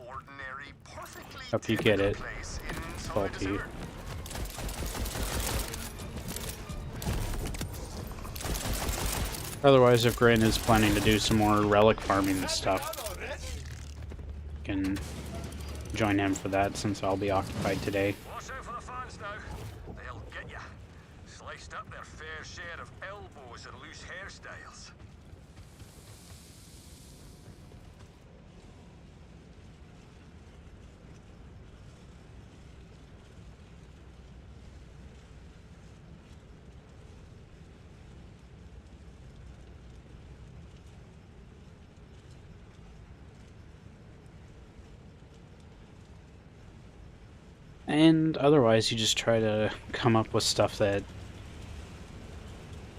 Ordinary, perfectly Hope you get it, place inside the Salty. sewer. Otherwise, if Grin is planning to do some more relic farming and stuff, I can join him for that since I'll be occupied today. Watch out for the fans now. They'll get you. Sliced up their fair share of elbows and loose hairstyles. And otherwise, you just try to come up with stuff that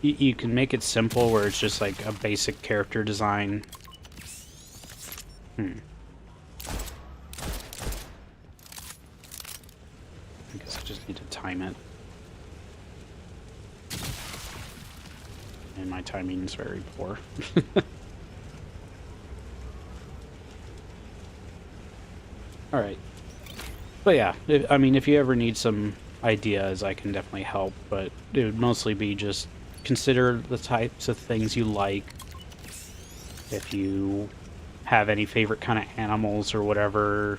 you can make it simple, where it's just like a basic character design. I guess I just need to time it. And my timing is very poor. Alright. But yeah, I mean, if you ever need some ideas, I can definitely help, but it would mostly be just consider the types of things you like. If you have any favorite kind of animals or whatever,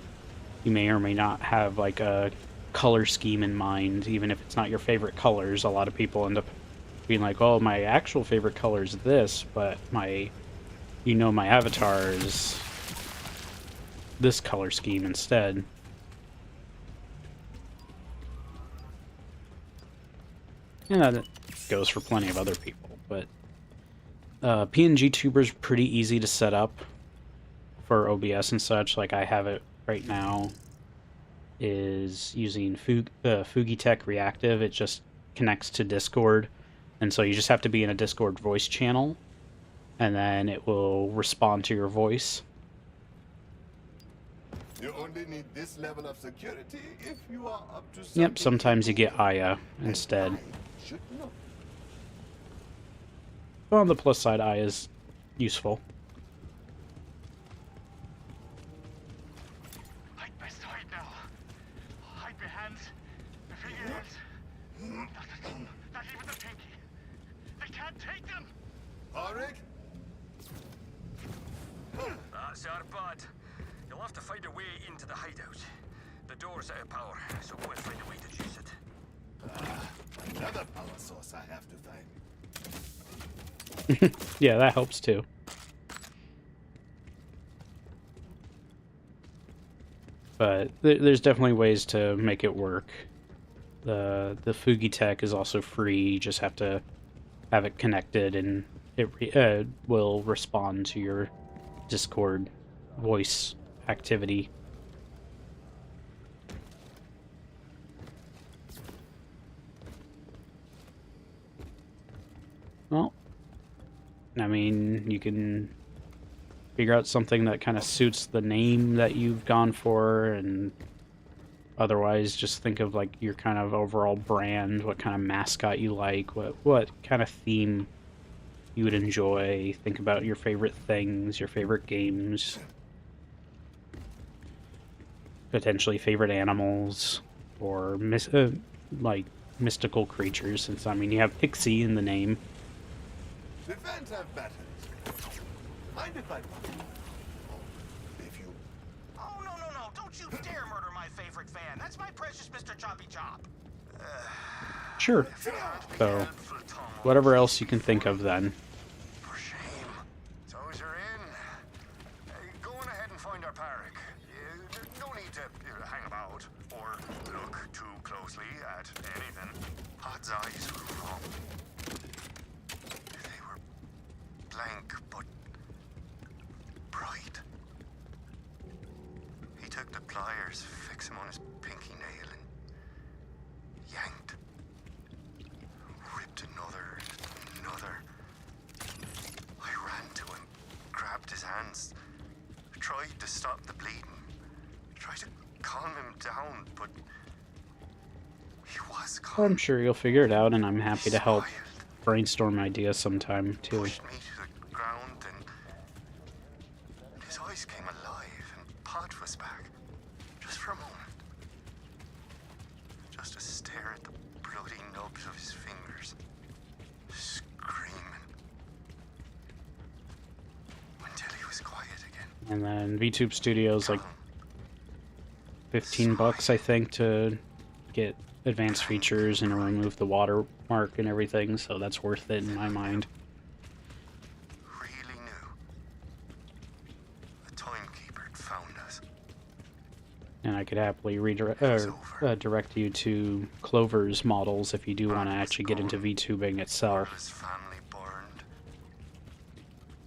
you may or may not have like a color scheme in mind, even if it's not your favorite colors. A lot of people end up being like, oh, my actual favorite color is this, but my avatar is this color scheme instead. And that goes for plenty of other people, but PNG Tuber's pretty easy to set up for OBS and such. Like I have it right now, is using Fugitech Reactive. It just connects to Discord, and so you just have to be in a Discord voice channel, and then it will respond to your voice. You only need this level of security if you are up to something. Yep, sometimes you get Aya instead. Should know. But on the plus side, Aya is useful. Hide my side now. Hide my hands, my fingers. Not the thumb, not even the pinky. They can't take them. Arik? That's our bad. You'll have to find a way into the hideout. The door's out of power, so we'll find a way to use it. Another power source I have to find. Yeah, that helps too. But there's definitely ways to make it work. The Fugitech is also free. You just have to have it connected, and it will respond to your Discord voice activity. Well, I mean, you can figure out something that kind of suits the name that you've gone for, and otherwise just think of like your kind of overall brand, what kind of mascot you like, what kind of theme you would enjoy. Think about your favorite things, your favorite games, potentially favorite animals, or like mystical creatures, since I mean you have Pixie in the name. The fans have battles. Mind if I if you... Oh, no. Don't you dare murder my favorite fan. That's my precious Mr. Choppy Chop. Sure. So, whatever else you can think of then. For shame. So as you're in, go on ahead and find our Parik. No need to hang about or look too closely at anything. Hod's eyes were wrong. They were blank but bright. He took the pliers, fixed him on his pinky nail, and yanked. Ripped another. I ran to him, grabbed his hands, tried to stop the bleeding, tried to calm him down, but he was calm. I'm sure you'll figure it out, and I'm happy to help brainstorm ideas sometime, too. Pushed me to the ground, and his eyes came alive, and Pod was back. Just for a moment. Just to stare at the bloody nubs of his fingers. Screaming. Until he was quiet again. And then VTube Studios, like, $15, I think, to get advanced features and remove the watermark and everything, so that's worth it in my mind. Really new. The timekeeper had found us. And I could happily direct you to Clover's models if you do want to actually get into VTubing itself. His family burned.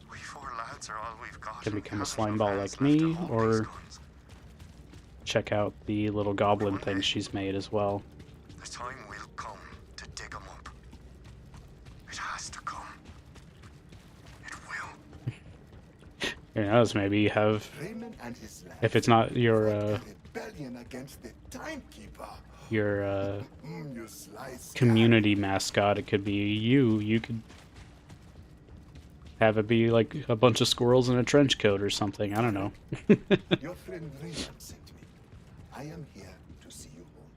We four lads are all we've got. To become a slime ball like me, or check out the little goblin thing she's made as well. The time will come to dig them up. It has to come. It will. Who knows, maybe you have, Raymond and his lads if it's not your rebellion against the timekeeper. your You slice community mascot, it could be you. You could have it be like a bunch of squirrels in a trench coat or something. I don't know. Your friend Raymond sent me. I am here to see you home.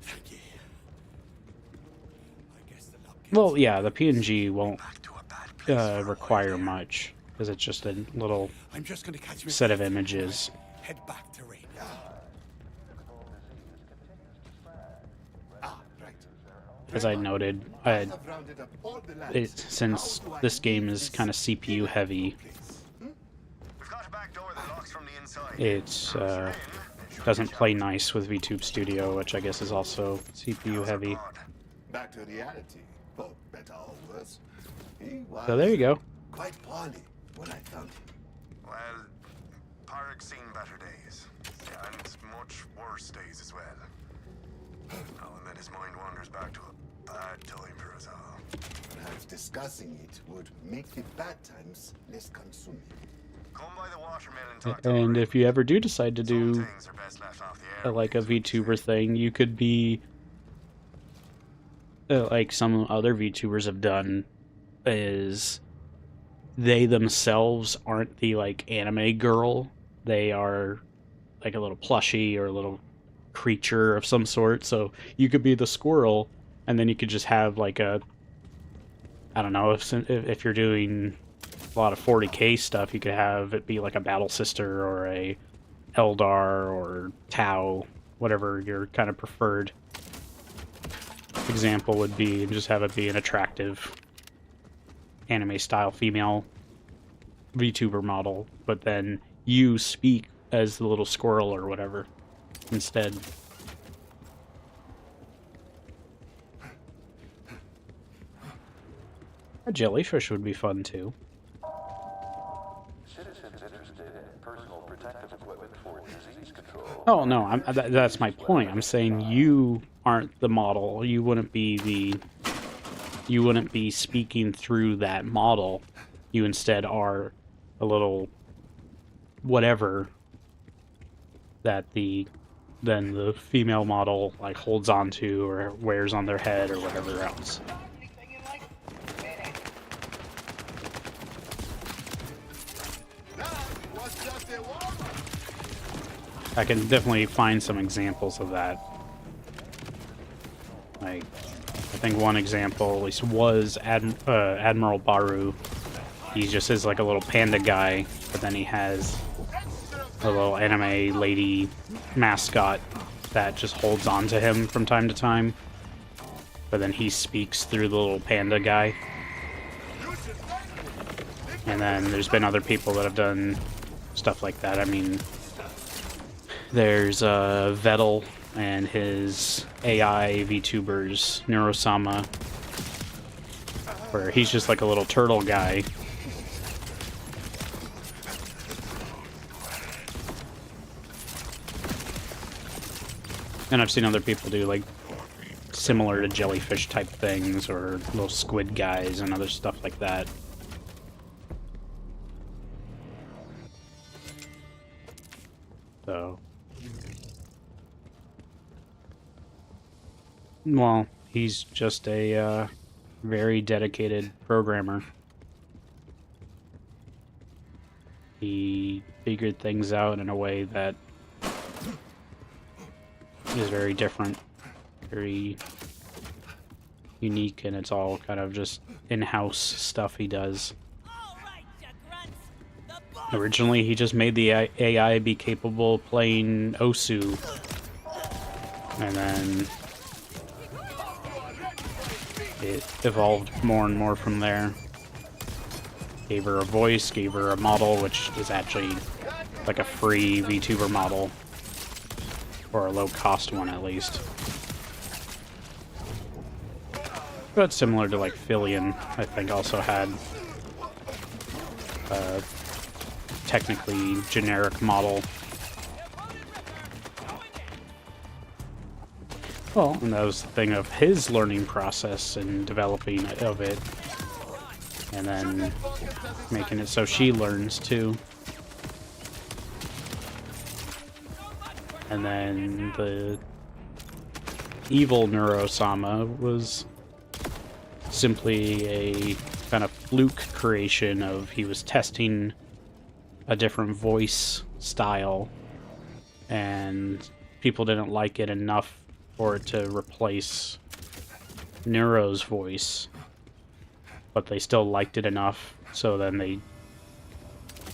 Thank you. I guess the luck Well, yeah, the PNG won't require much, because it's just a little I'm just going to catch me set of images. head back to Raymond. Right. As I noted, I've rounded up all the lads. since this game is kind of CPU heavy, We've got a back door that locks from the inside. it doesn't play nice with VTube Studio, which I guess is also CPU heavy. Back to reality, for better or worse. He was So there you go. quite poorly when I found him. Well, Parik's seen better days. And much worse days as well. Now and then his mind wanders back to a bad time for us all. Perhaps discussing it would make the bad times less consuming. Come by the watermill and talk to And if you ever do decide to Some do things are best left off the air. like a VTuber thing, you could be like some other VTubers have done, is they themselves aren't the like anime girl. They are like a little plushie or a little creature of some sort. So you could be the squirrel, and then you could just have like a, I don't know, if you're doing a lot of 40k stuff, you could have it be like a battle sister or a Eldar or Tau, whatever your kind of preferred example would be, and just have it be an attractive anime style female VTuber model, but then you speak as the little squirrel or whatever instead. A jellyfish would be fun too. Citizens interested in personal protective equipment for disease control. Oh no, that's my point. I'm saying you aren't the model. You wouldn't be speaking through that model. You instead are a little whatever that then the female model like holds onto or wears on their head or whatever else. I can definitely find some examples of that. Like, I think one example at least was Admiral Baru. He just is like a little panda guy, but then he has a little anime lady mascot that just holds on to him from time to time. But then he speaks through the little panda guy. And then there's been other people that have done stuff like that. I mean, there's Vettel and his AI VTubers, Neurosama, where he's just like a little turtle guy. And I've seen other people do, like, similar to jellyfish type things, or little squid guys and other stuff like that. So... Well, he's just a, very dedicated programmer. He figured things out in a way that is very different, very unique, and it's all kind of just in-house stuff he does. Originally, he just made the AI be capable of playing Osu, and then it evolved more and more from there. Gave her a voice, gave her a model, which is actually like a free VTuber model, or a low-cost one at least. But similar to like Fillion, I think also had a technically generic model. Well, and that was the thing of his learning process and developing of it, and then making it so she learns too. And then the evil Neurosama was simply a kind of fluke creation of he was testing a different voice style, and people didn't like it enough for it to replace Neuro's voice, but they still liked it enough, so then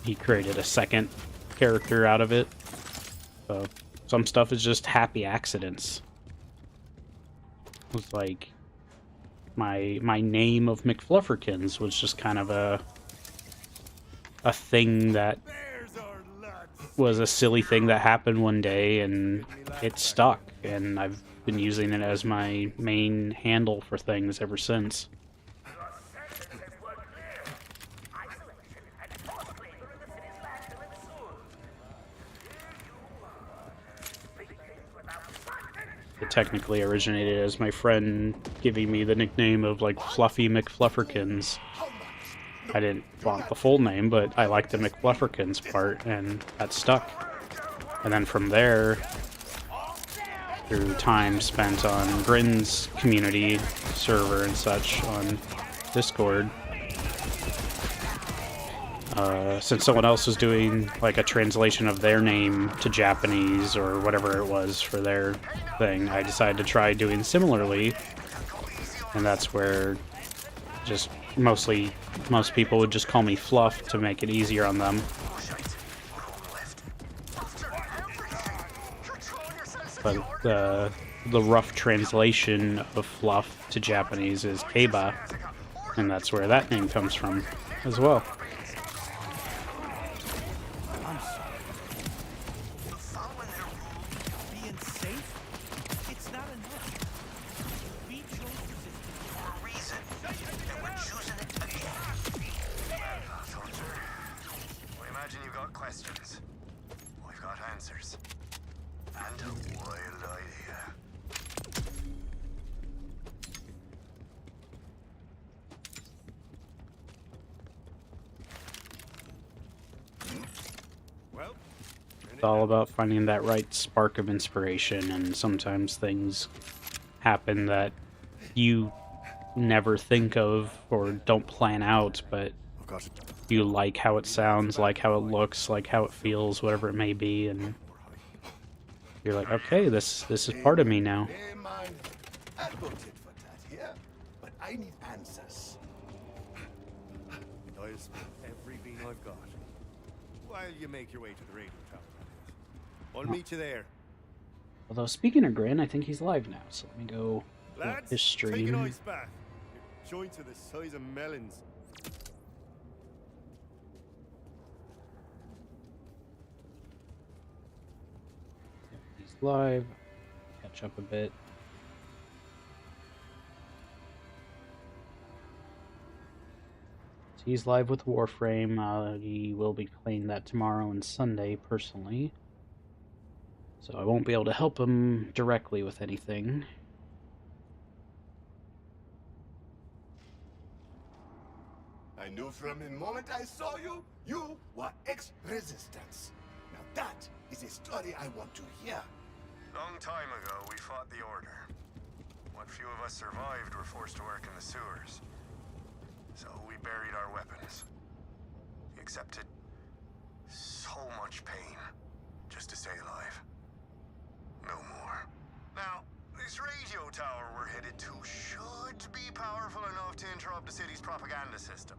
he created a second character out of it. So some stuff is just happy accidents. It was like my name of McFlufferkins was just kind of a thing that was a silly thing that happened one day, and it stuck, and I've been using it as my main handle for things ever since. It technically originated as my friend giving me the nickname of, like, Fluffy McFlufferkins. I didn't want the full name, but I liked the McFlufferkins part, and that stuck. And then from there, through time spent on Grin's community server and such on Discord, since someone else was doing like a translation of their name to Japanese or whatever it was for their thing, I decided to try doing similarly, and that's where just most people would just call me Fluff to make it easier on them. But the rough translation of Fluff to Japanese is Keiba, and that's where that name comes from as well. It's all about finding that right spark of inspiration, and sometimes things happen that you never think of or don't plan out, but you like how it sounds, like how it looks, like how it feels, whatever it may be, and you're like, okay, this is part of me now. Hey man, I got it for that here, but I need answers. I'll spend every bean I've got while you make your way to the radio tower. I'll meet you there. Although, speaking of Grin, I think he's live now, so let me go Lads, his stream. take an ice bath. Your joints are the size of melons. He's live. Catch up a bit. So he's live with Warframe. He will be playing that tomorrow and Sunday, personally. So I won't be able to help him directly with anything. I knew from the moment I saw you, you were ex-resistance. Now that is a story I want to hear. Long time ago, we fought the Order. What few of us survived were forced to work in the sewers. So we buried our weapons. We accepted so much pain just to stay alive. No more. Now, this radio tower we're headed to should be powerful enough to interrupt the city's propaganda system.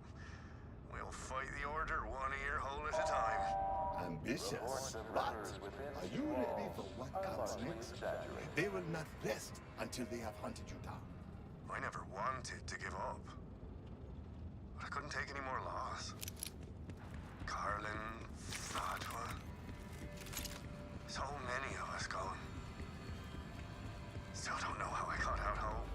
We'll fight the Order one ear hole at a time. Ambitious, but are you ready for what comes next? They will not rest until they have hunted you down. I never wanted to give up. But I couldn't take any more loss. Carlin, Fatwa. So many of us gone. Still don't know how I got out home.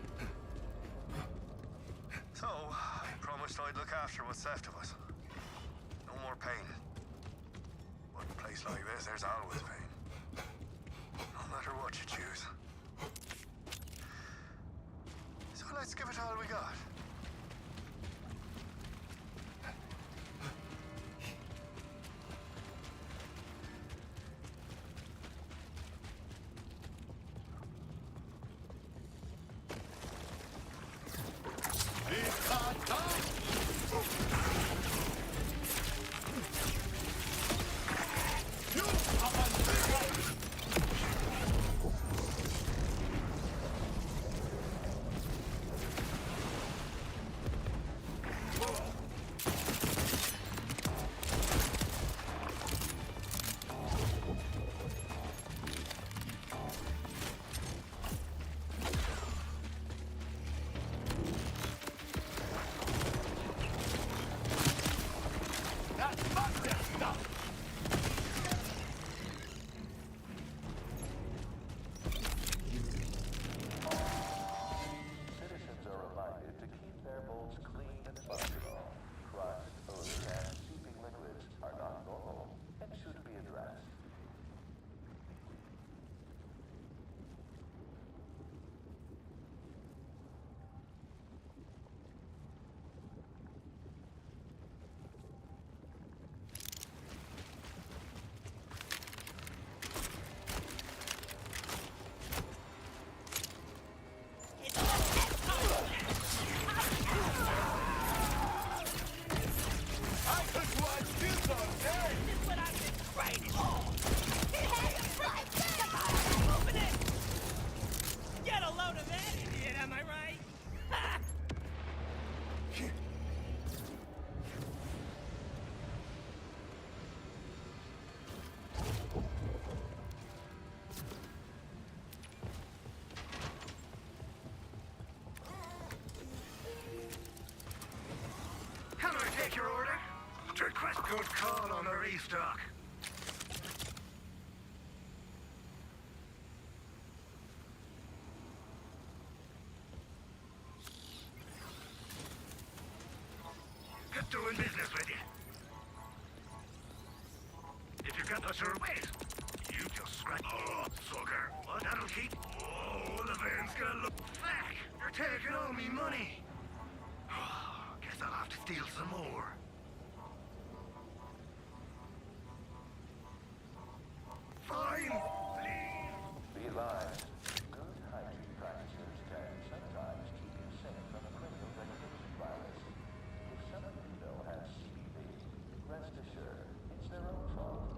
So, I promised I'd look after what's left of us. No more pain. But in a place like this, there's always pain. No matter what you choose. So let's give it all we got. Good call on the restock. Get doing business with you. If you got us your ways, you just scratch. Oh, sucker. Well, that'll keep. Oh, the van's gonna look back. You're taking all me money. Guess I'll have to steal some more. Fine. Be advised, good hygiene practices can sometimes keep you safe from a criminal regulation virus. If someone you know has CBD, rest assured, it's their own fault.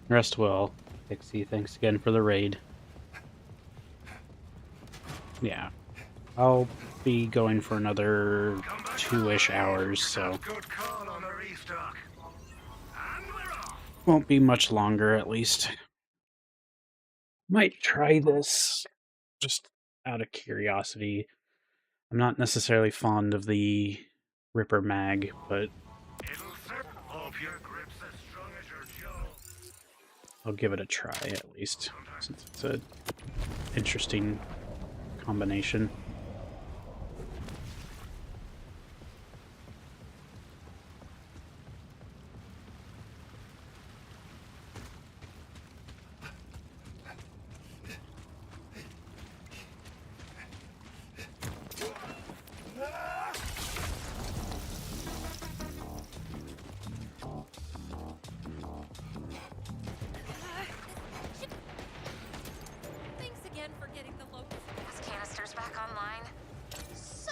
Rest well, Pixie. Thanks again for the raid. Yeah. I'll be going for another 2-ish hours, so Good call on the restock. And we're off. won't be much longer at least. Might try this just out of curiosity. I'm not necessarily fond of the Ripper mag, but Hope your grip's as strong as your jaw. I'll give it a try at least, since it's a interesting combination. Thanks again for getting the locust. Is canisters back online? So,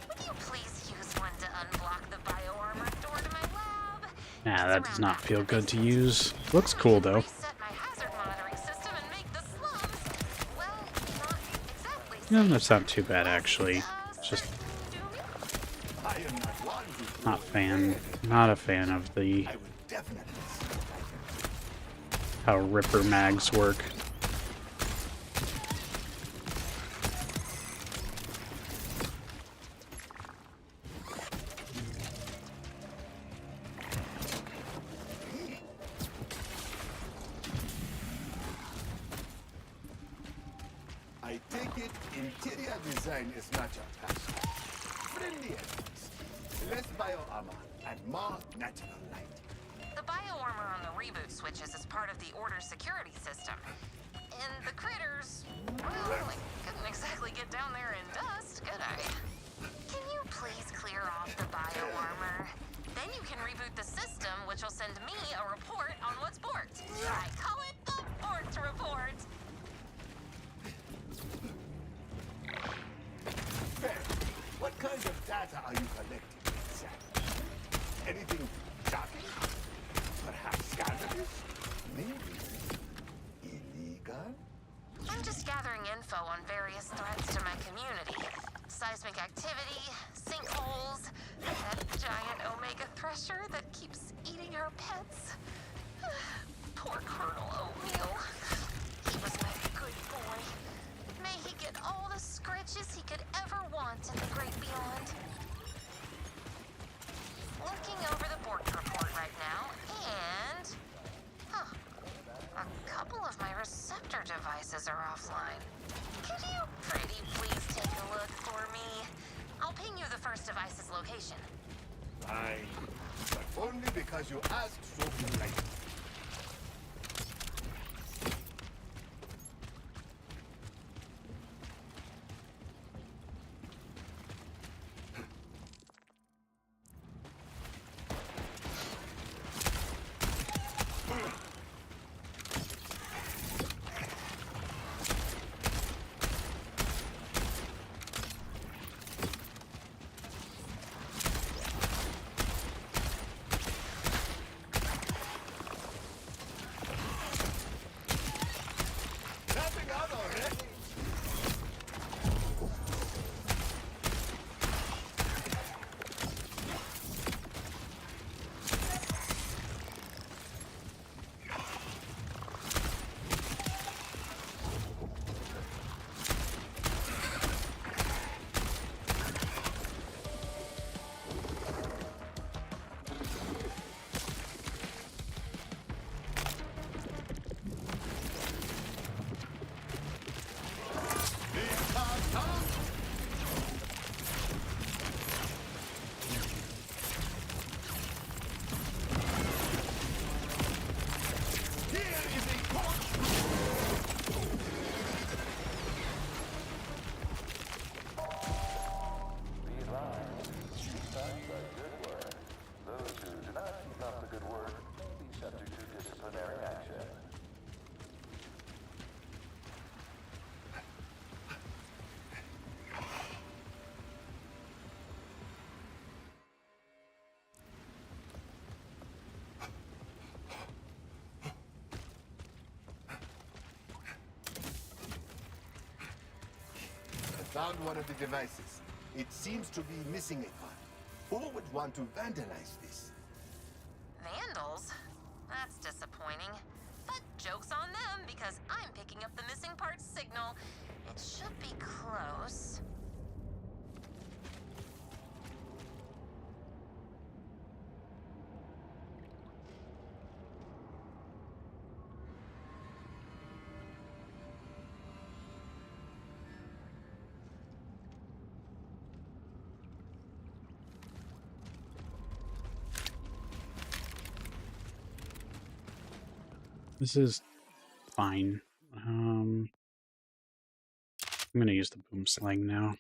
would you please use one to unblock the bioarmor door to my lab? Nah, that does not feel good to use. Looks cool though. Reset my hazard monitoring system and make the slums, well, not exactly No, safe. that's not too bad actually. It's just I am not one who not a fan of the I would definitely how Ripper mags work. I take it interior design is not your passion. Friendly at least. Less bioarmor and more natural light. The bioarmor on the reboot switches is part of the Order security system. And the critters, well, I couldn't exactly get down there in dust, could I? Can you please clear off the bioarmor? Then you can reboot the system, which will send me a report on what's borked. I call it the Borked Report. Fair. What kind of data are you collecting exactly? Anything shocking? Perhaps scandalous? Maybe illegal? I'm just gathering info on various threats to my community. Seismic activity, sinkholes, that giant omega thresher that keeps eating our pets. Poor Colonel Oatmeal. He was my good boy. May he get all the scratches he could ever want in the great beyond. Looking over the Borked report right now, and... a couple of my receptor devices are offline. Could you pretty please take a look for me? I'll ping you the first device's location. Fine. But only because you asked so politely. found one of the devices. It seems to be missing a part. Who would want to vandalize this? Vandals? That's disappointing. But joke's on them, because I'm picking up the missing parts signal. It should be close. This is fine. I'm gonna use the boom slang now.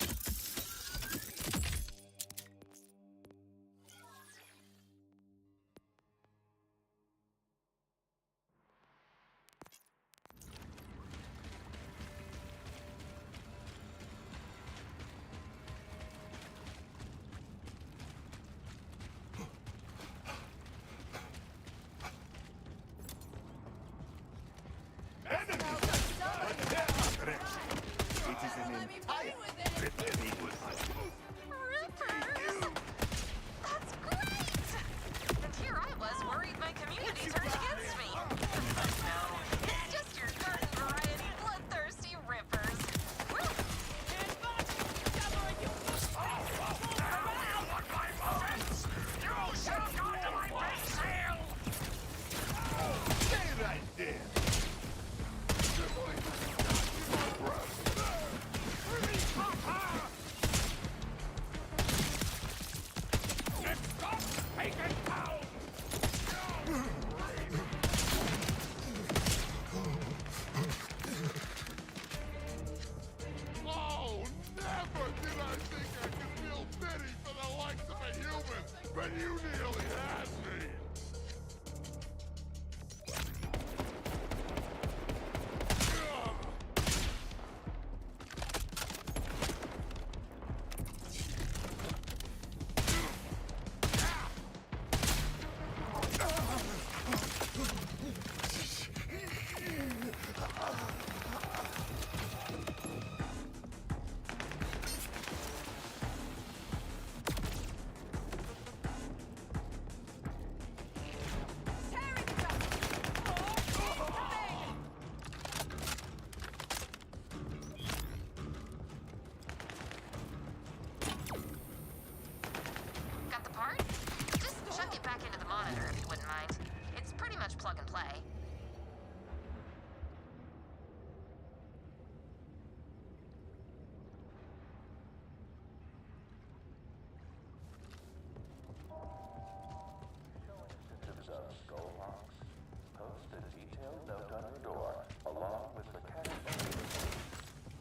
Plug and play. Instances of skull locks. Post a detailed note on your door, along with the cat.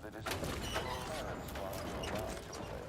The deceased parents want your lives away.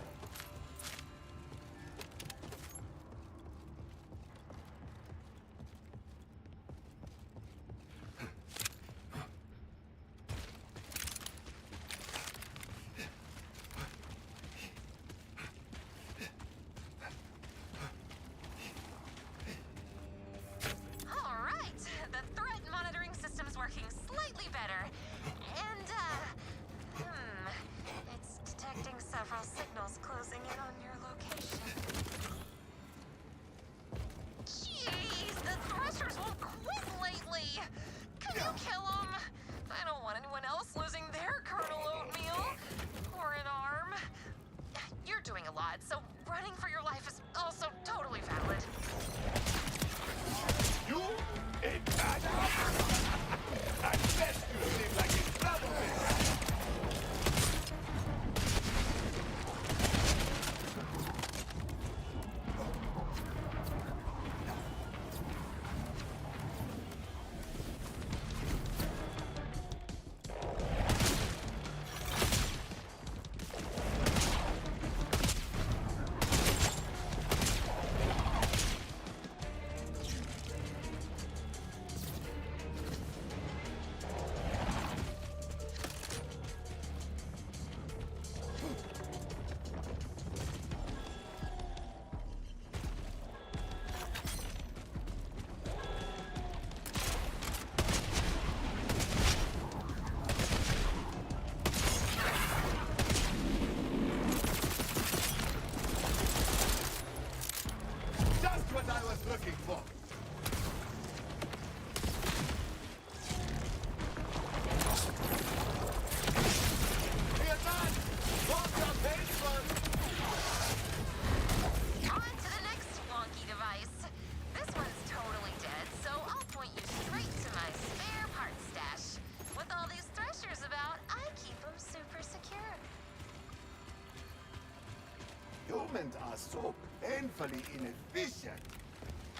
Humans are so painfully inefficient.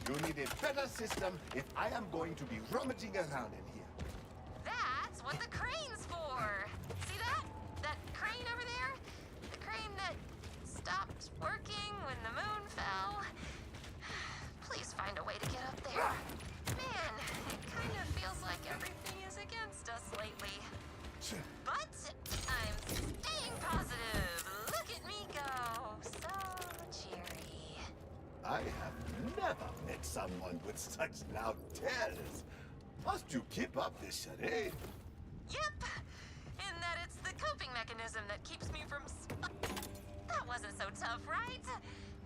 You need a better system if I am going to be rummaging around in here. That's what the crane's for. See that? That crane over there? The crane that stopped working when the moon fell. Please find a way to get up there. Man, it kind of feels like everything is against us lately. But I'm staying positive. Look at me go. So cheery. I have never met someone with such loud tells. Must you keep up this charade? Yep. In that it's the coping mechanism that keeps me from That wasn't so tough, right?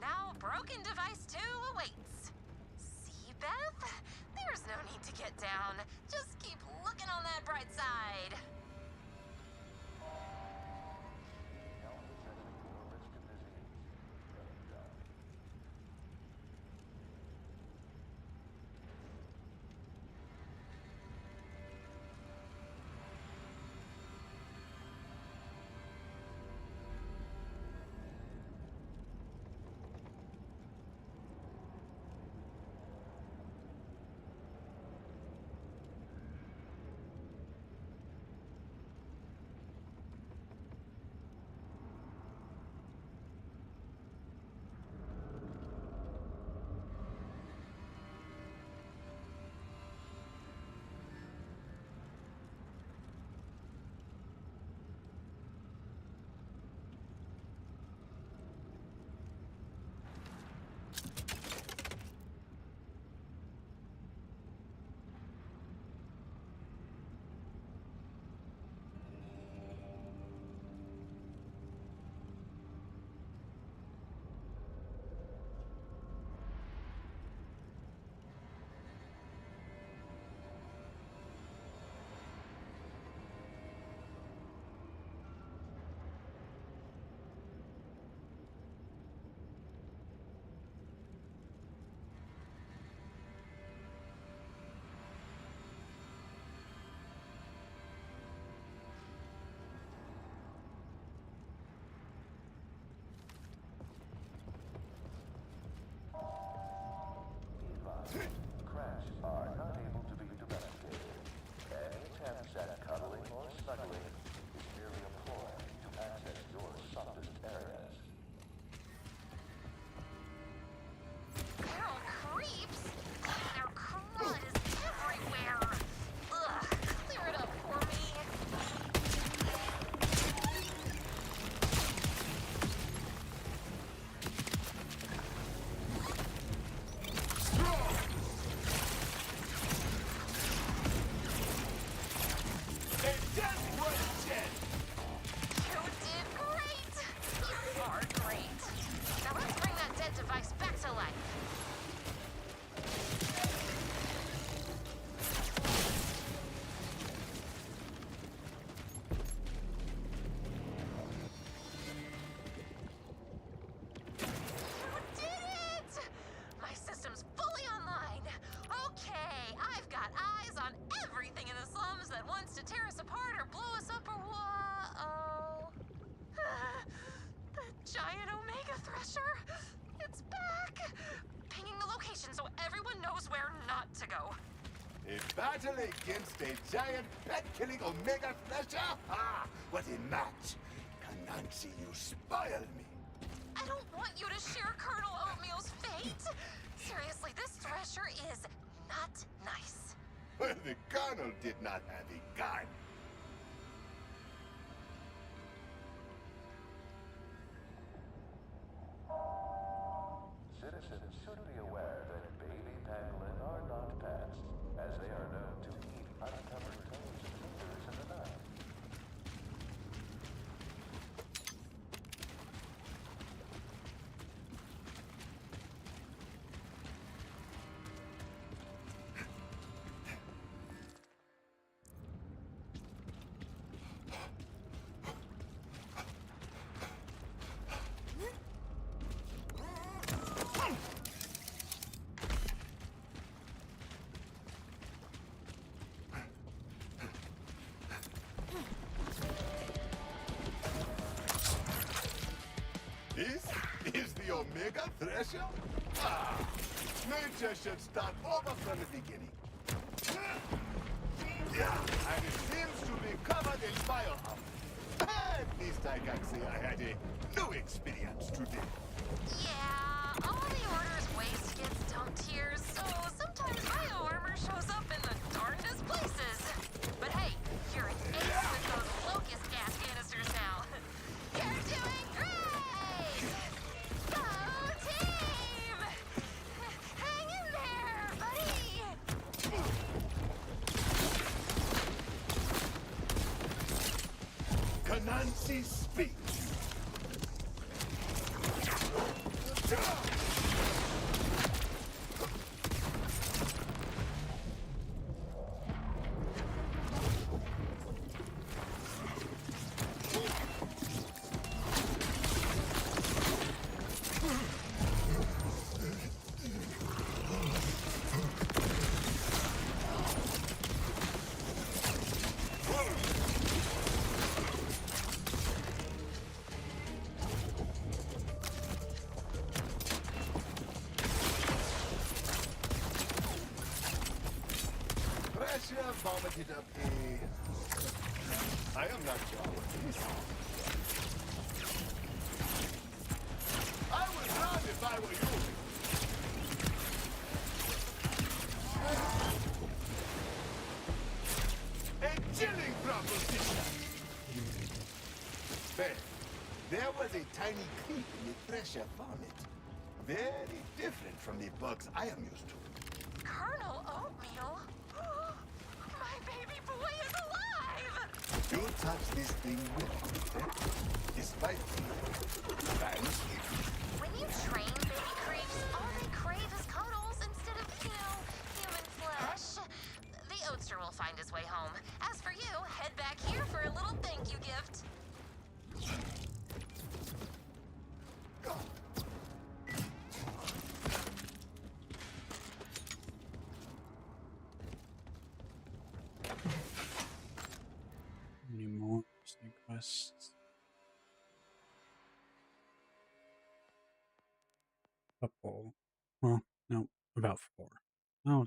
Now broken device 2 awaits. See, Beth? There's no need to get down. Just keep looking on that bright side. Crash are not able to be domesticated. Any attempts at cuddling or snuggling is merely a ploy to access your softest areas. Feral creeps? Their crud is everywhere. Ugh, clear it up for me. They just weren't dead. You did great. You are great. Now let's bring that dead device back to life. You did it! My system's fully online. Okay, I've got eyes on everything in the slums that wants to tear us apart or blow us up or whoa. The giant Omega Thresher. It's back. Pinging the location so everyone knows where not to go. A battle against a giant pet-killing Omega Thresher? Ah, what a match! Kanansi, you spoil me. I don't want you to share Colonel Oatmeal's fate. Seriously, this Thresher is not nice. Well, the Colonel did not have a gun. Citizens should be aware that baby pangolin are not pets, as they are known to eat uncovered toes and fingers in the night. is the Omega Thresher? Ah, nature should start over from the beginning. Yeah, and it seems to be covered in bioarmor. At least I can say I had a new experience today. Yeah, all the Order's waste gets dumped here, so sometimes bioarmor shows up in the darndest places. But hey, you're an ace with those locust gas canisters now. You're doing great! Go team! Hang in there, buddy! Canansi speak. Pressure vomited up a... I am not sure what this is. I would run if I were you. A chilling proposition. Ben, there was a tiny creep in the Thresher vomit. Very different from the bugs I am used to. Colonel Oatmeal? My baby boy is alive! You touch this thing with me, eh? Despite the fans. When you train baby creeps, all they crave is cuddles instead of, human flesh. The Oatster will find his way home. As for you, head back here for a little thank you gift. Any more side quests? Couple. Well, no, about 4. Oh,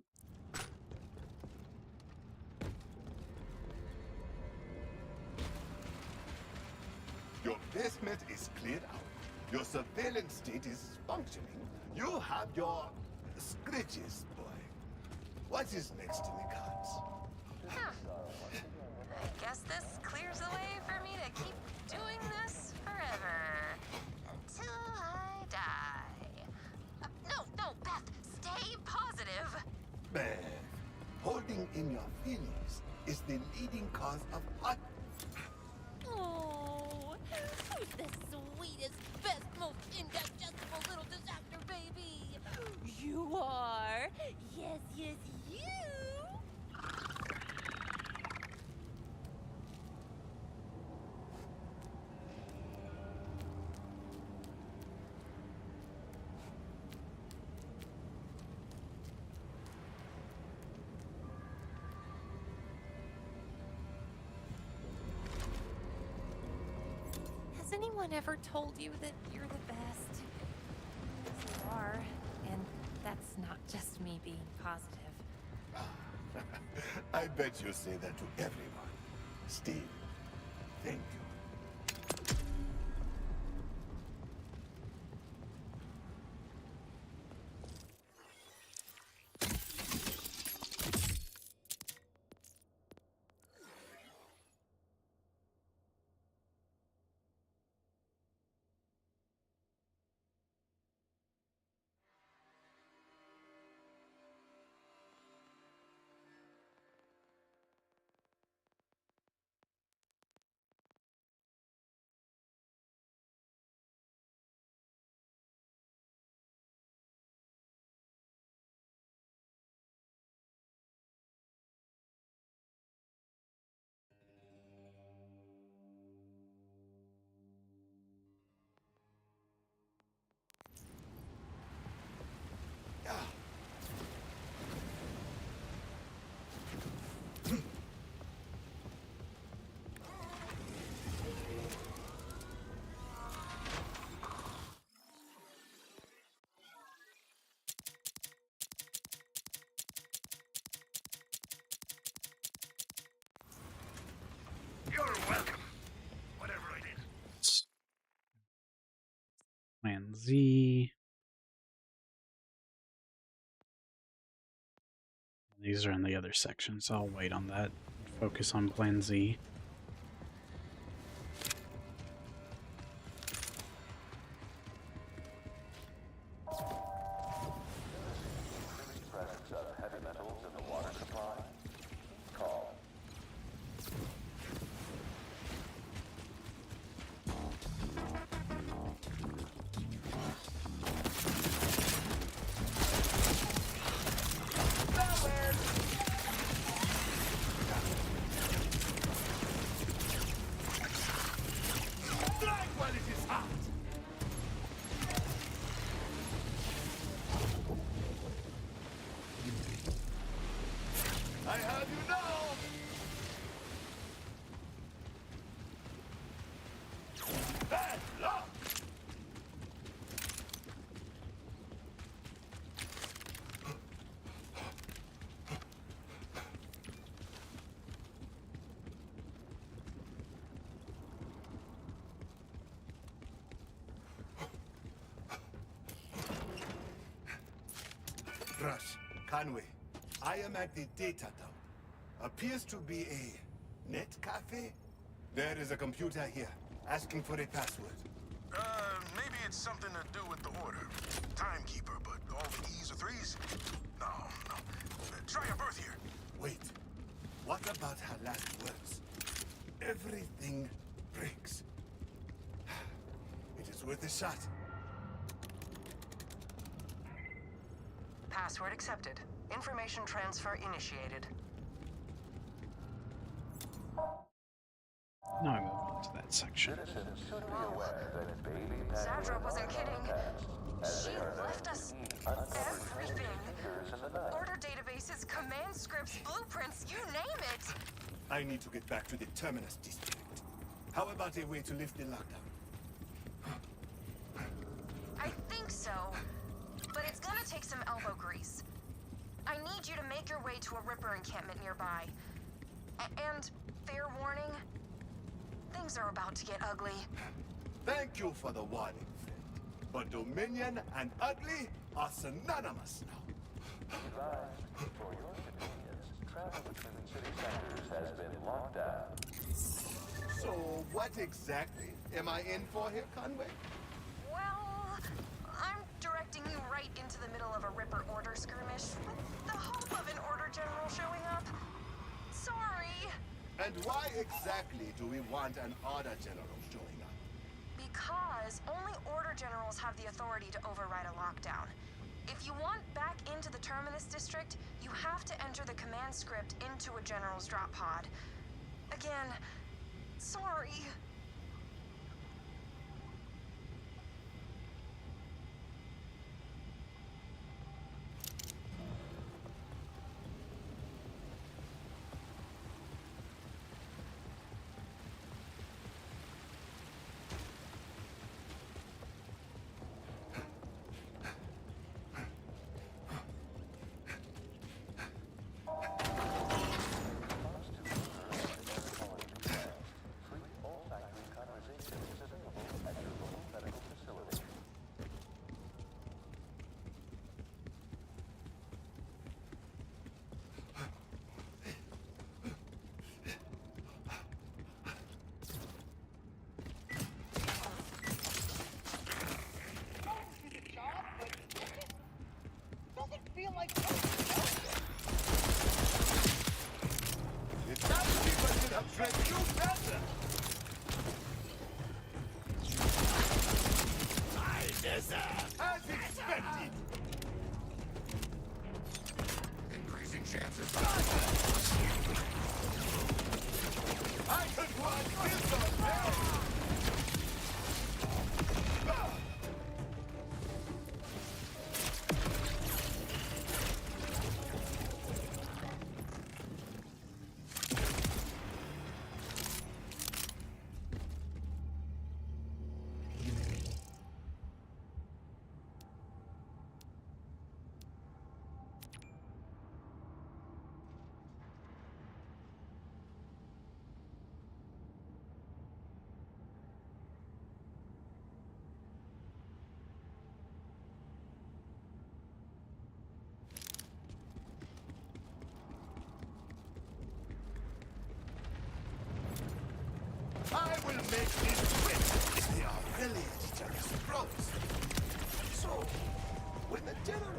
Your basement is cleared out. Your surveillance state is functioning. You have your scritches, boy. What is next in the cards? I guess this clears the way for me to keep doing this forever. Until I die. No, Beth, stay positive. Beth, holding in your feelings is the leading cause of heart. Oh, who's the sweetest, best, most indigestible little disaster baby? You are. Yes, you. Has anyone ever told you that you're the best? 'Cause you are, and that's not just me being positive. I bet you say that to everyone. Steve, thank you. Z. These are in the other section, so I'll wait on that. Focus on Plan Z. Presence of heavy metals in the water supply. Call. Strike while it is hot! I have you now! Bad luck! Rush, Conway, I am at the data dump. Appears to be a net cafe. There is a computer here, asking for a password. Maybe it's something to do with the order. Timekeeper, but all the E's are threes? No. Try your birth here. Wait, what about her last words? Everything breaks. It is worth a shot. Password accepted. Information transfer initiated. Now I move on to that section. Citizens should be aware that baby Zadra wasn't kidding. She left us everything. Order databases, command scripts, blueprints, you name it. I need to get back to the Terminus district. How about a way to lift the lockdown? I think so, but it's gonna take some elbow grease. I need you to make your way to a Ripper encampment nearby. And, fair warning, things are about to get ugly. Thank you for the warning, friend. But Dominion and ugly are synonymous now. Advised, for your convenience, travel between city centers has been locked down. So what exactly am I in for here, Conway? Well, I'm directing you right into the middle of a Ripper order skirmish with the hope of an Order General showing up. Sorry. And why exactly do we want an Order General showing up? Because only Order Generals have the authority to override a lockdown. If you want back into the Terminus District, you have to enter the command script into a General's drop pod. Again, sorry. It's not people should have treated you better. I deserve as expected. Increasing chances. I could watch this all day.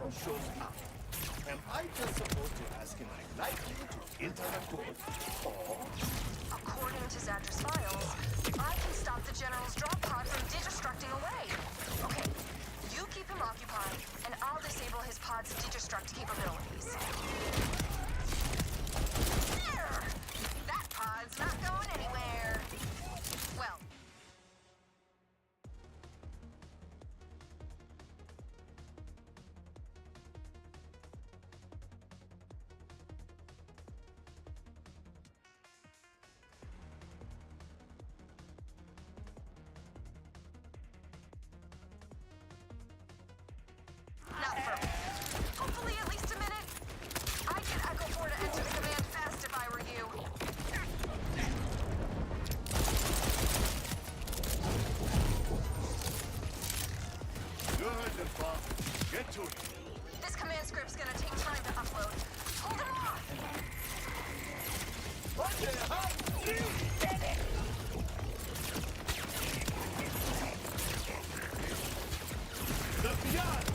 hero shows up, am I just supposed to ask him lightly to enter the code? Or According to Zadra's files, I can stop the General's drop pod from destructing away. Okay, you keep him occupied, and I'll disable his pod's destruct capabilities. There! That pod's not going anywhere. Well, not for hopefully at least a minute. I'd get Echo 4 to enter the command fast if I were you. go ahead then, Bob. Get to it. This command script's gonna take time to upload. Hold him off! What the hell? The beyond!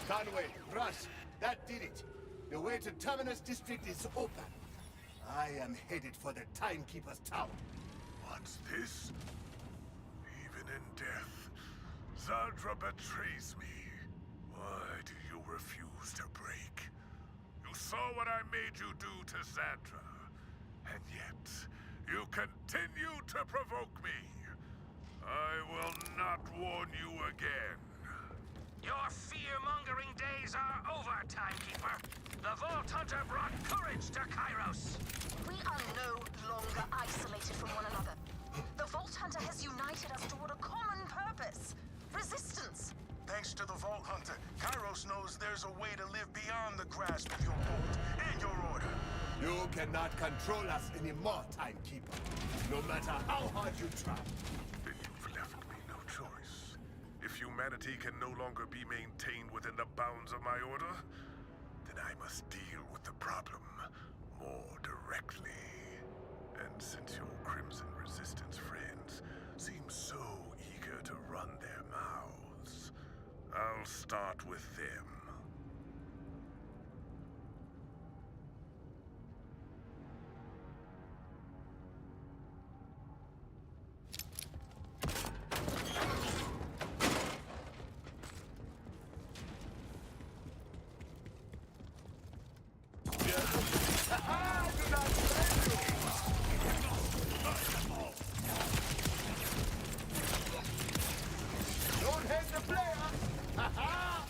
Conway, Rush, that did it. The way to Terminus District is open. I am headed for the Timekeeper's Tower. What's this? Even in death, Zadra betrays me. Why do you refuse to break? You saw what I made you do to Zadra, and yet you continue to provoke me. I will not warn you again. Your fear-mongering days are over, Timekeeper. The Vault Hunter brought courage to Kairos. We are no longer isolated from one another. The Vault Hunter has united us toward a common purpose. Resistance. Thanks to the Vault Hunter, Kairos knows there's a way to live beyond the grasp of your bolt and your order. You cannot control us anymore, Timekeeper. No matter how hard you try. Then you've left me no choice. If humanity can no longer be maintained within the bounds of my order, then I must deal with the problem more directly. And since your Crimson Resistance friends seem so eager to run their mouths, I'll start with them. Don't hate the player! Ha ha!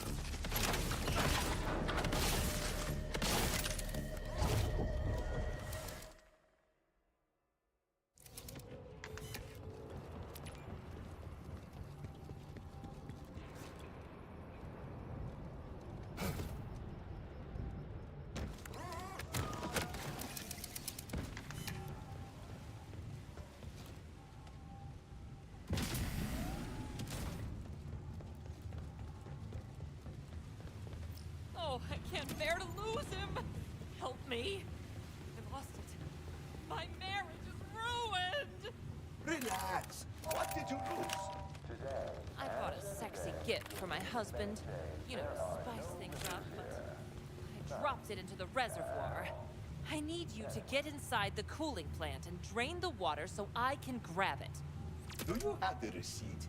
Oh, I can't bear to lose him. Help me. I lost it. My marriage is ruined. Relax. What did you lose? I bought a sexy gift for my husband. You know, to spice things up, but I dropped it into the reservoir. I need you to get inside the cooling plant and drain the water so I can grab it. Do you have the receipt?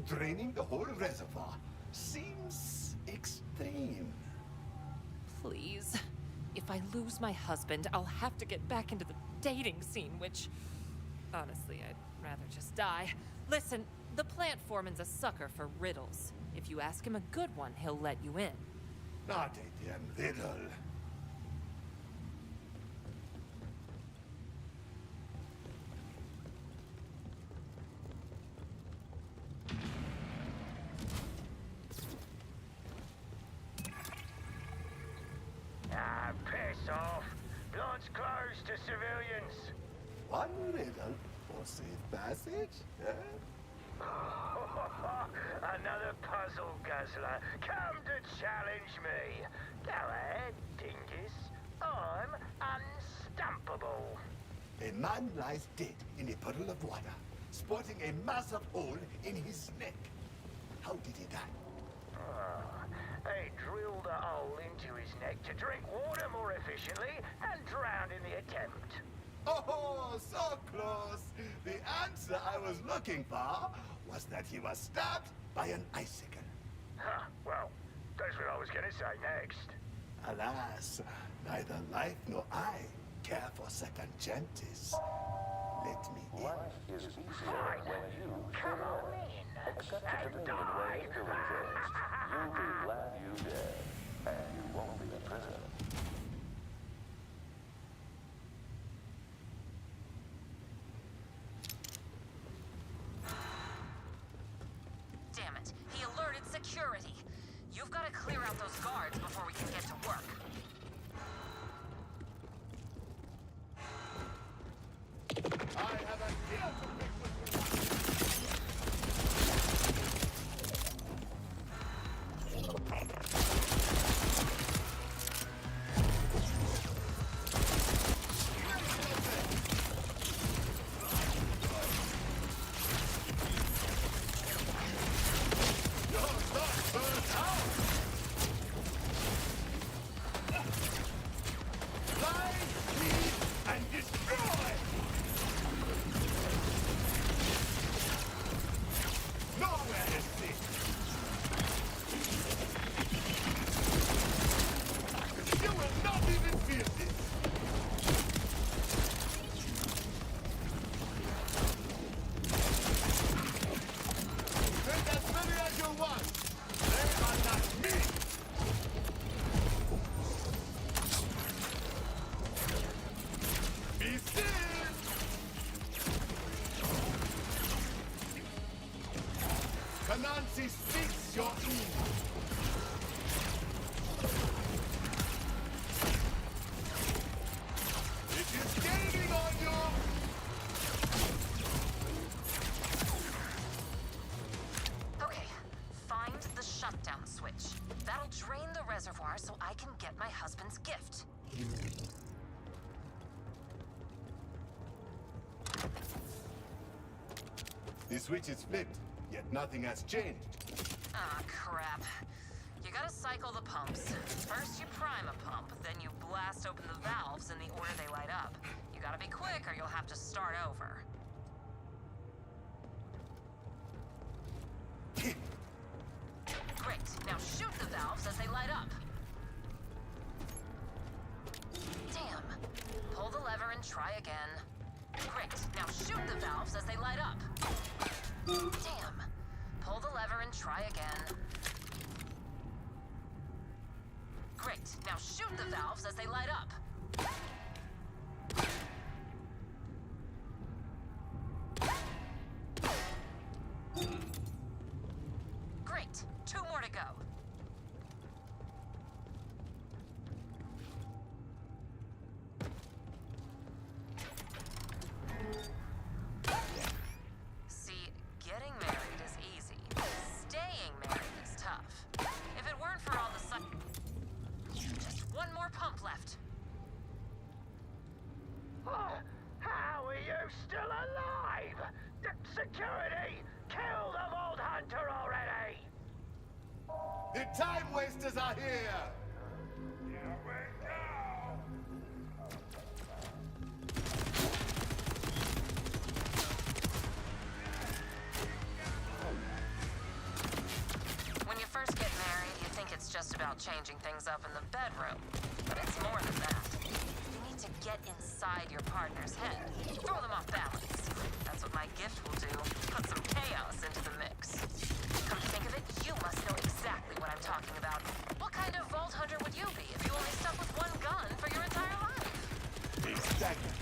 Draining the whole reservoir seems extreme. Please. If I lose my husband, I'll have to get back into the dating scene, which, honestly, I'd rather just die. Listen, the plant foreman's a sucker for riddles. If you ask him a good one, he'll let you in. Not a damn riddle. Ah, piss off. Plant's closed to civilians. One riddle for safe passage? Eh? Another puzzle guzzler. Come to challenge me. Go ahead, dingus. I'm unstumpable. A man lies dead in a puddle of water, sporting a massive hole in his neck. How did he die? They drilled a hole into his neck to drink water more efficiently and drowned in the attempt. Oh, so close. The answer I was looking for was that he was stabbed by an icicle. Huh, well, that's what I was gonna say next. Alas, neither life nor I care for second chances. Let me in. Life is easier Fine. when you Come show on up. in. Accept a And dominion die. way of killing things. You'll be glad you did. And you won't be in prison. Damn it. He alerted security. You've got to clear out those guards before we can get to work. I have a deal to make with and destroy! Nowhere is safe! You will not even feel this! Take as many as you want! They are not me! Be still! Kanansi speaks your ear. It is gaining on you! Okay, find the shutdown switch. That'll drain the reservoir so I can get my husband's gift. The switch is flipped, yet nothing has changed. Ah, crap. You gotta cycle the pumps. First you prime a pump, then you blast open the valves in the order they light up. You gotta be quick or you'll have to start over. Great, now shoot the valves as they light up. Damn. Pull the lever and try again. Great, now shoot the valves as they light up. Damn. Pull the lever and try again. Great, now shoot the valves as they light up. Great, 2 more to go. See, getting married is easy. Staying married is tough. If it weren't for all the The time wasters are here! When you first get married, you think it's just about changing things up in the bedroom. But it's more than that. You need to get inside your partner's head. Throw them off balance. That's what my gift will do. Put some chaos into the mix. Come to think of it, you must know exactly what I'm talking about. What kind of vault hunter would you be if you only stuck with one gun for your entire life? Exactly.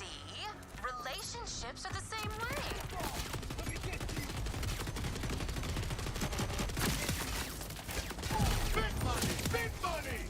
See? Relationships are the same way. Big money! Big money!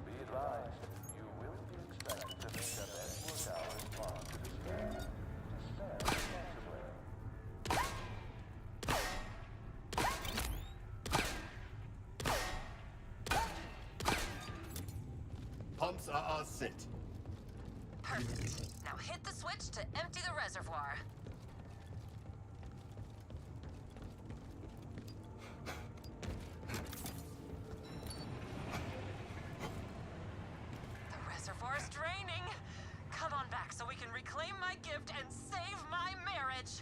Be advised, you will be expected to make up any work hours marked to spare. To spare responsibly. Pumps are all set. Perfect. Now hit the switch to empty the reservoir. The reservoir's draining. Come on back so we can reclaim my gift and save my marriage.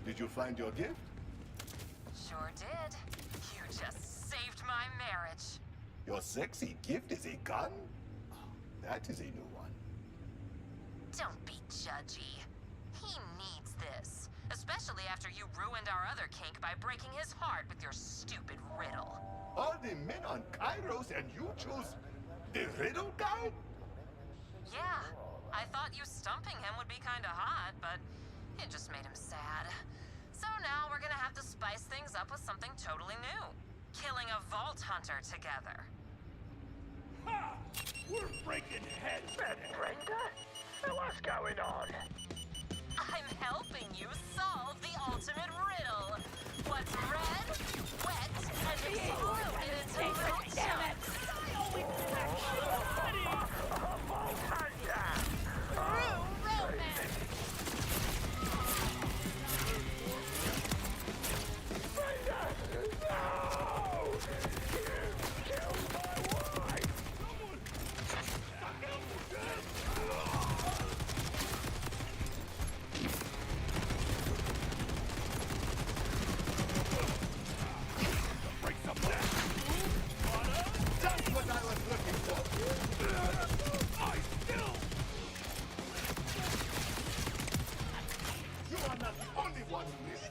Did you find your gift? Sure did. You just saved my marriage. Your sexy gift is a gun? That is a new one. Don't be judgy. He needs this. Especially after you ruined our other kink by breaking his heart with your stupid riddle. All the men on Kairos and you choose the riddle guy? Yeah, I thought you stumping him would be kinda hot, but it just made him sad. So now we're gonna have to spice things up with something totally new. Killing a vault hunter together. Ha! We're breaking heads, Brenda. What's going on? I'm helping you solve the ultimate riddle. What's red, wet, and exploded into little chunks? That's what I was looking for. You are not the only one who needs it.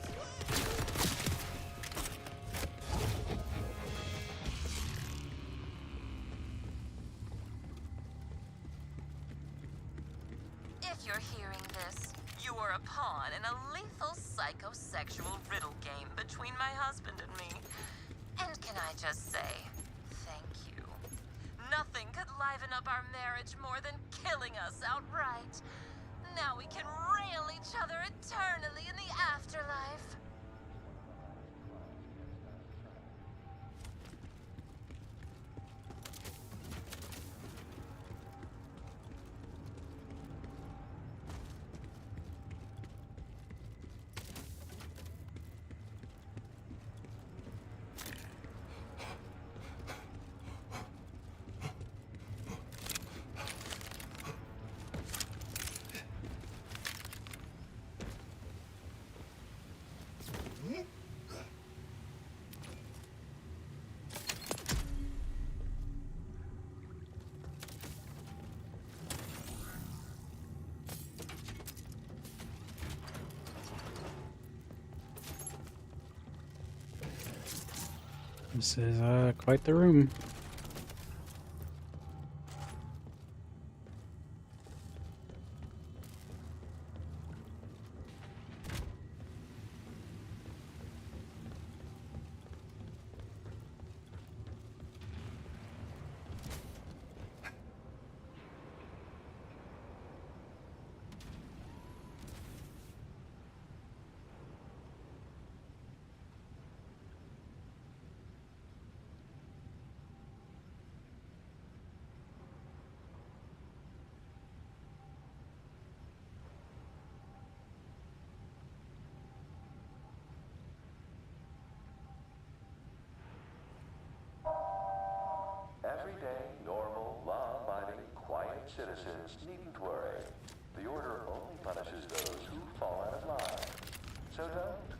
If you're hearing this, you are a pawn in a lethal psychosexual riddle game between my husband and me. And can I just say, thank you. Nothing could liven up our marriage more than killing us outright. Now we can rail each other eternally in the This is quite the room. Everyday, normal, law-abiding, quiet citizens needn't worry. The Order only punishes those who fall out of line. So don't.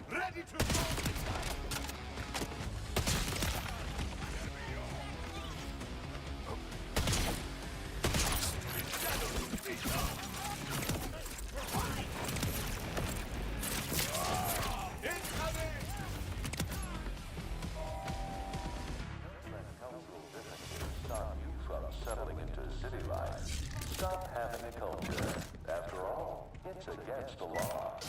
Ready to go! Stop you from settling into city life. Stop having a culture. After all, it's against the law.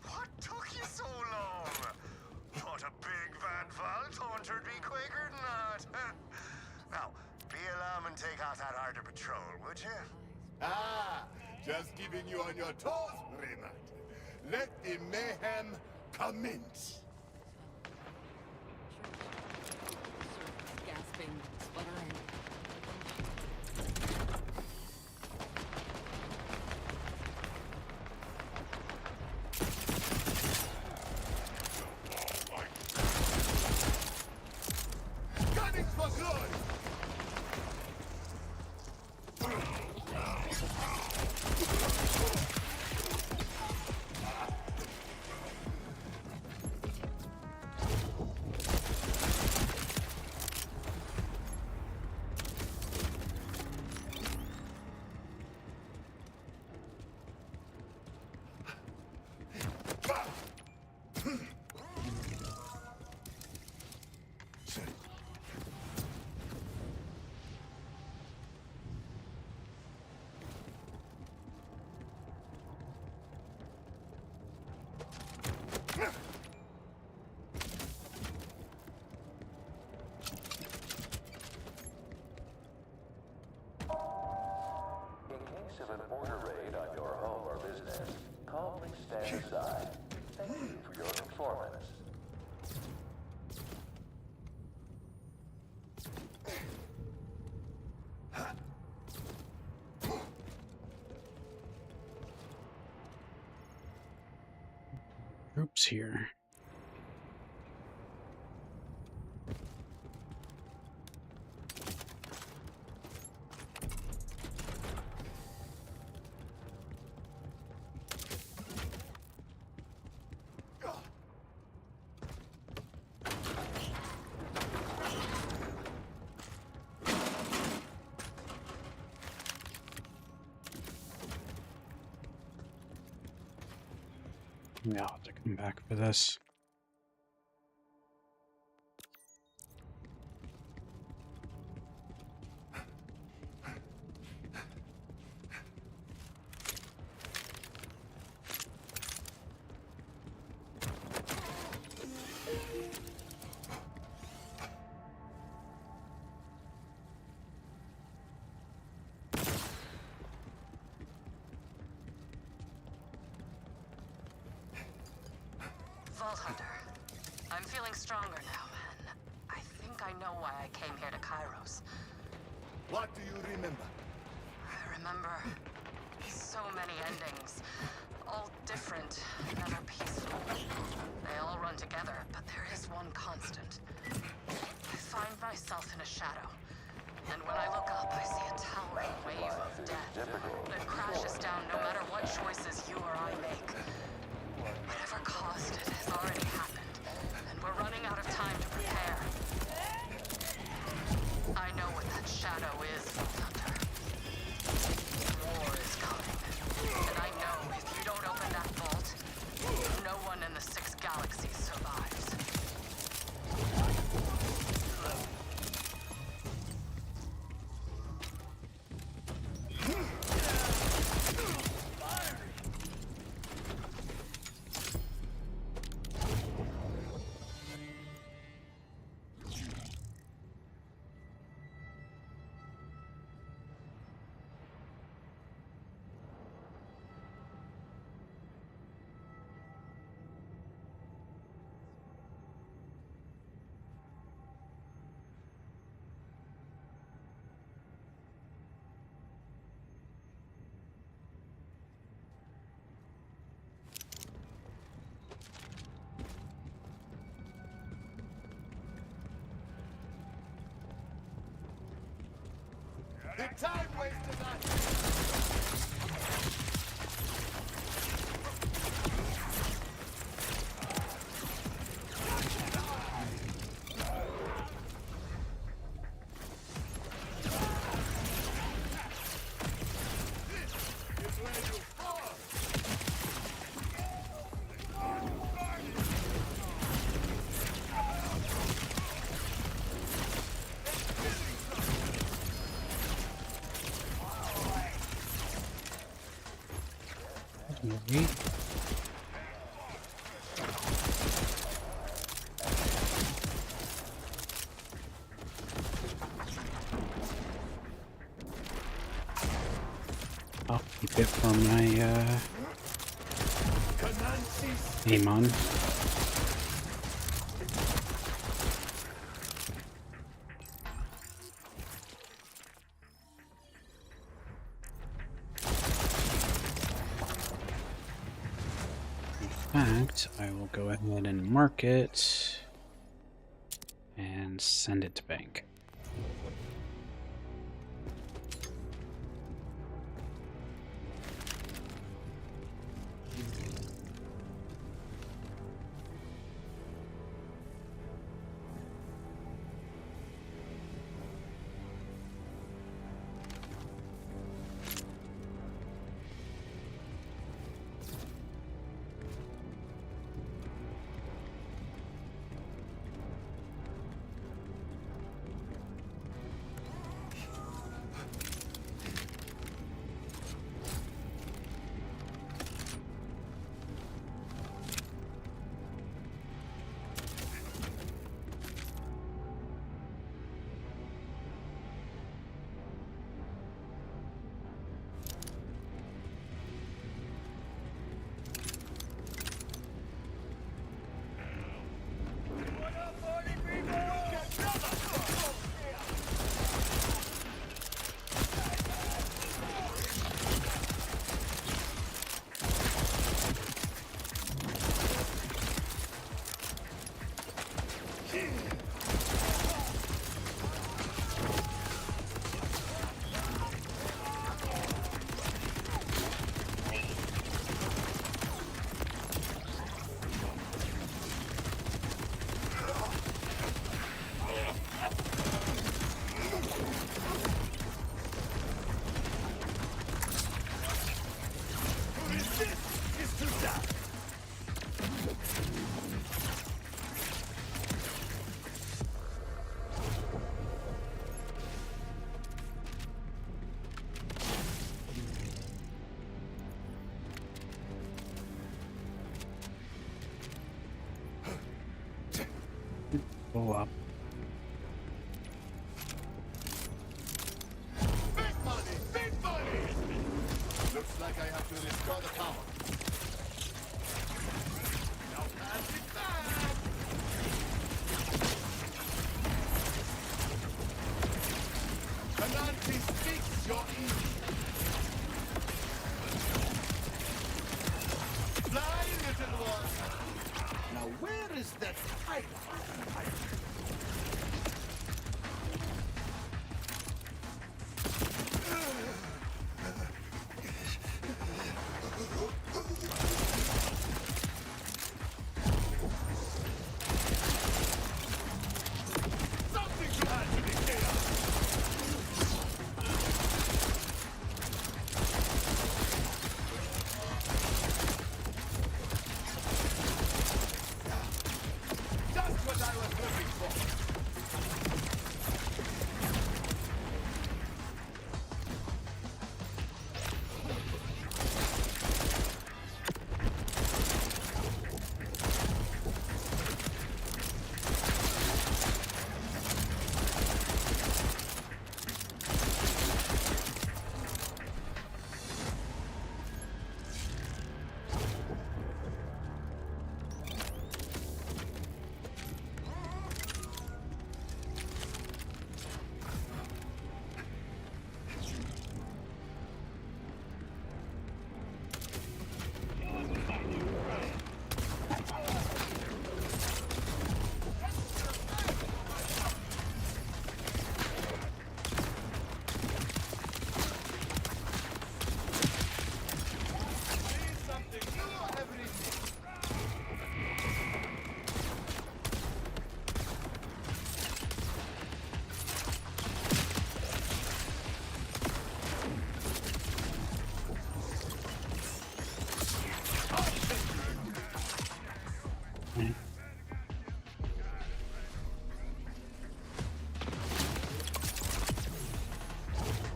What took you so long? What a big Van Vault hunter be quicker than that. Now, be alarm and take out that harder patrol, would you? Ah, just keeping you on your toes, Raymond. Let the mayhem commence. moves here. Yeah, I'll have to come back for this. Vault Hunter. I'm feeling stronger now, and I think I know why I came here to Kairos. What do you remember? I remember so many endings, all different, never peaceful. They all run together, but there is one constant. I find myself in a shadow, and when I look up, I see a towering wave of death that crashes down no matter what choices you or I make. Whatever caused it has already happened, and we're running out of time to prepare. I know what that shadow is, Vault Hunter. War is coming, and I know if you don't open that vault, no one in the 6 galaxies survives. The time wasters are Movie. I'll keep it for my aim on. In fact, I will go ahead and mark it and send it to bank. Go up. Big money! Big money! Looks like I have to restore the power. Now pass it back! Penalty speaks your ear. Fly, little one! Now where is that tiger? Something to add to the chaos! Just what I was looking for! Something new every day.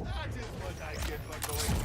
That is what I get for going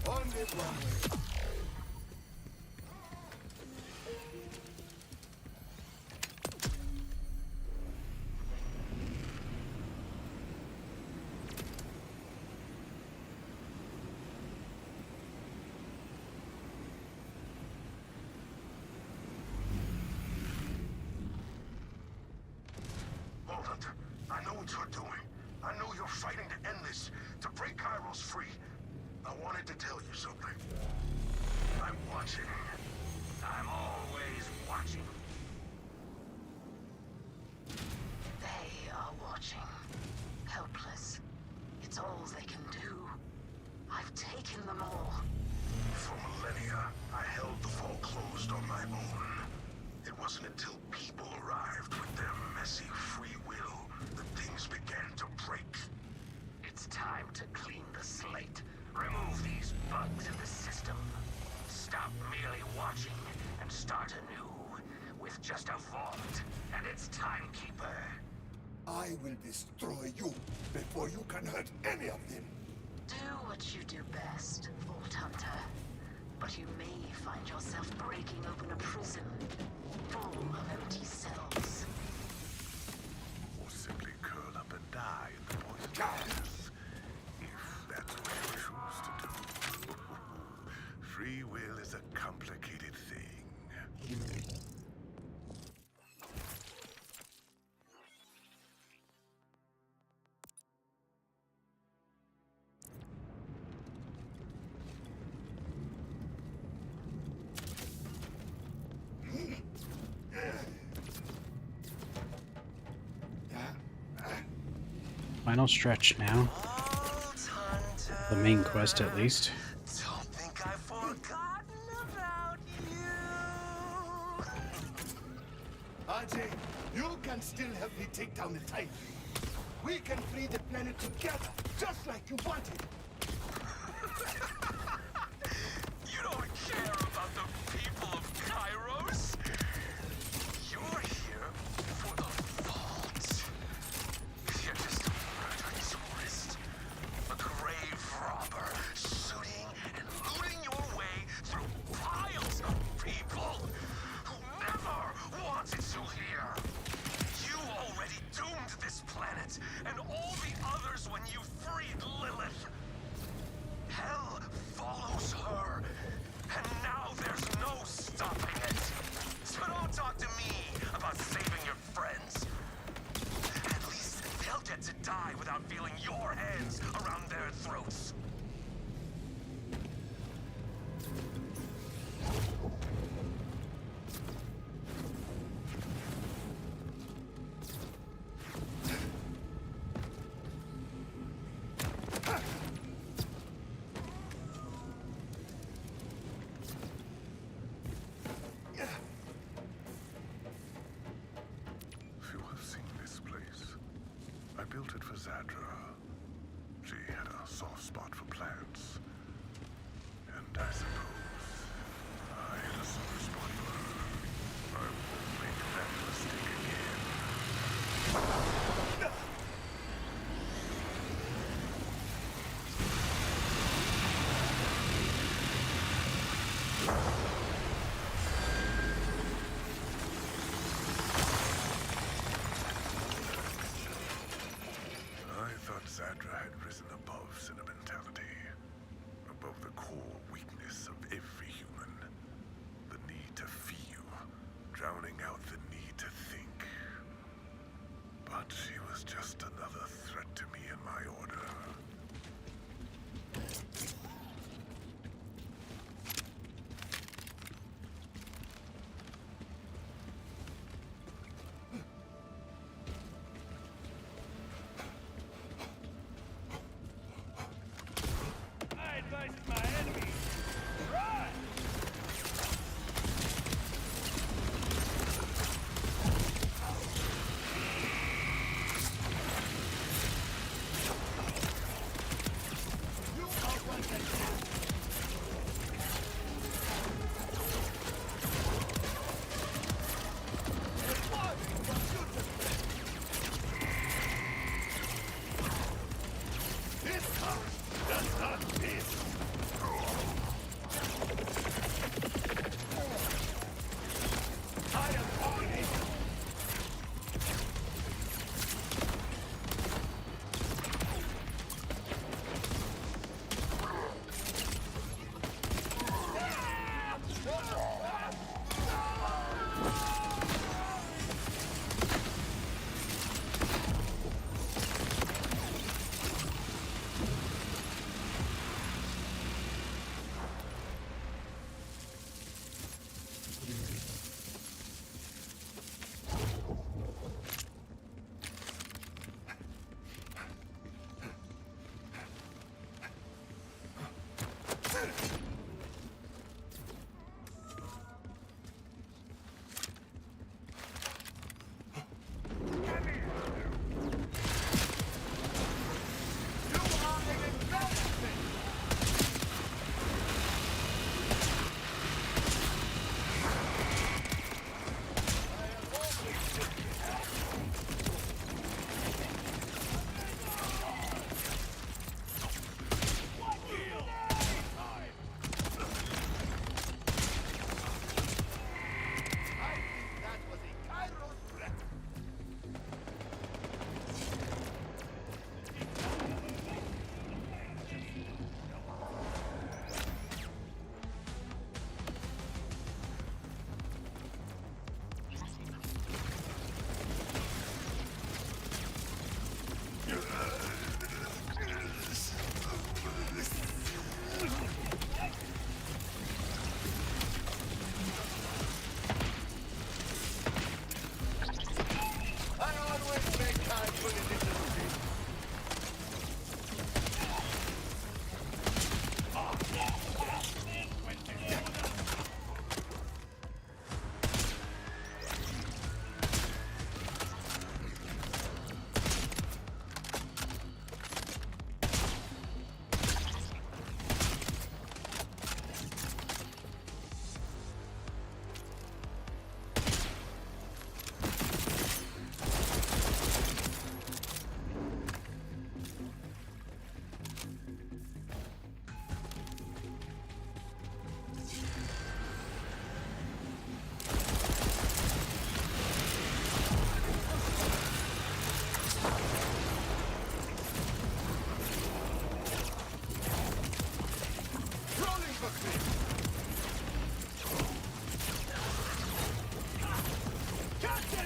Only one way. Vault Hunter, I know what you're doing. I know you're fighting to end this, to break Kairos free. I wanted to tell you something. I'm watching. I'm always watching. They are watching. Helpless. It's all they can do. I've taken them all. For millennia, I held the vault closed on my own. It wasn't until people arrived with their messy free will that things began to break. It's time to clean the slate. Remove these bugs in the system. Stop merely watching and start anew with just a vault and its timekeeper. I will destroy you before you can hurt any of them. Do what you do best, Vault Hunter. But you may find yourself breaking open a prison full of empty cells. Or simply curl up and die in the poison gas. If that's what you choose to do. Free will is a complicated thing. final stretch now. The main quest, at least. Don't think I've forgotten about you. RJ, you can still help me take down the Titan. We can free the planet together, just like you wanted. You don't care about the people of Kairos. You're here for the vault. You're just a murdered tourist, a grave robber, shooting and looting your way through piles of people who never wanted you here. You already doomed this planet and all the others when you freed Lilith. Hell follows her, and now there's no stopping it. So don't talk to me about saving your friends. At least they'll get to die without feeling your hands around their throats. Few have seen this place. I built it for Zadra. She had a soft spot for plants. And I suppose I had a soft spot for her. I won't make that mistake again. I thought Zadra had risen above sentimentality, above the core weakness of every human, the need to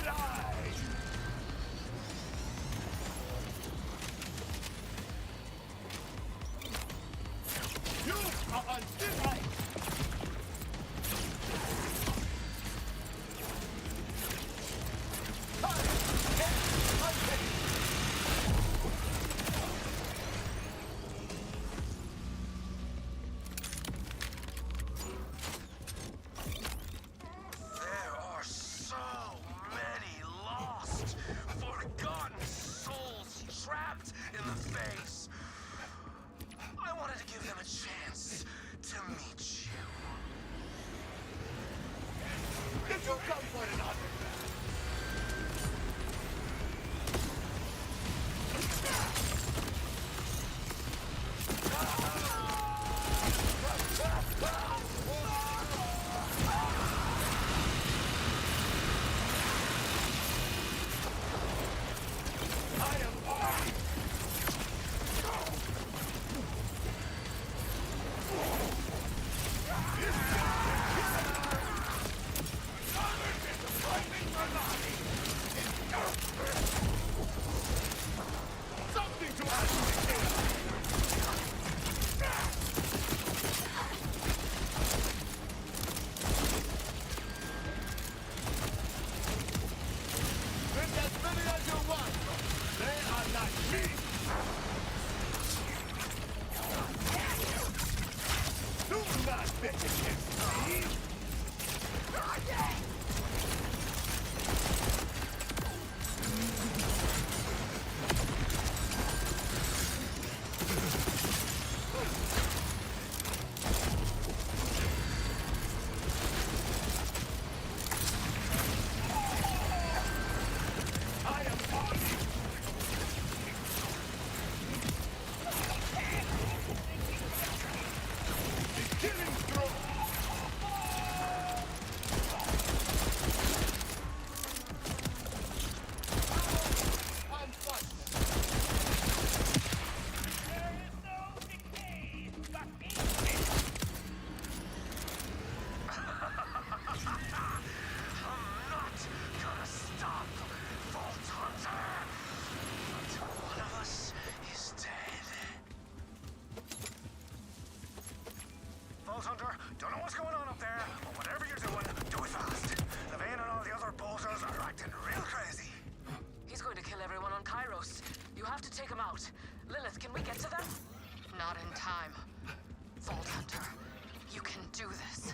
die! You are on thin ice! There are so many lost, forgotten souls trapped in the face. I wanted to give them a chance to meet you. Did you come for an artifact? Something to add to the chaos! Bring as many as you want! They are not me! Do not bet against me! I am on you! The killing throw! I'm not gonna stop, Vault Hunter, until one of us is dead. Vault Hunter, don't know what's going on up there, but whatever you're doing, do it fast. Levine and all the other bolters are acting real crazy. He's going to kill everyone on Kairos. You have to take him out. Lilith, can we get to them? Not in time. Vault Hunter, you can do this.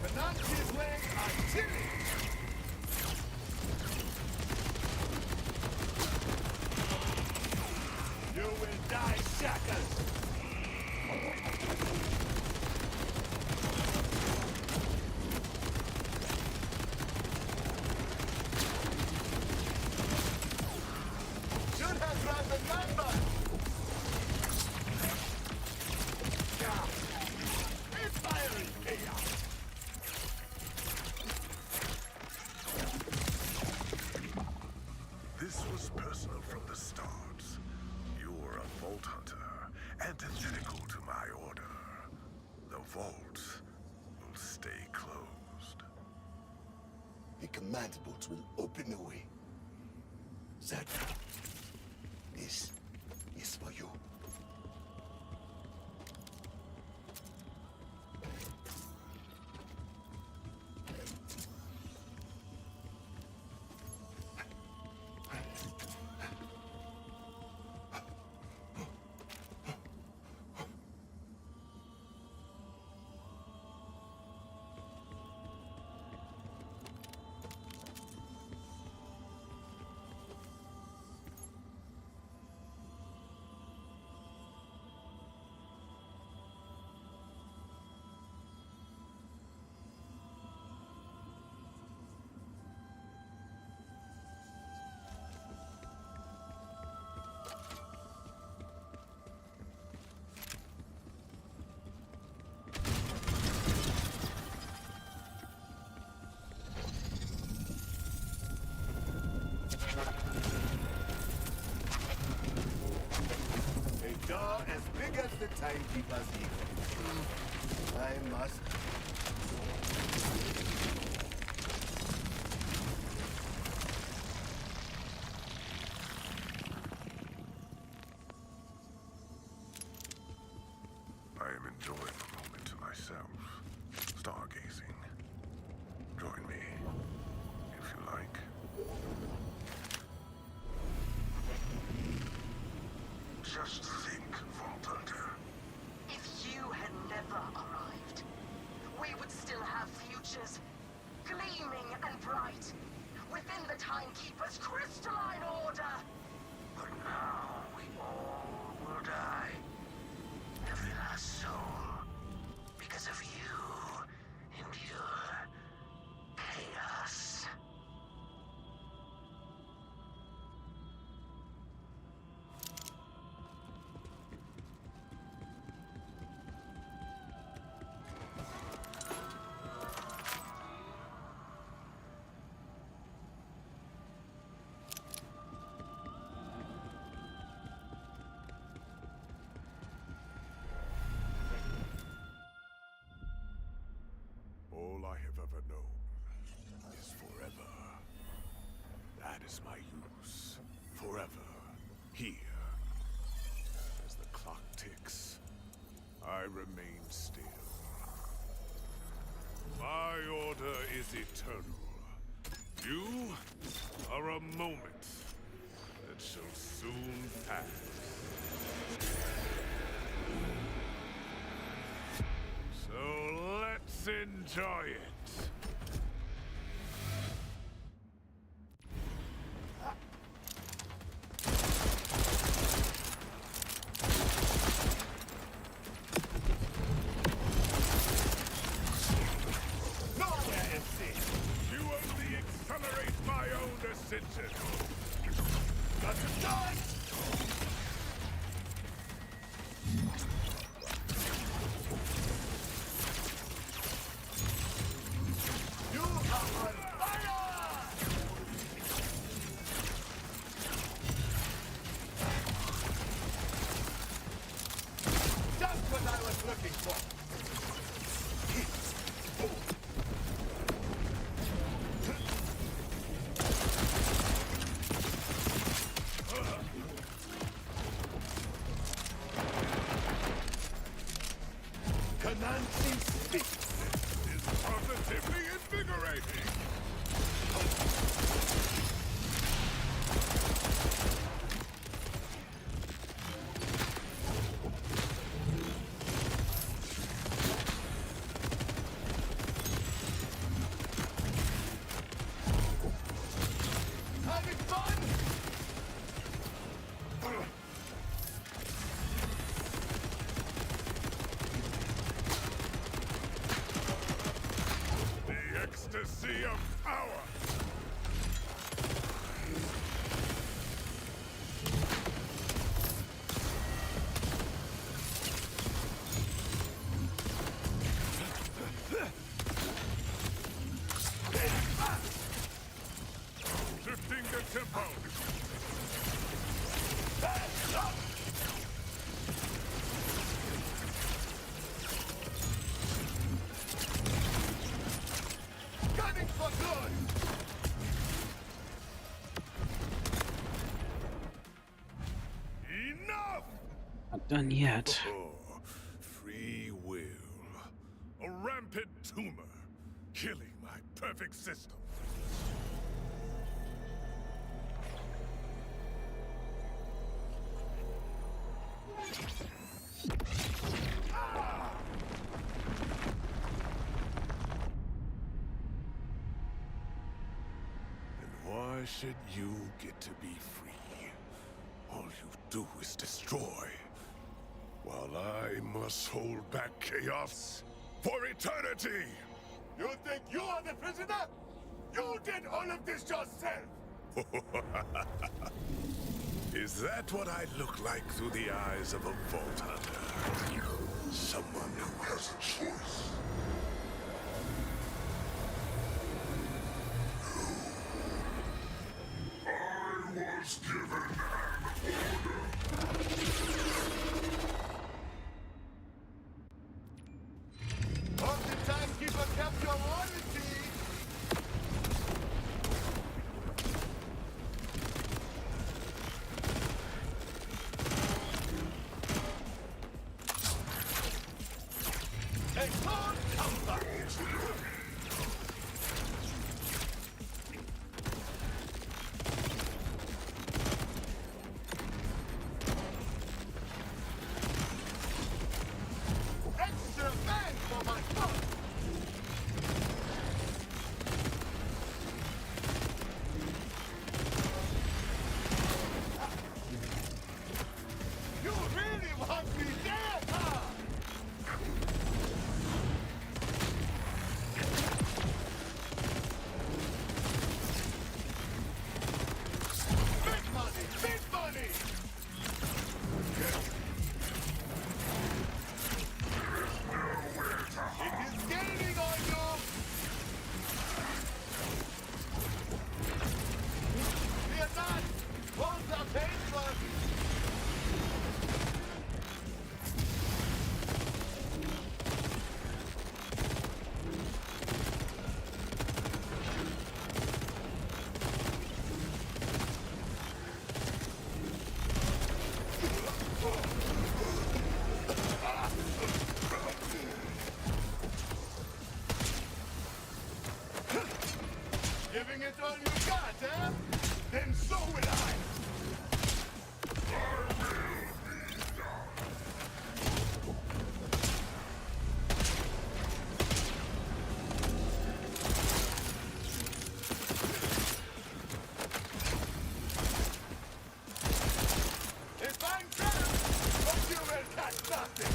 Penanti's legs are chilly! You will die, shackles! Should have grabbed the number! It's fiery chaos! This was personal from the start. You were a Vault Hunter, antithetical to my order. The Vault will stay closed. The command bolt will open the way. Zed, this is for you. You're as big as the timekeeper's ego. I must. I am enjoying a moment to myself. Stargazing. Join me, if you like. Just think, Vault Hunter. If you had never arrived, we would still have futures, gleaming and bright, within the Timekeeper's crystalline order. But now we all will die. Every last soul. Because of you and your chaos. All I have ever known is forever. That is my use. Forever. Here. As the clock ticks, I remain still. My order is eternal. You are a moment that shall soon pass. So let's enjoy it. Nowhere is safe. You only accelerate my own ascension. Got it done! You are on fire! Just what I was looking for. Comanche speaks. Is positively invigorating. Having fun? The ecstasy of power. Shifting the tempo. Gunning for good! Enough! Not done yet. Oh, free will. A rampant tumor, killing my perfect system. And why should you get to be free? All you do is destroy, while I must hold back chaos for eternity! You think you are the prisoner? You did all of this yourself! Is that what I look like through the eyes of a Vault Hunter? Someone who has a choice. I was given an order. They can't come back. Extra bang for my buck. You really want me dead, huh? Big money, big money! It is gaining on you! Fear not! Rolls are painless! Giving it all you got, eh? Then so will I! If I'm dead, but you will catch nothing!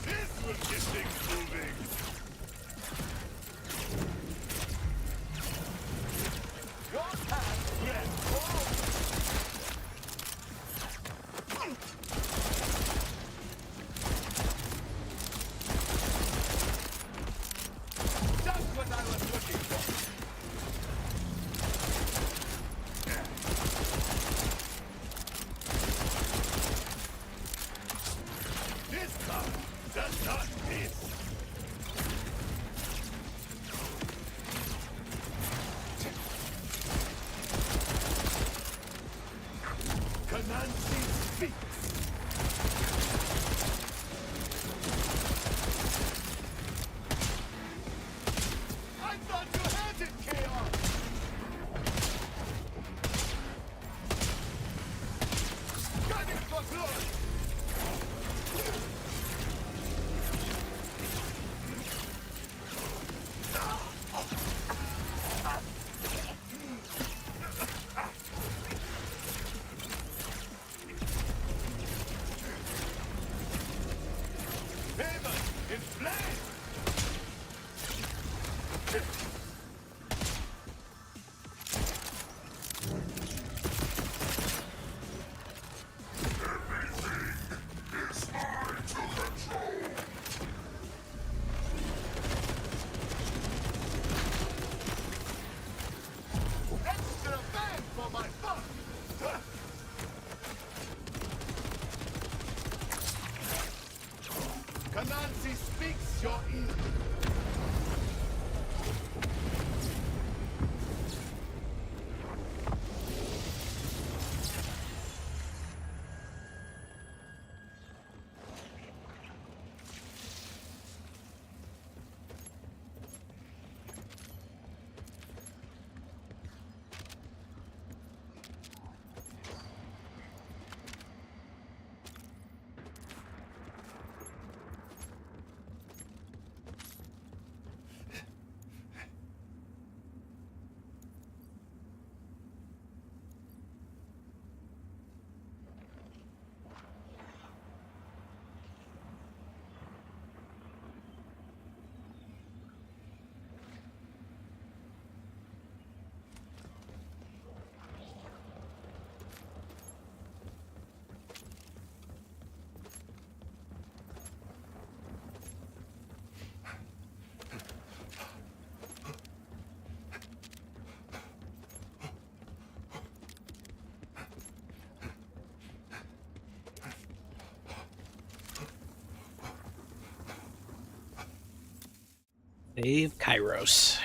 This will get things moving! Your path gets Just what I was looking for! This car does not miss! Kanansi speaks! I thought you had it, Chaos! Gunning for glory! Heaven in flames! Extra bang for my buck! Kanansi speaks your ear. Save Kairos.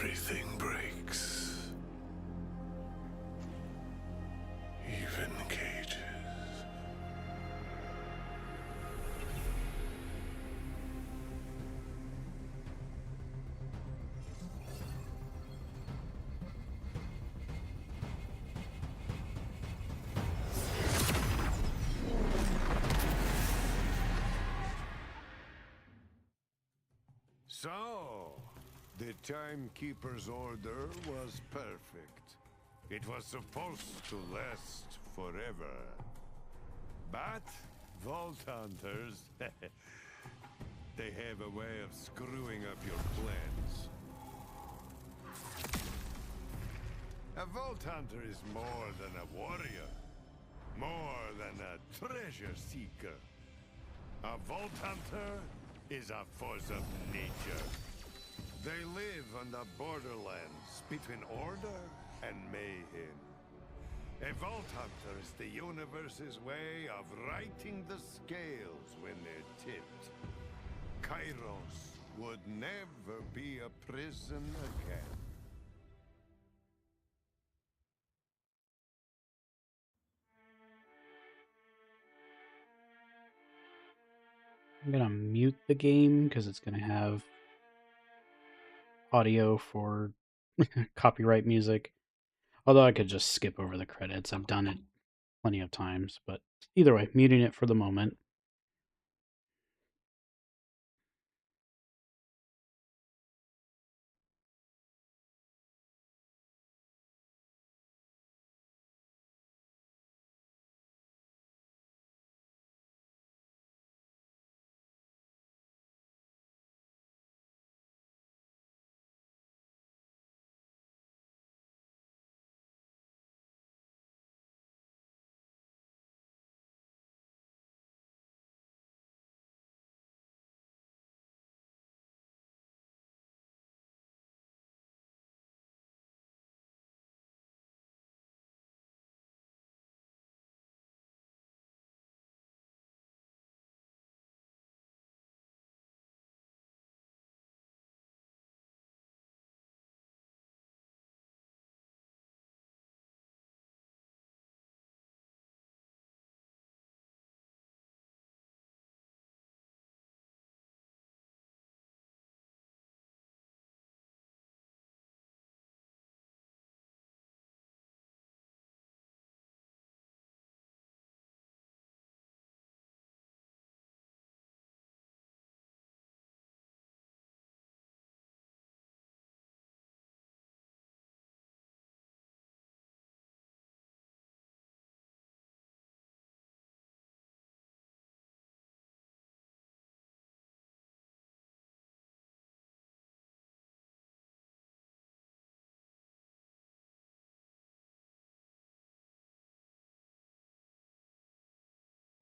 Everything breaks. Even cages. So, the Timekeeper's order was perfect. It was supposed to last forever. But, Vault Hunters, they have a way of screwing up your plans. A Vault Hunter is more than a warrior. More than a treasure seeker. A Vault Hunter is a force of nature. They live on the Borderlands between order and mayhem. A Vault Hunter is the universe's way of righting the scales when they're tipped. Kairos would never be a prison again. I'm gonna mute the game because it's gonna have audio for copyright music. Although I could just skip over the credits. I've done it plenty of times, but either way, muting it for the moment.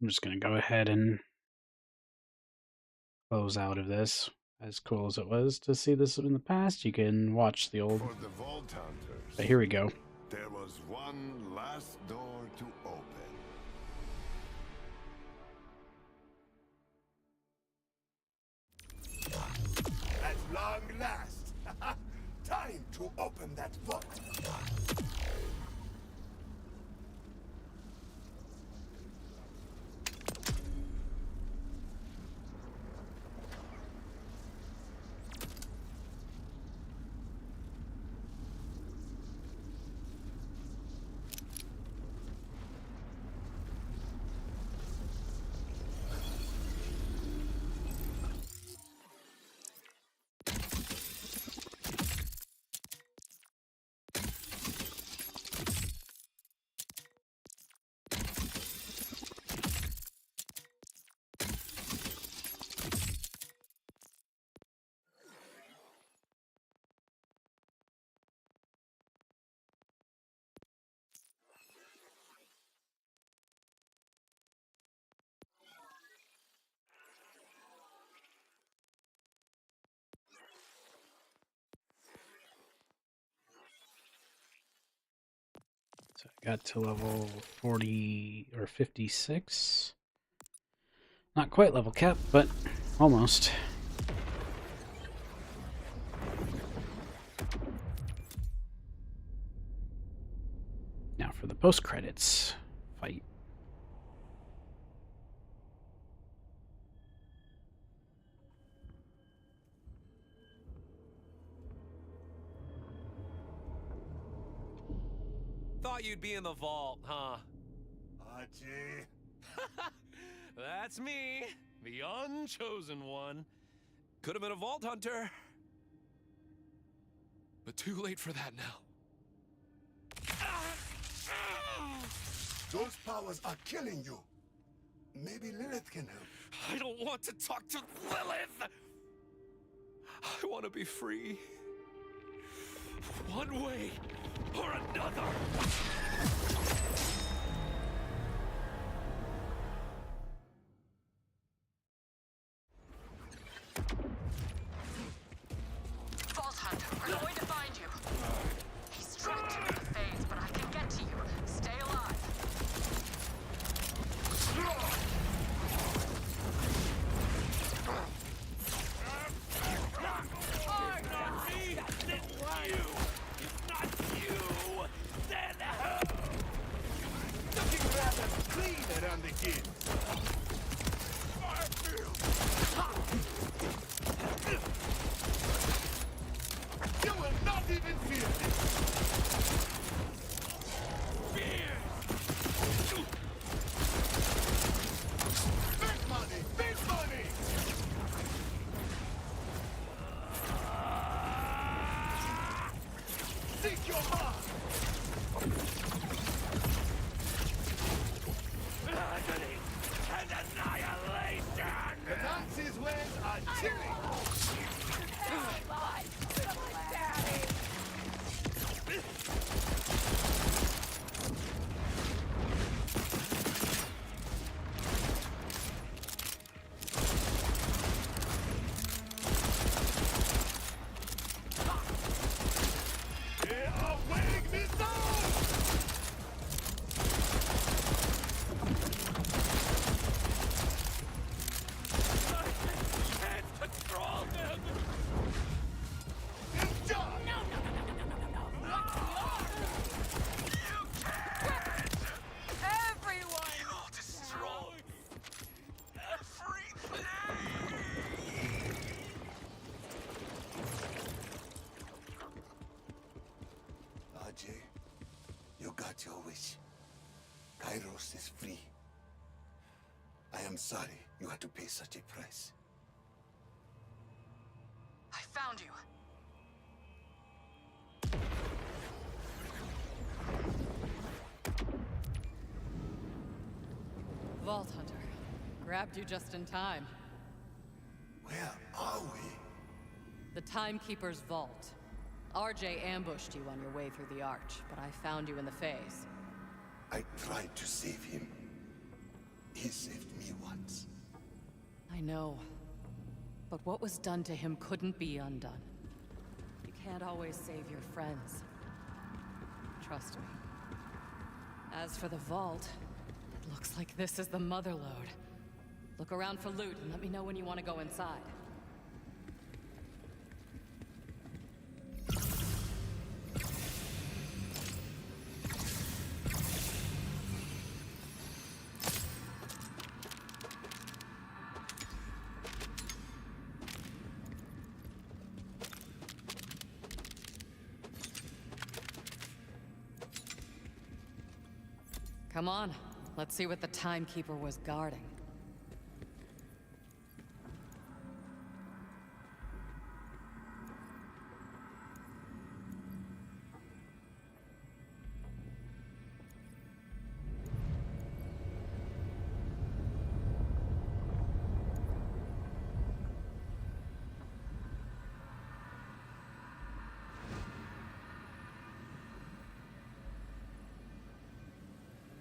I'm just going to go ahead and close out of this. As cool as it was to see this in the past, you can watch the old. For the Vault Hunters, But here we go. there was one last door to open. At long last, time to open that vault. So I got to level 40 or 56. Not quite level cap, but almost. for the post-credits fight. Thought you'd be in the vault, huh? Archie. That's me, the unchosen one. Could have been a vault hunter. But too late for that now. Those powers are killing you. Maybe Lilith can help. I don't want to talk to Lilith! I want to be free. One way or another. Vault Hunter, we're going to find you. He's trapped in the phase, but I can get to you. Stay alive. Looking rather clean around the kid. You will not even feel this. Big money! Big money! Seek your mark! Agony and annihilation! The Nazis' ways are chilling! They are weighing me down! Can't control him! It's done! No! You can't! Everyone! You'll destroy everything! Ajay, you got your wish. Kairos is free. I am sorry you had to pay such a price. I found you. Vault Hunter. Grabbed you just in time. Where are we? The Timekeeper's vault. RJ ambushed you on your way through the arch, but I found you in the phase. I tried to save him. He saved me once. I know. But what was done to him couldn't be undone. You can't always save your friends. Trust me. As for the vault, it looks like this is the mother lode. Look around for loot and let me know when you want to go inside. Come on, let's see what the Timekeeper was guarding.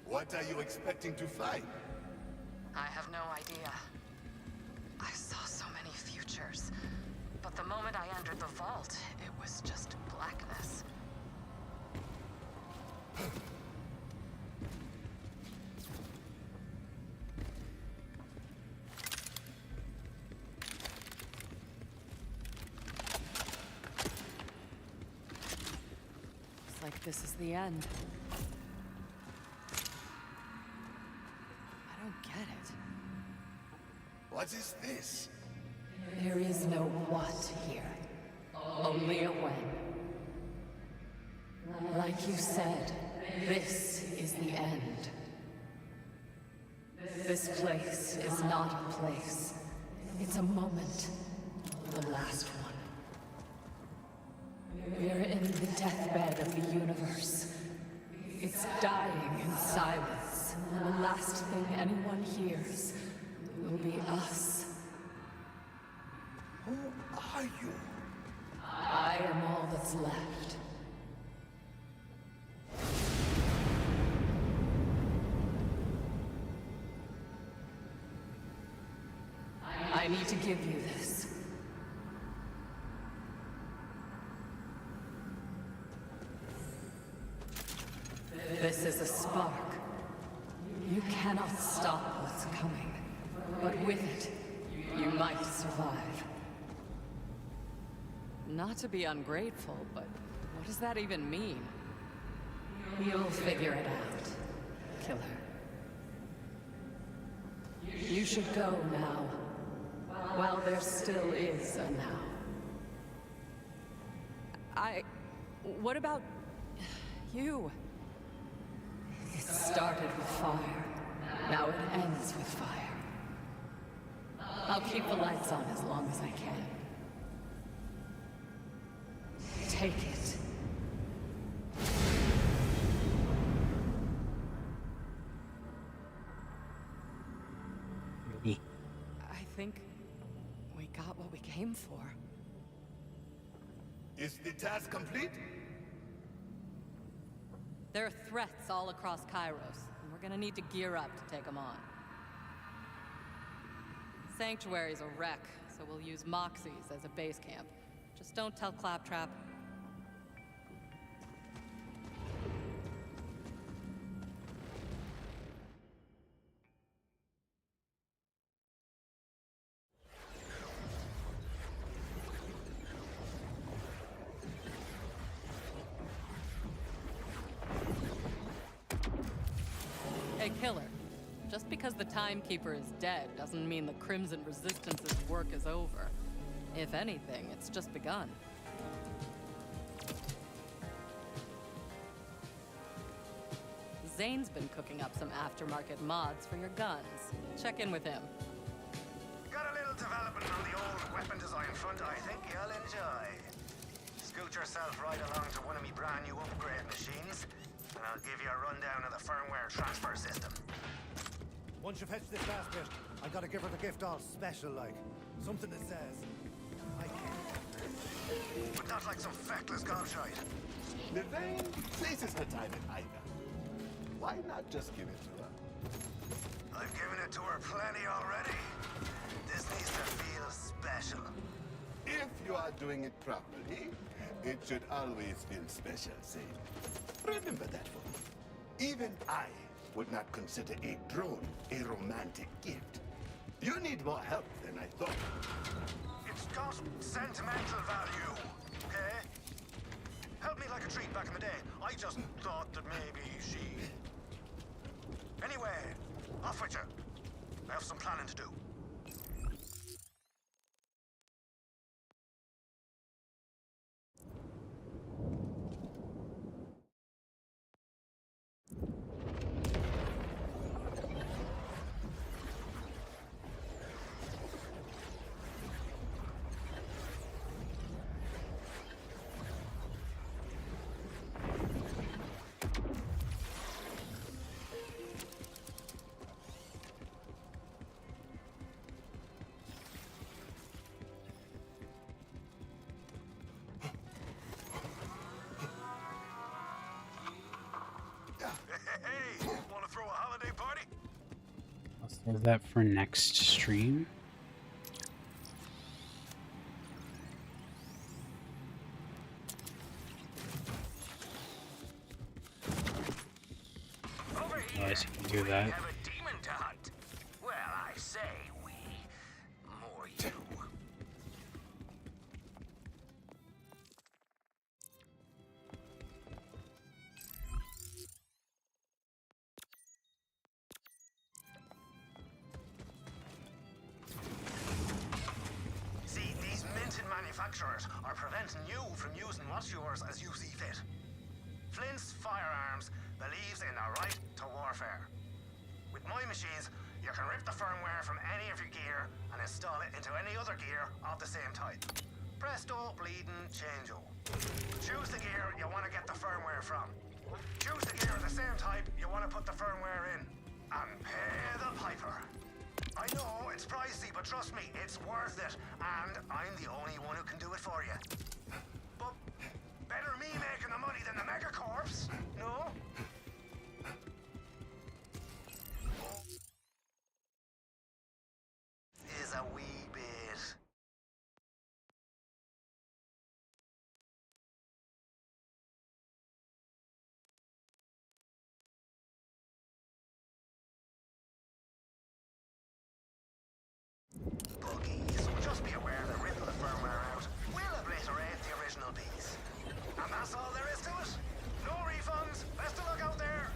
What are you expecting to find? I have no idea. I saw so many futures. But the moment I entered the vault, it was just blackness. Looks like this is the end. What is this? There is no what here, only a when. Like you said, this is the end. This place is not a place. It's a moment. The last one. We're in the deathbed of the universe. It's dying in silence. And the last thing anyone hears will be us. Who are you? I am all that's left. I need to give you this. This is a spark. You cannot stop what's coming. But with it, you might survive. Not to be ungrateful, but what does that even mean? You'll figure it out, Killer. You should go now. While there still is a now. What about you? It started with fire. Now it ends with fire. I'll keep the lights on as long as I can. Take it. I think we got what we came for. Is the task complete? There are threats all across Kairos, and we're gonna need to gear up to take them on. Sanctuary's a wreck, so we'll use Moxies as a base camp. Just don't tell Claptrap. Hey, Killer. Just because the Timekeeper is dead doesn't mean the Crimson Resistance's work is over. If anything, it's just begun. Zane's been cooking up some aftermarket mods for your guns. Check in with him. Got a little development on the old weapon design front I think you'll enjoy. Scoot yourself right along to one of me brand new upgrade machines, and I'll give you a rundown of the firmware transfer system. Once you fetch this last bit, I gotta give her the gift all special like. Something that says, I can. But not like some feckless gobshite. Lorraine, this is her time in Ida. Why not just give it to her? I've given it to her plenty already. This needs to feel special. If you are doing it properly, it should always feel special, Zane. Remember that for me. Even I would not consider a drone a romantic gift. You need more help than I thought. It's got sentimental value, okay? Helped me like a treat back in the day. I just thought that maybe she... Anyway, off with you. I have some planning to do. Hey, wanna throw a holiday party? I'll save that for next stream. Over Oh, I see you can do we that. have a demon to hunt. Well, I say we. More you. using what's yours as you see fit. Flint's Firearms believes in the right to warfare. With my machines, you can rip the firmware from any of your gear and install it into any other gear of the same type. Presto, bleeding, changeo. Choose the gear you want to get the firmware from. Choose the gear of the same type you want to put the firmware in. And pay the piper. I know it's pricey, but trust me, it's worth it. And I'm the only one who can do it for you. But better me making the money than the megacorps, no? Is a wee bit. Buggies, just be aware that ripping the firmware out will obliterate the original piece. And that's all there is to it. No refunds. Best of luck out there.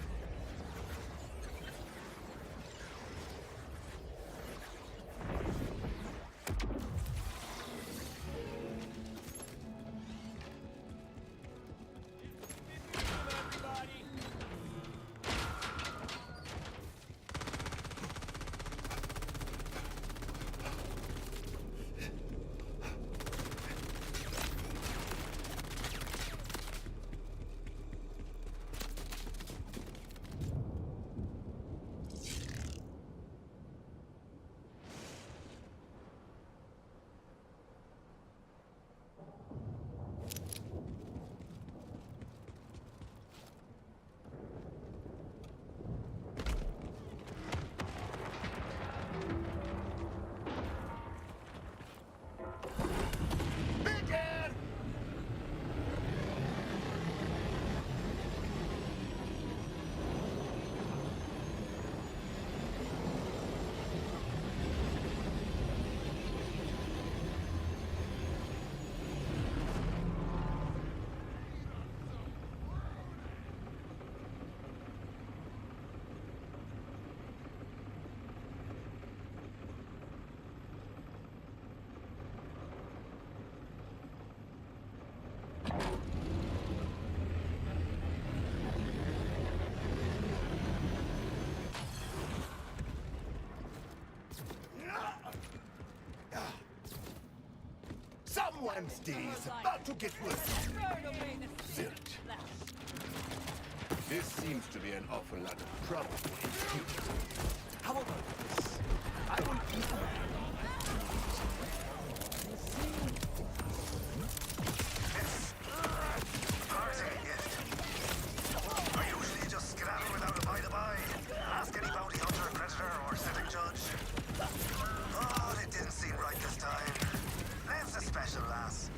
Someone's day is about to get worse. Zilch. This seems to be an awful lot of trouble. How about this? I will keep I usually just skedaddle without a by-the-by. Ask any bounty hunter, predator, or civic judge. Oh, it didn't seem right this time. Liv's a special lass.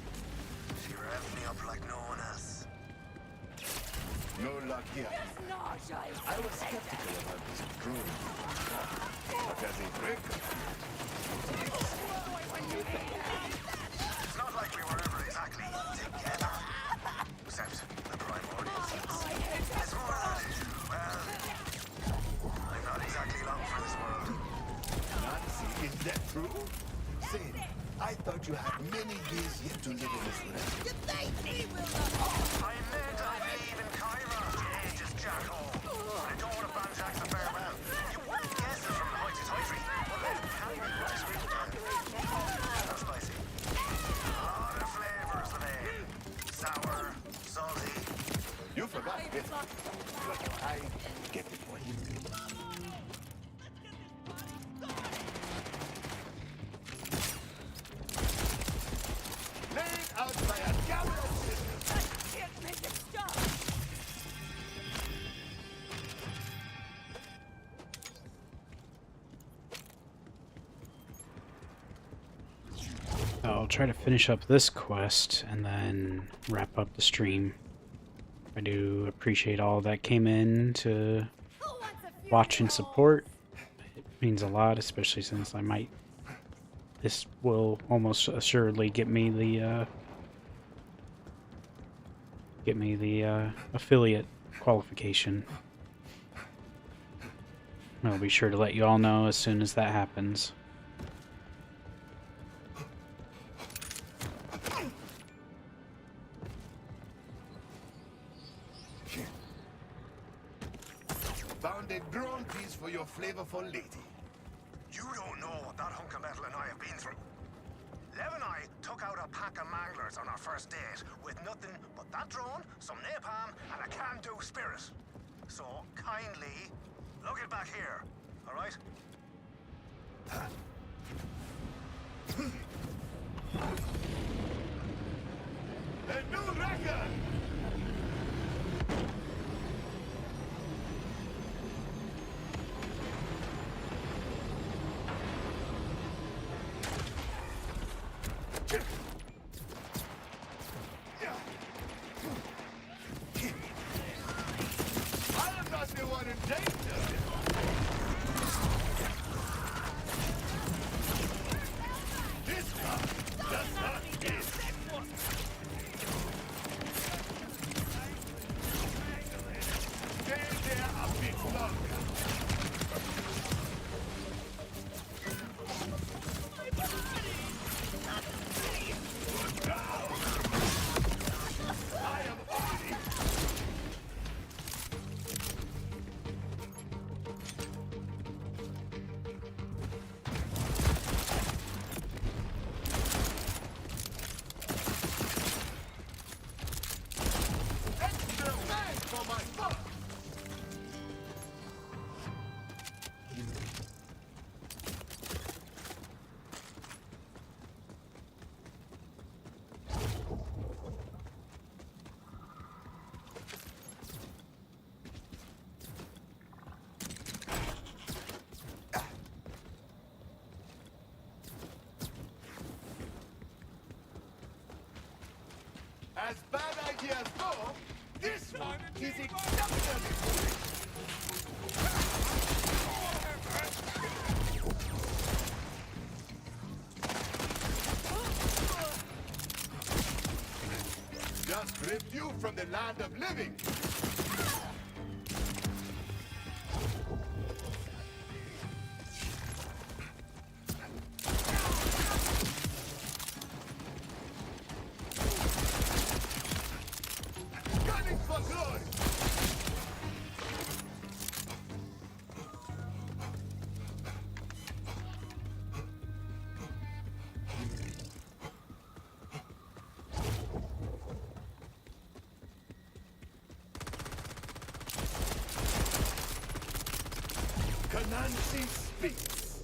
She revved me up like no one else. no luck here. I was skeptical about this drone. But as a breaker, it's not like we were ever exactly together. Except the primordial sense. It's more that, well, I'm not exactly long for this world. Nazi, is that true? Say, I thought you had many years yet to live in this land. I meant I believe in Kyra. Ages, jackhole. I don't want to banjack the farewell. You wouldn't guess it from the hoity-toity, but let him carry me what I screamed at. How spicy. All the flavors of ale. Sour, salty. You forgot this. But I get it for you. Laid out by a gallows. I can't make it stop. I'll try to finish up this quest and then wrap up the stream. I do appreciate all that came in to watch and support. It means a lot, especially since this will almost assuredly get me the affiliate qualification. I'll be sure to let you all know as soon as that happens. found a drone piece for your flavorful lady. You don't know what that hunk of metal and I have been through. Lev and I took out a pack of manglers on our first date with nothing but that drone, some napalm, and a can-do spirit. So, kindly, look it back here, all right? A new record! I am not the one in danger! This guy does not miss! Stay there a bit longer. I am on it. Extra bang for my buck. As bad ideas go, this one is exceptionally foolish. Just ripped you from the land of living. Gunning for glory! Comanche speaks.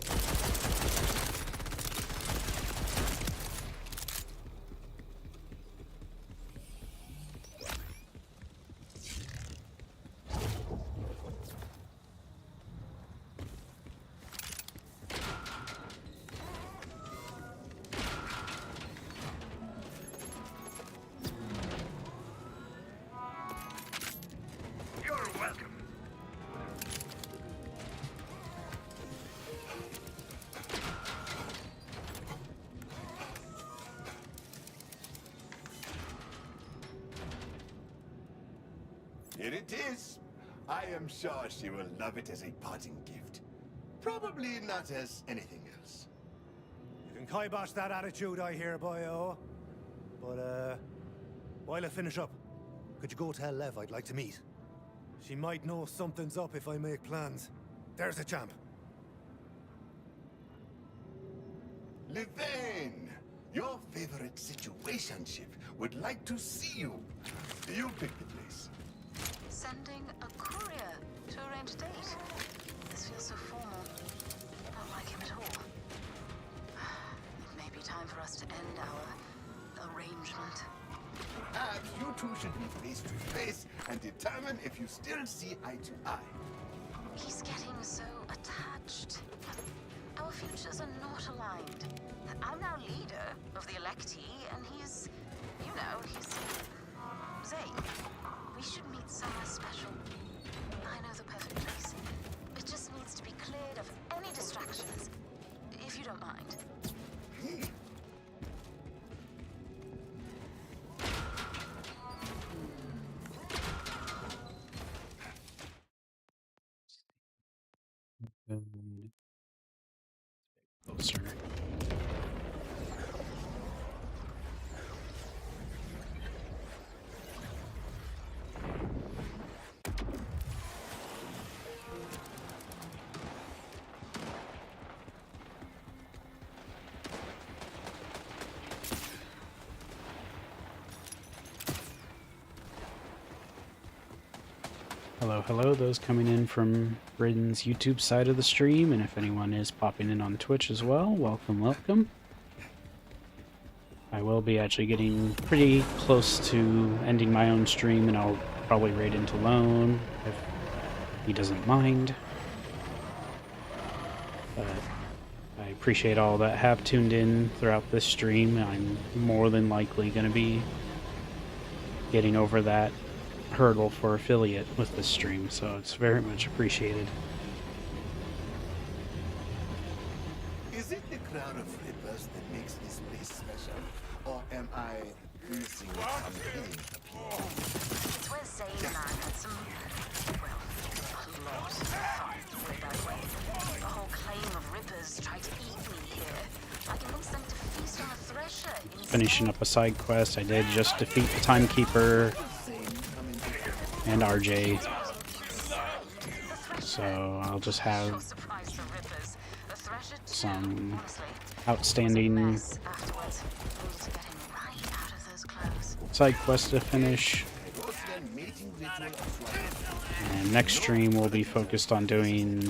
You're welcome. Here it is. I am sure she will love it as a parting gift. Probably not as anything else. You can kibosh that attitude I hear, boyo. But, while I finish up, could you go tell Lev I'd like to meet? She might know something's up if I make plans. There's a champ. Levain, your favorite situationship would like to see you. You pick the place. Sending a courier to arrange a date. This feels so formal. I don't like him at all. It may be time for us to end our arrangement. Perhaps you two should be face to face and determine if you still see eye to eye. He's getting so attached. Our futures are not aligned. I'm now leader of the electee, and he's, you know, he's Zane. We should meet somewhere special. I know the perfect place. It just needs to be cleared of any distractions, if you don't mind. Closer. Hello, hello, those coming in from Britain's YouTube side of the stream, and if anyone is popping in on Twitch as well, welcome, welcome. I will be actually getting pretty close to ending my own stream, and I'll probably raid into Lone if he doesn't mind. But I appreciate all that have tuned in throughout this stream. I'm more than likely going to be getting over that hurdle for affiliate with this stream, so it's very much appreciated. Is it the crowd of rippers that makes this place special? Or am I missing something? It's worth saying I had some, well, a lot of fun with that way. The whole claim of rippers tried to eat me here. I convinced them to feast on a thresher instead. Finishing up a side quest, I did just defeat the Timekeeper and RJ, so I'll just have some outstanding side quests to finish, and next stream will be focused on doing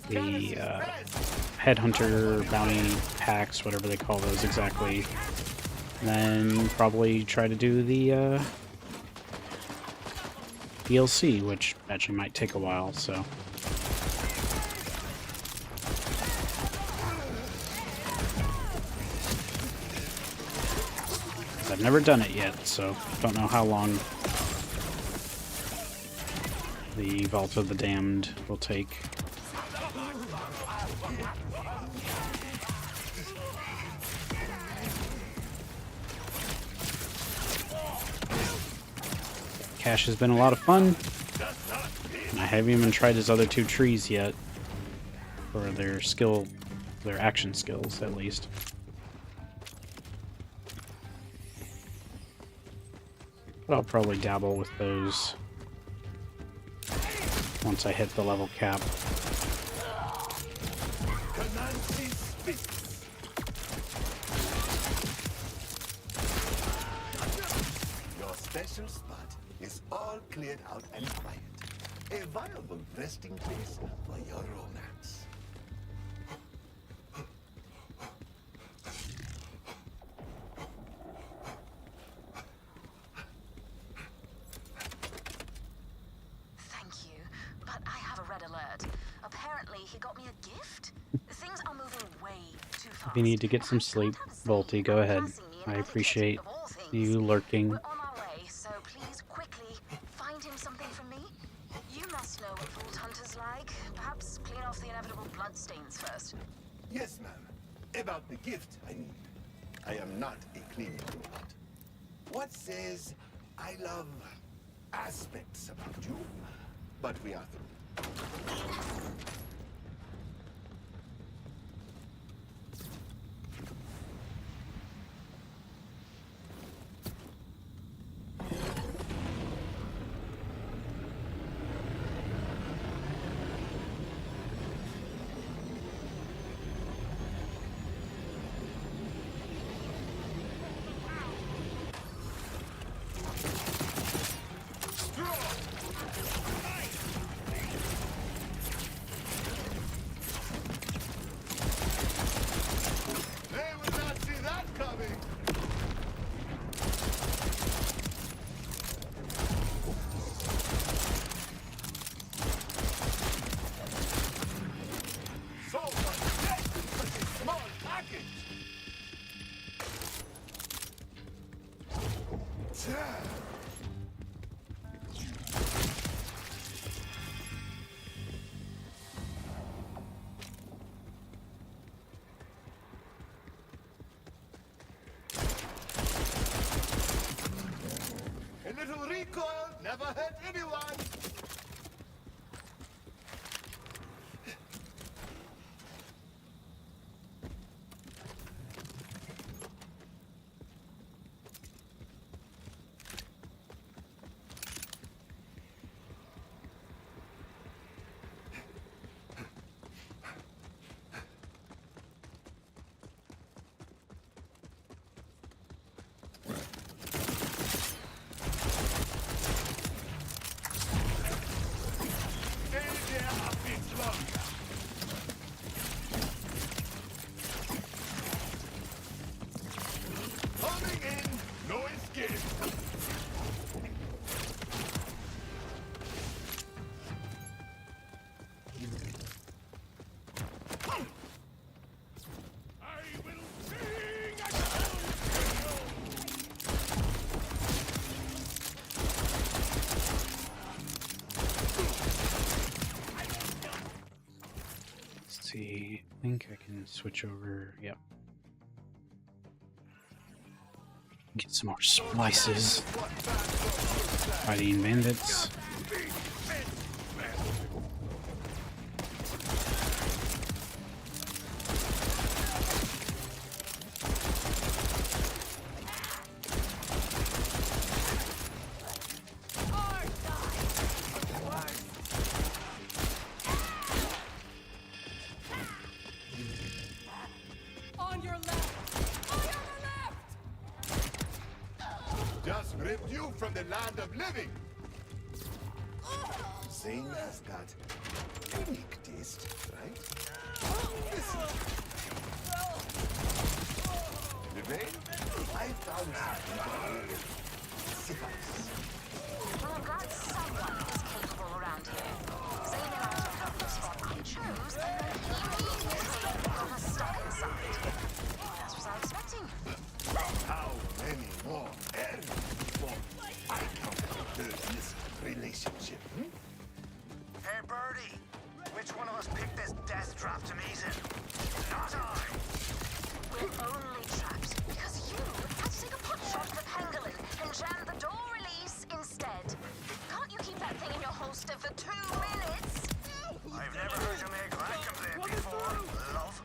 the headhunter bounty packs, whatever they call those exactly. Then probably try to do the DLC, which actually might take a while, so. I've never done it yet, so don't know how long the Vault of the Damned will take. Cash has been a lot of fun, and I haven't even tried his other two trees yet, for their action skills at least. But I'll probably dabble with those once I hit the level cap. Your special spot is all cleared out and quiet. A viable resting place for your romance. Thank you, but I have a red alert. Apparently, he got me a gift. Things are moving way too fast. If you need to get some sleep, Volty, go ahead. I appreciate you lurking. We're on our way, so please quickly find him something for me. You must know what Vault Hunters like. Perhaps clean off the inevitable bloodstains first. Yes, ma'am. About the gift, I mean. I am not a cleaning robot. What says I love aspects about you, but we are through. A little recoil never hurt anyone. see. I think I can switch over. Yep. Get some more splices. Fighting bandits. On your left! On your left! Just ripped you from the land of living. Zane has got unique taste, right? Listen. Levine, I found something that will suffice. Well, I'm glad someone is capable around here. Zane and I will help the spot I choose, and then he got us stuck inside. That's what I was expecting. How many more errands before I counter this relationship? Hey, Birdie, which one of us picked this death trap to meet in? Not I! We're only trapped because you had to take a pot shot at the pangolin and jam the door release instead. Can't you keep that thing in your holster for 2 minutes? I've never heard you make that complaint before, love.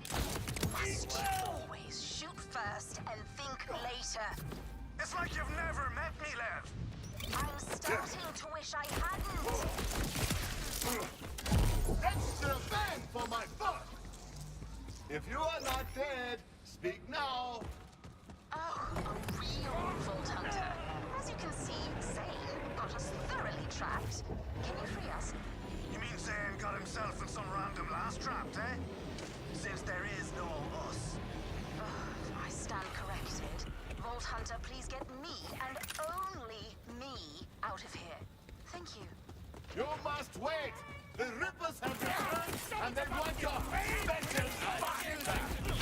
Must you always shoot first and think later? It's like you've never met me, Lev. I'm starting to wish I hadn't. Extra bang for my buck! If you are not dead, speak now. Oh, a real Vault Hunter. As you can see, Zane got us thoroughly trapped. Can you free us? You mean Zane got himself in some random last trap, eh? Since there is no us. I stand corrected. Vault Hunter, please get me, and only me, out of here. Thank you. You must wait. The Rippers have returned, and they want your special fire back. No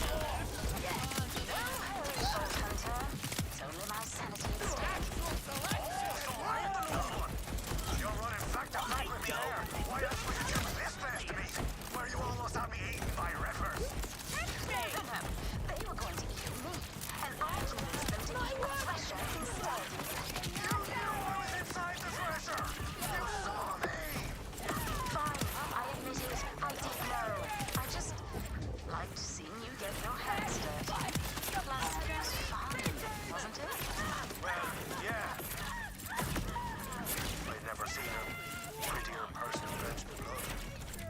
hurry, Vault Hunter. It's only my sanity at stake. You're running back to back with me there. Why else would you choose this place to meet? Where you almost had me eaten by rippers. No. They were going to eat me, and I convinced them to eat the Thresher instead. You knew I was inside the Thresher! You saw me! Fine, I admit it. I did know. I just liked seeing you get your hands dirty. Plus, it was fun, wasn't it? Well, yeah. I've never seen a prettier person drenched in blood.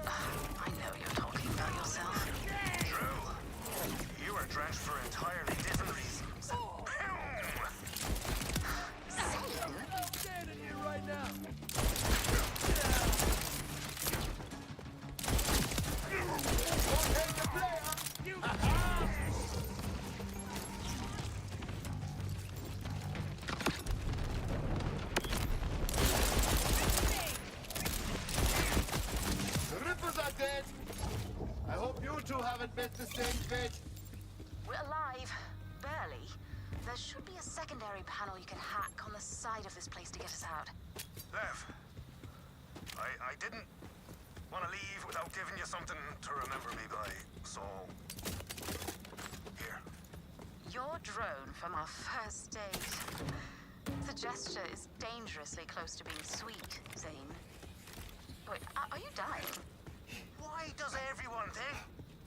I know you're talking about yourself. True. You were drenched for entirely different reasons. Standing here right now. The Rippers are dead. I hope you two haven't met the same fate. We're alive. Barely. There should be a secondary panel you can hack on the side of this place to get us out. Lev, I didn't want to leave without giving you something to remember me by, so... Here. Your drone from our first date. The gesture is dangerously close to being sweet, Zane. Wait, are you dying? Why does everyone think?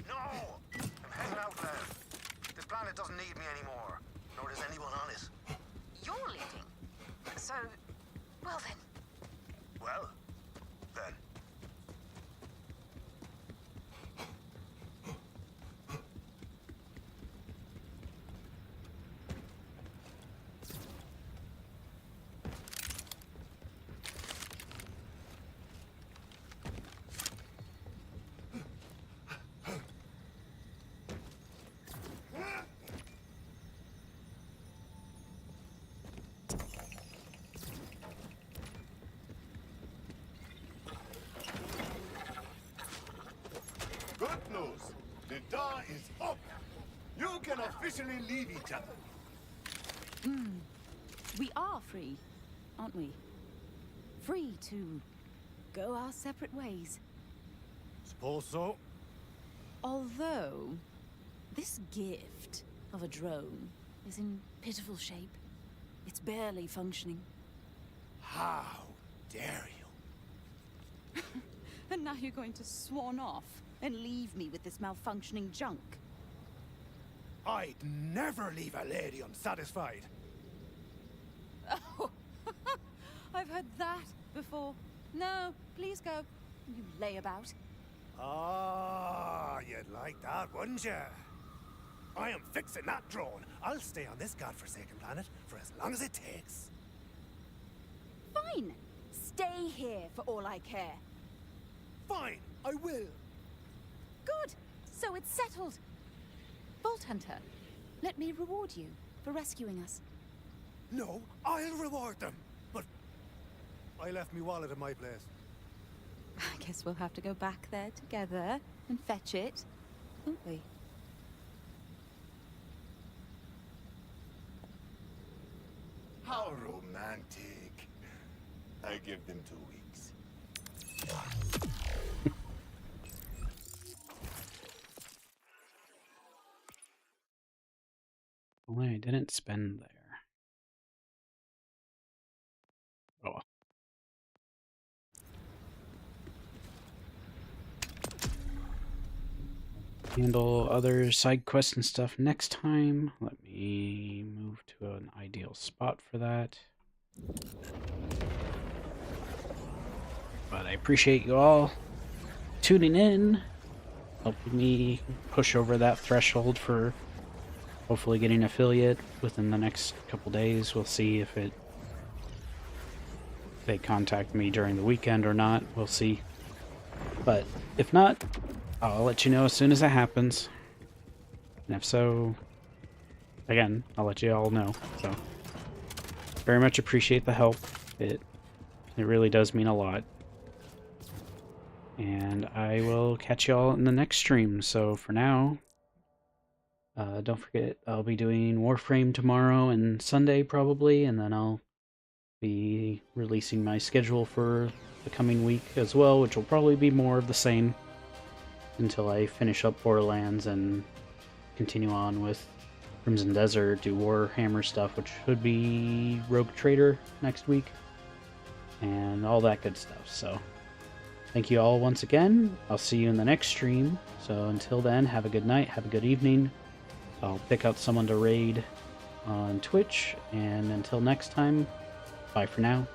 No! I'm heading out, Lev. This planet doesn't need me anymore, nor does anyone on it. You're leaving. So, well then. Well, then. Good news. The door is open. You can officially leave each other. We are free, aren't we? Free to go our separate ways. Suppose so. Although, this gift of a drone is in pitiful shape. It's barely functioning. How dare you? And now you're going to swan off and leave me with this malfunctioning junk. I'd never leave a lady unsatisfied. Oh, I've heard that before. No, please go. You layabout. Ah, you'd like that, wouldn't you? I am fixing that drone. I'll stay on this godforsaken planet for as long as it takes. Fine. Stay here for all I care. Fine, I will. Good. So it's settled. Vault Hunter, let me reward you for rescuing us. No, I'll reward them. But I left me wallet at my place. I guess we'll have to go back there together and fetch it, won't we? How romantic. I give them 2 weeks. Only I didn't spend there. Oh. Handle other side quests and stuff next time. Let me move to an ideal spot for that. But I appreciate you all tuning in, helping me push over that threshold for hopefully getting affiliate within the next couple days. We'll see if they contact me during the weekend or not. We'll see. But if not, I'll let you know as soon as it happens. And if so, again, I'll let you all know. So, very much appreciate the help. It really does mean a lot. And I will catch you all in the next stream. So for now, don't forget, I'll be doing Warframe tomorrow and Sunday probably, and then I'll be releasing my schedule for the coming week as well, which will probably be more of the same until I finish up Borderlands and continue on with Crimson Desert, do Warhammer stuff, which should be Rogue Trader next week, and all that good stuff. So thank you all once again. I'll see you in the next stream. So until then, have a good night, have a good evening. I'll pick out someone to raid on Twitch, and until next time, bye for now.